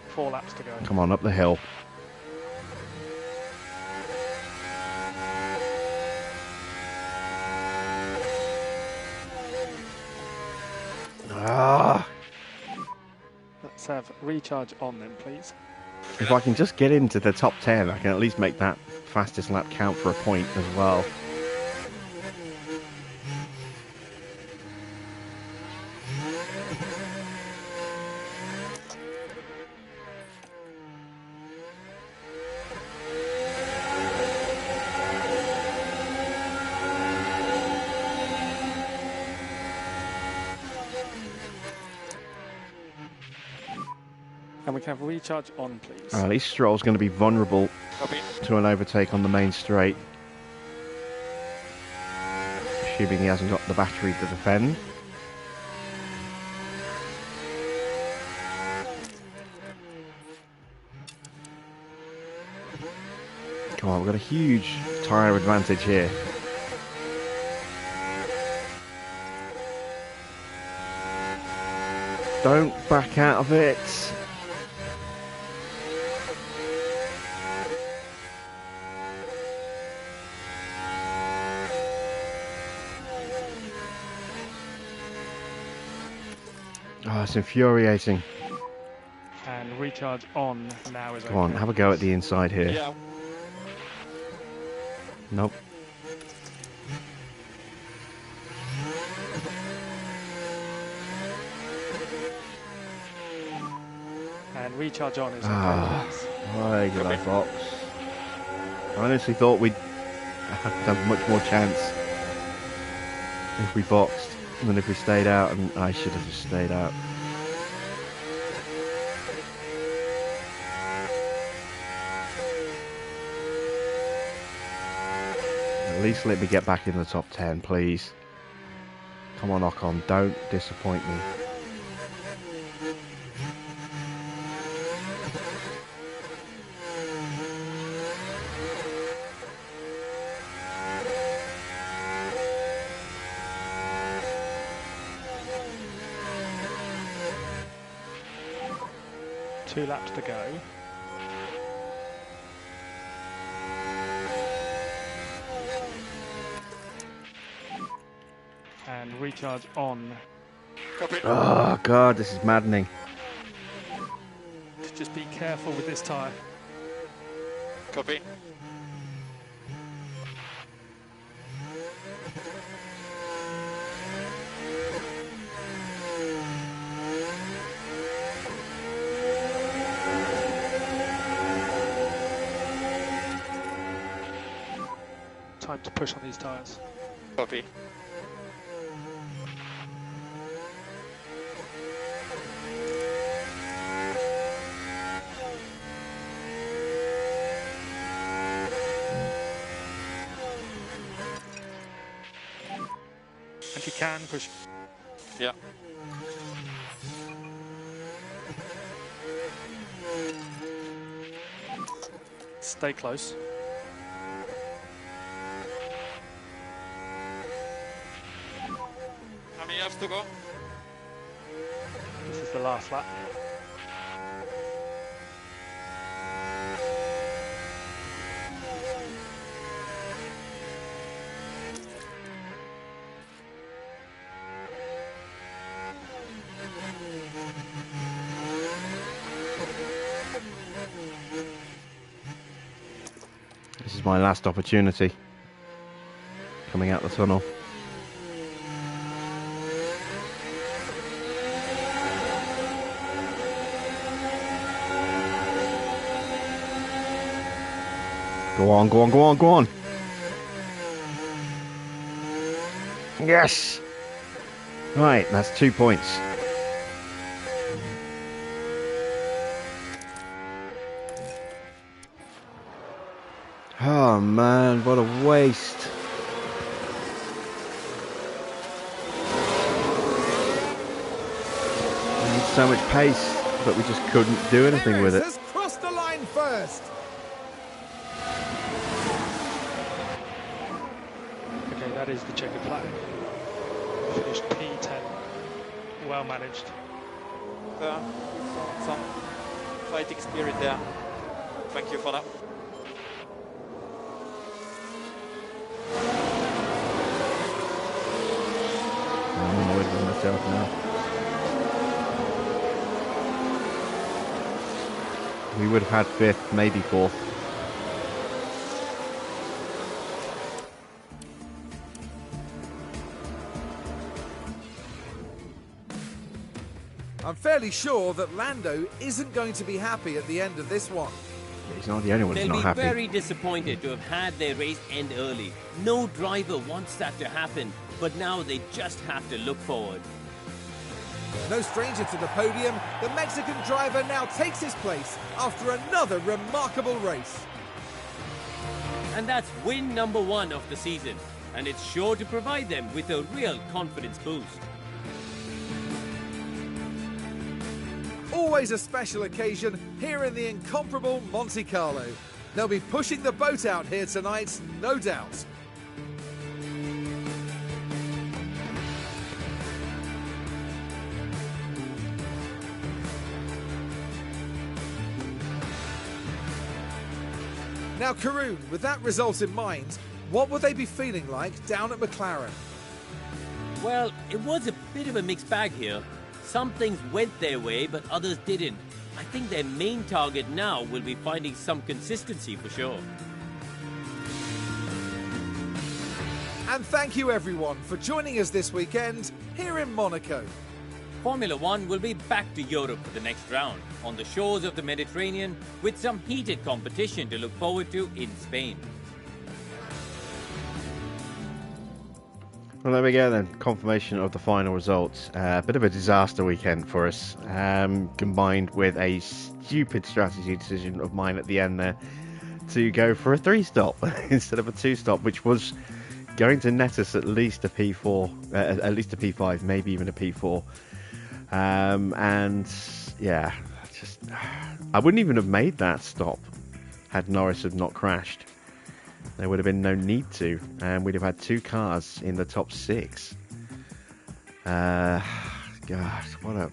4 laps to go. Come on, up the hill. Let's have recharge on then, please. If I can just get into the top 10, I can at least make that fastest lap count for a point as well. And we can have recharge on, please. At least Stroll's going to be vulnerable Copy. to an overtake on the main straight. Assuming he hasn't got the battery to defend. Come on, we've got a huge tyre advantage here. Don't back out of it. Oh, it's infuriating. And recharge on now is Come on, have a go at the inside here. Yeah. Nope. And recharge on is Why did I box? I honestly thought we'd have much more chance if we boxed than if we stayed out, and I should have just stayed out. At least let me get back in the top 10, please. Come on, Ocon, don't disappoint me. Two laps to go. And recharge on. Copy. Oh God, this is maddening. Just be careful with this tyre. Copy. Time to push on these tyres. Copy. If you can, push. Yeah. Stay close. How many laps to go? This is the last lap. This is my last opportunity. Coming out the tunnel. Go on, go on, go on, go on. Yes! Right, that's 2 points. Oh man, what a waste. We need so much pace, but we just couldn't do anything with it. Perez has crossed the line first. Okay, that is the checkered flag. Finished P10. Well managed. Some fighting spirit there. Thank you for that. I'm annoyed with myself now. We would have had 5th, maybe 4th. I'm fairly sure that Lando isn't going to be happy at the end of this one. He's not the only one who's They'll not be happy. very disappointed to have had their race end early. No driver wants that to happen, but now they just have to look forward. No stranger to the podium, the Mexican driver now takes his place after another remarkable race. And that's win number 1 of the season, and it's sure to provide them with a real confidence boost. Always a special occasion here in the incomparable Monte Carlo. They'll be pushing the boat out here tonight, no doubt. Now, Karun, with that result in mind, what would they be feeling like down at McLaren? Well, it was a bit of a mixed bag here. Some things went their way, but others didn't. I think their main target now will be finding some consistency for sure. And thank you everyone for joining us this weekend here in Monaco. Formula One will be back to Europe for the next round, on the shores of the Mediterranean, with some heated competition to look forward to in Spain. Well, there we go then. Confirmation of the final results. A bit of a disaster weekend for us, combined with a stupid strategy decision of mine at the end there to go for a 3-stop instead of a 2-stop, which was going to net us at least a P4, at least a P5, maybe even a P4. And yeah, I wouldn't even have made that stop had Norris have not crashed. There would have been no need to, and we'd have had 2 cars in the top 6. Gosh, what a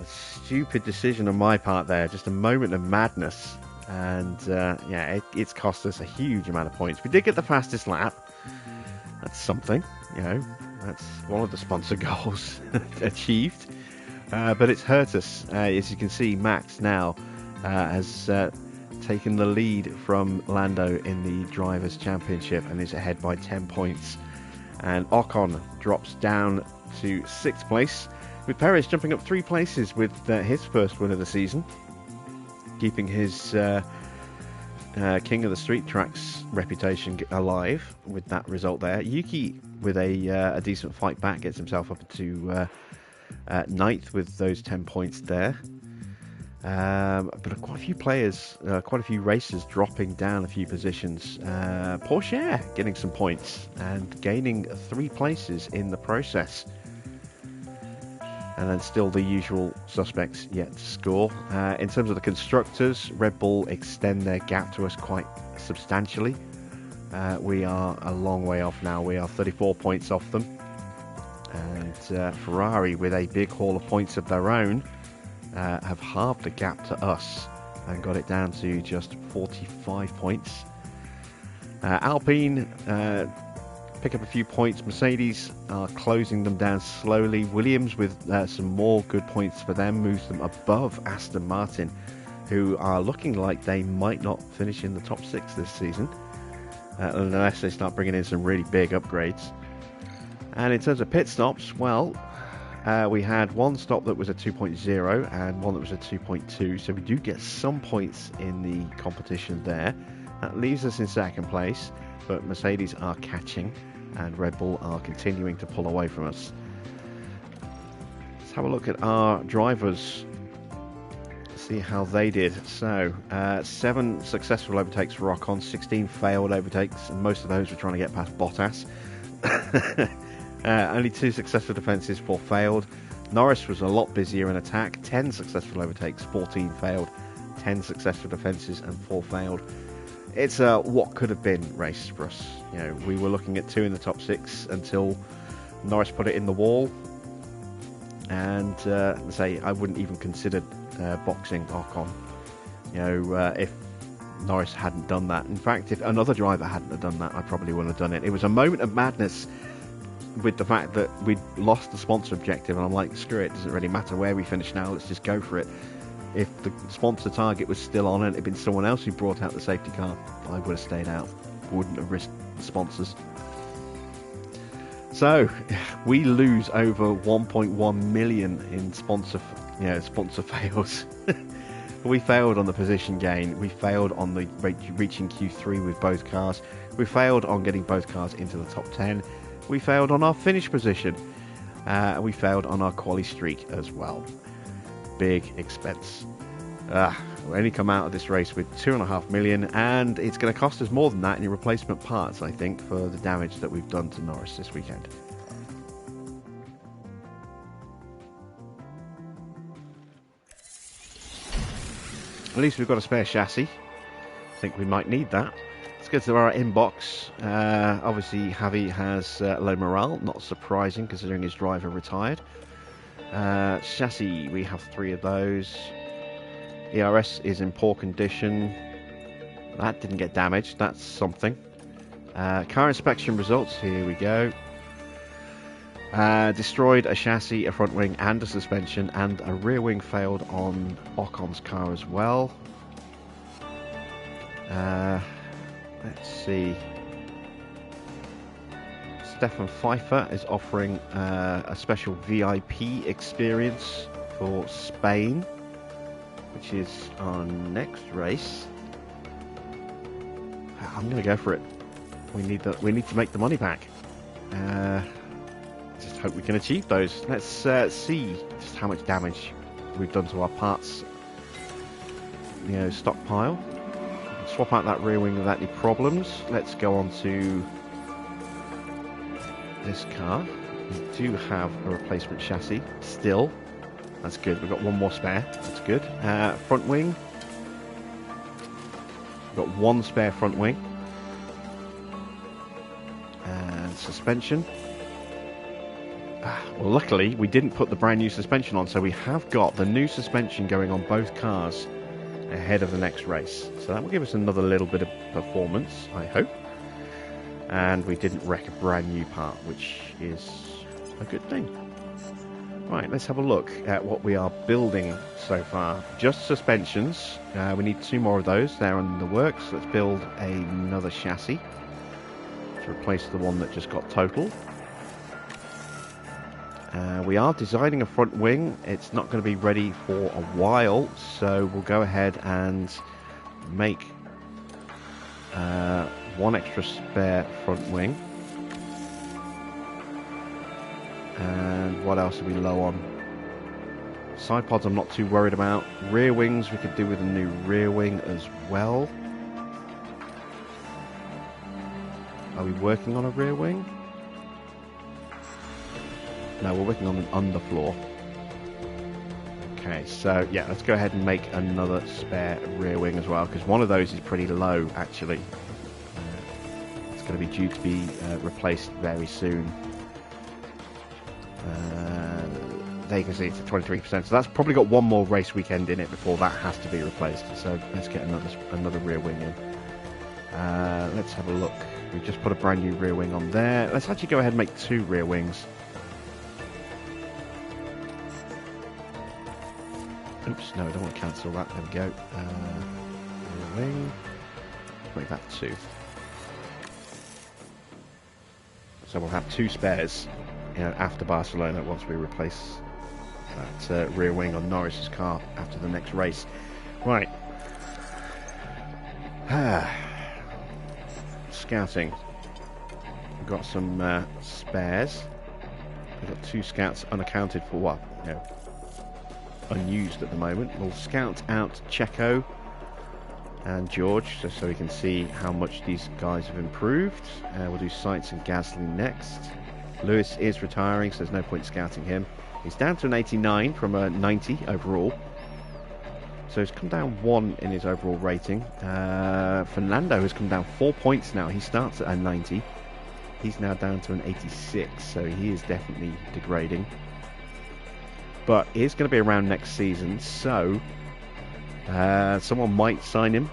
stupid decision on my part there. Just a moment of madness, and yeah, it's cost us a huge amount of points. We did get the fastest lap. That's something, you know. That's one of the sponsor goals achieved, but it's hurt us. As you can see, Max now has taken the lead from Lando in the Drivers' Championship and is ahead by 10 points. And Ocon drops down to 6th place, with Perez jumping up 3 places with his first win of the season, keeping his King of the Street Tracks reputation alive with that result there. Yuki, with a decent fight back, gets himself up to 9th with those 10 points there. But quite a few players, quite a few racers dropping down a few positions. Porsche getting some points and gaining 3 places in the process. And then still the usual suspects yet to score. In terms of the constructors, Red Bull extend their gap to us quite substantially. We are a long way off now. We are 34 points off them. And Ferrari, with a big haul of points of their own, have halved the gap to us and got it down to just 45 points. Alpine pick up a few points. Mercedes are closing them down slowly. Williams, with some more good points for them, moves them above Aston Martin, who are looking like they might not finish in the top 6 this season, unless they start bringing in some really big upgrades. And in terms of pit stops, well, we had one stop that was a 2.0 and one that was a 2.2, so we do get some points in the competition there. That leaves us in 2nd place, but Mercedes are catching and Red Bull are continuing to pull away from us. Let's have a look at our drivers, see how they did. So 7 successful overtakes for Ocon, 16 failed overtakes, and most of those were trying to get past Bottas. Only 2 successful defences, 4 failed. Norris was a lot busier in attack, 10 successful overtakes, 14 failed, 10 successful defences and 4 failed. It's a what could have been race for us. You know, we were looking at 2 in the top 6 until Norris put it in the wall. And say I wouldn't even consider boxing Ocon. You know, if Norris hadn't done that. In fact, if another driver hadn't have done that, I probably wouldn't have done it. It was a moment of madness with the fact that we'd lost the sponsor objective, and I'm like, screw it, doesn't really matter where we finish now, let's just go for it. If the sponsor target was still on and it had been someone else who brought out the safety car, I would have stayed out, wouldn't have risked the sponsors. So we lose over 1.1 million in sponsor fails. We failed on the position gain, we failed on the reaching Q3 with both cars, we failed on getting both cars into the top 10, we failed on our finish position, we failed on our quali streak as well. Big expense. We only come out of this race with 2.5 million, and it's going to cost us more than that in replacement parts, I think, for the damage that we've done to Norris this weekend. At least we've got a spare chassis. I think we might need that. Let's go to our inbox. Obviously, Javi has low morale, not surprising considering his driver retired. Chassis, we have 3 of those. ERS is in poor condition. That didn't get damaged, that's something. Car inspection results, here we go. Destroyed a chassis, a front wing and a suspension, and a rear wing failed on Ocon's car as well. Let's see. Stefan Pfeiffer is offering a special VIP experience for Spain, which is our next race. I'm going to go for it. We need to make the money back. Just hope we can achieve those. Let's see just how much damage we've done to our parts, stockpile. Swap out that rear wing without any problems. Let's go on to this car. We do have a replacement chassis still. That's good. We've got one more spare. That's good. Front wing. We've got one spare front wing. And suspension. Well, luckily we didn't put the brand new suspension on, so we have got the new suspension going on both cars ahead of the next race. So that will give us another little bit of performance, I hope. And we didn't wreck a brand new part, which is a good thing. Right, let's have a look at what we are building so far. Just suspensions. We need 2 more of those. They're in the works. Let's build another chassis to replace the one that just got totaled. We are designing a front wing. It's not going to be ready for a while, so we'll go ahead and make one extra spare front wing. And what else are we low on? Side pods I'm not too worried about. Rear wings we could do with a new rear wing as well. Are we working on a rear wing? No, we're working on an underfloor. Okay, so yeah, let's go ahead and make another spare rear wing as well, because one of those is pretty low, actually. It's going to be due to be replaced very soon. There you can see it's at 23%, so that's probably got one more race weekend in it before that has to be replaced. So let's get another rear wing in. Let's have a look. We've just put a brand new rear wing on there. Let's actually go ahead and make 2 rear wings. Oops, no, I don't want to cancel that. There we go. Rear wing. Make that 2. So we'll have 2 spares, after Barcelona once we replace that rear wing on Norris's car after the next race. Right. Scouting. We've got some spares. We've got 2 scouts unaccounted for. Unused at the moment. We'll scout out Checo and George just so we can see how much these guys have improved. We'll do Sainz and Gasly next. Lewis is retiring, so there's no point scouting him. He's down to an 89 from a 90 overall, so he's come down 1 in his overall rating. Fernando has come down 4 points now. He starts at a 90. He's now down to an 86, so he is definitely degrading. But he's going to be around next season, so someone might sign him.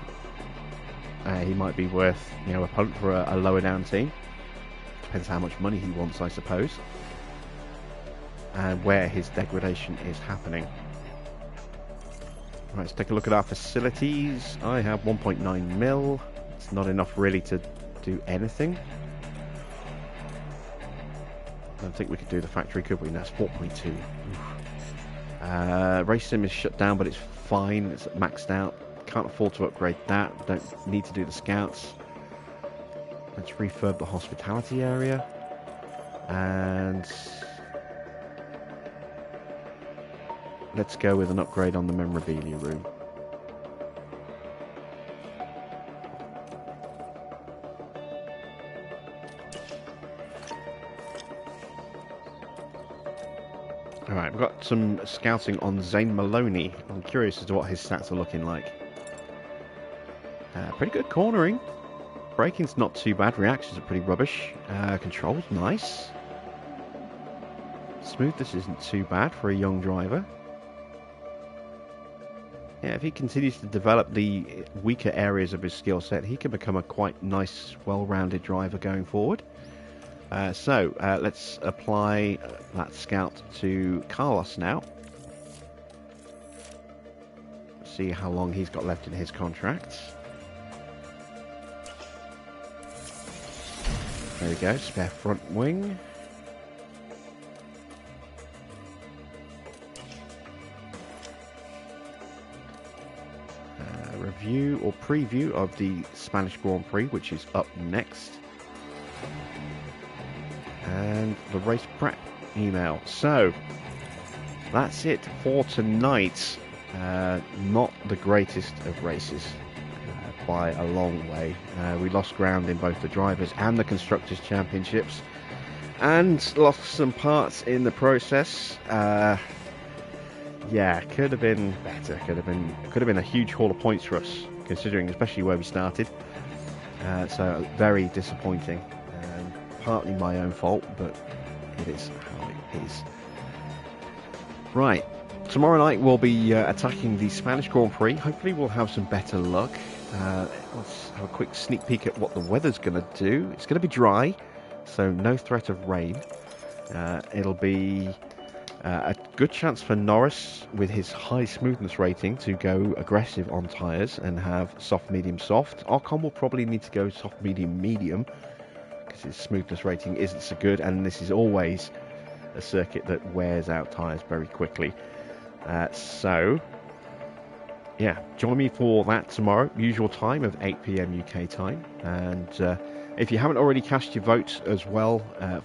He might be worth a punt for a lower down team. Depends how much money he wants, I suppose, and where his degradation is happening. Right, let's take a look at our facilities. I have 1.9 mil. It's not enough really to do anything. I don't think we could do the factory, could we? That's 4.2. Race sim is shut down, but it's fine. It's maxed out. Can't afford to upgrade that. Don't need to do the scouts. Let's refurb the hospitality area. And let's go with an upgrade on the memorabilia room. Alright, we've got some scouting on Zane Maloney. I'm curious as to what his stats are looking like. Pretty good cornering. Braking's not too bad. Reactions are pretty rubbish. Control's nice. Smoothness isn't too bad for a young driver. Yeah, if he continues to develop the weaker areas of his skill set, he can become a quite nice, well-rounded driver going forward. So let's apply that scout to Carlos now. See how long he's got left in his contract. There we go, spare front wing. Review or preview of the Spanish Grand Prix, which is up next. And the race prep email. So, that's it for tonight. Not the greatest of races by a long way. We lost ground in both the Drivers' and the Constructors' Championships, and lost some parts in the process. Yeah, could have been better. Could have been a huge haul of points for us, considering especially where we started. So very disappointing. Partly my own fault, but it is how it is. Right, tomorrow night we'll be attacking the Spanish Grand Prix. Hopefully we'll have some better luck. Let's have a quick sneak peek at what the weather's going to do. It's going to be dry, so no threat of rain. It'll be a good chance for Norris, with his high smoothness rating, to go aggressive on tyres and have soft, medium, soft. Ocon will probably need to go soft, medium, medium, because his smoothness rating isn't so good, and this is always a circuit that wears out tyres very quickly. So, yeah, join me for that tomorrow, usual time of 8 PM UK time. And if you haven't already cast your vote as well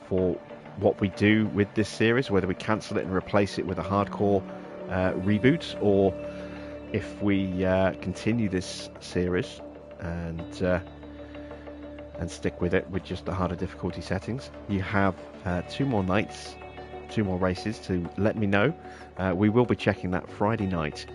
for what we do with this series, whether we cancel it and replace it with a hardcore reboot, or if we continue this series and stick with it with just the harder difficulty settings, you have 2 more nights, 2 more races to let me know. We will be checking that Friday night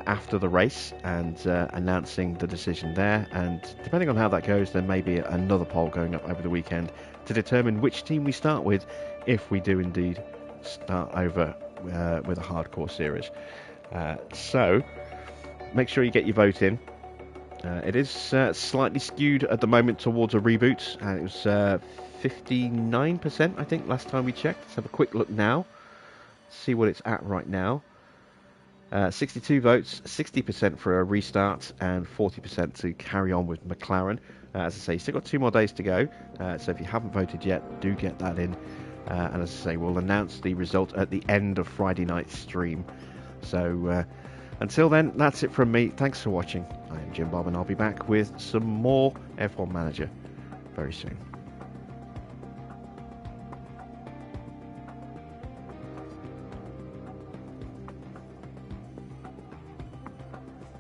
after the race and announcing the decision there, and depending on how that goes, there may be another poll going up over the weekend to determine which team we start with, if we do indeed start over with a hardcore series. So make sure you get your vote in. It is slightly skewed at the moment towards a reboot, and it was 59% I think last time we checked. Let's have a quick look now, see what it's at right now. 62 votes, 60% for a restart, and 40% to carry on with McLaren. As I say, you've still got 2 more days to go, so if you haven't voted yet, do get that in. And as I say, we'll announce the result at the end of Friday night's stream. So until then, that's it from me. Thanks for watching. I am Jim Bob, and I'll be back with some more F1 Manager very soon.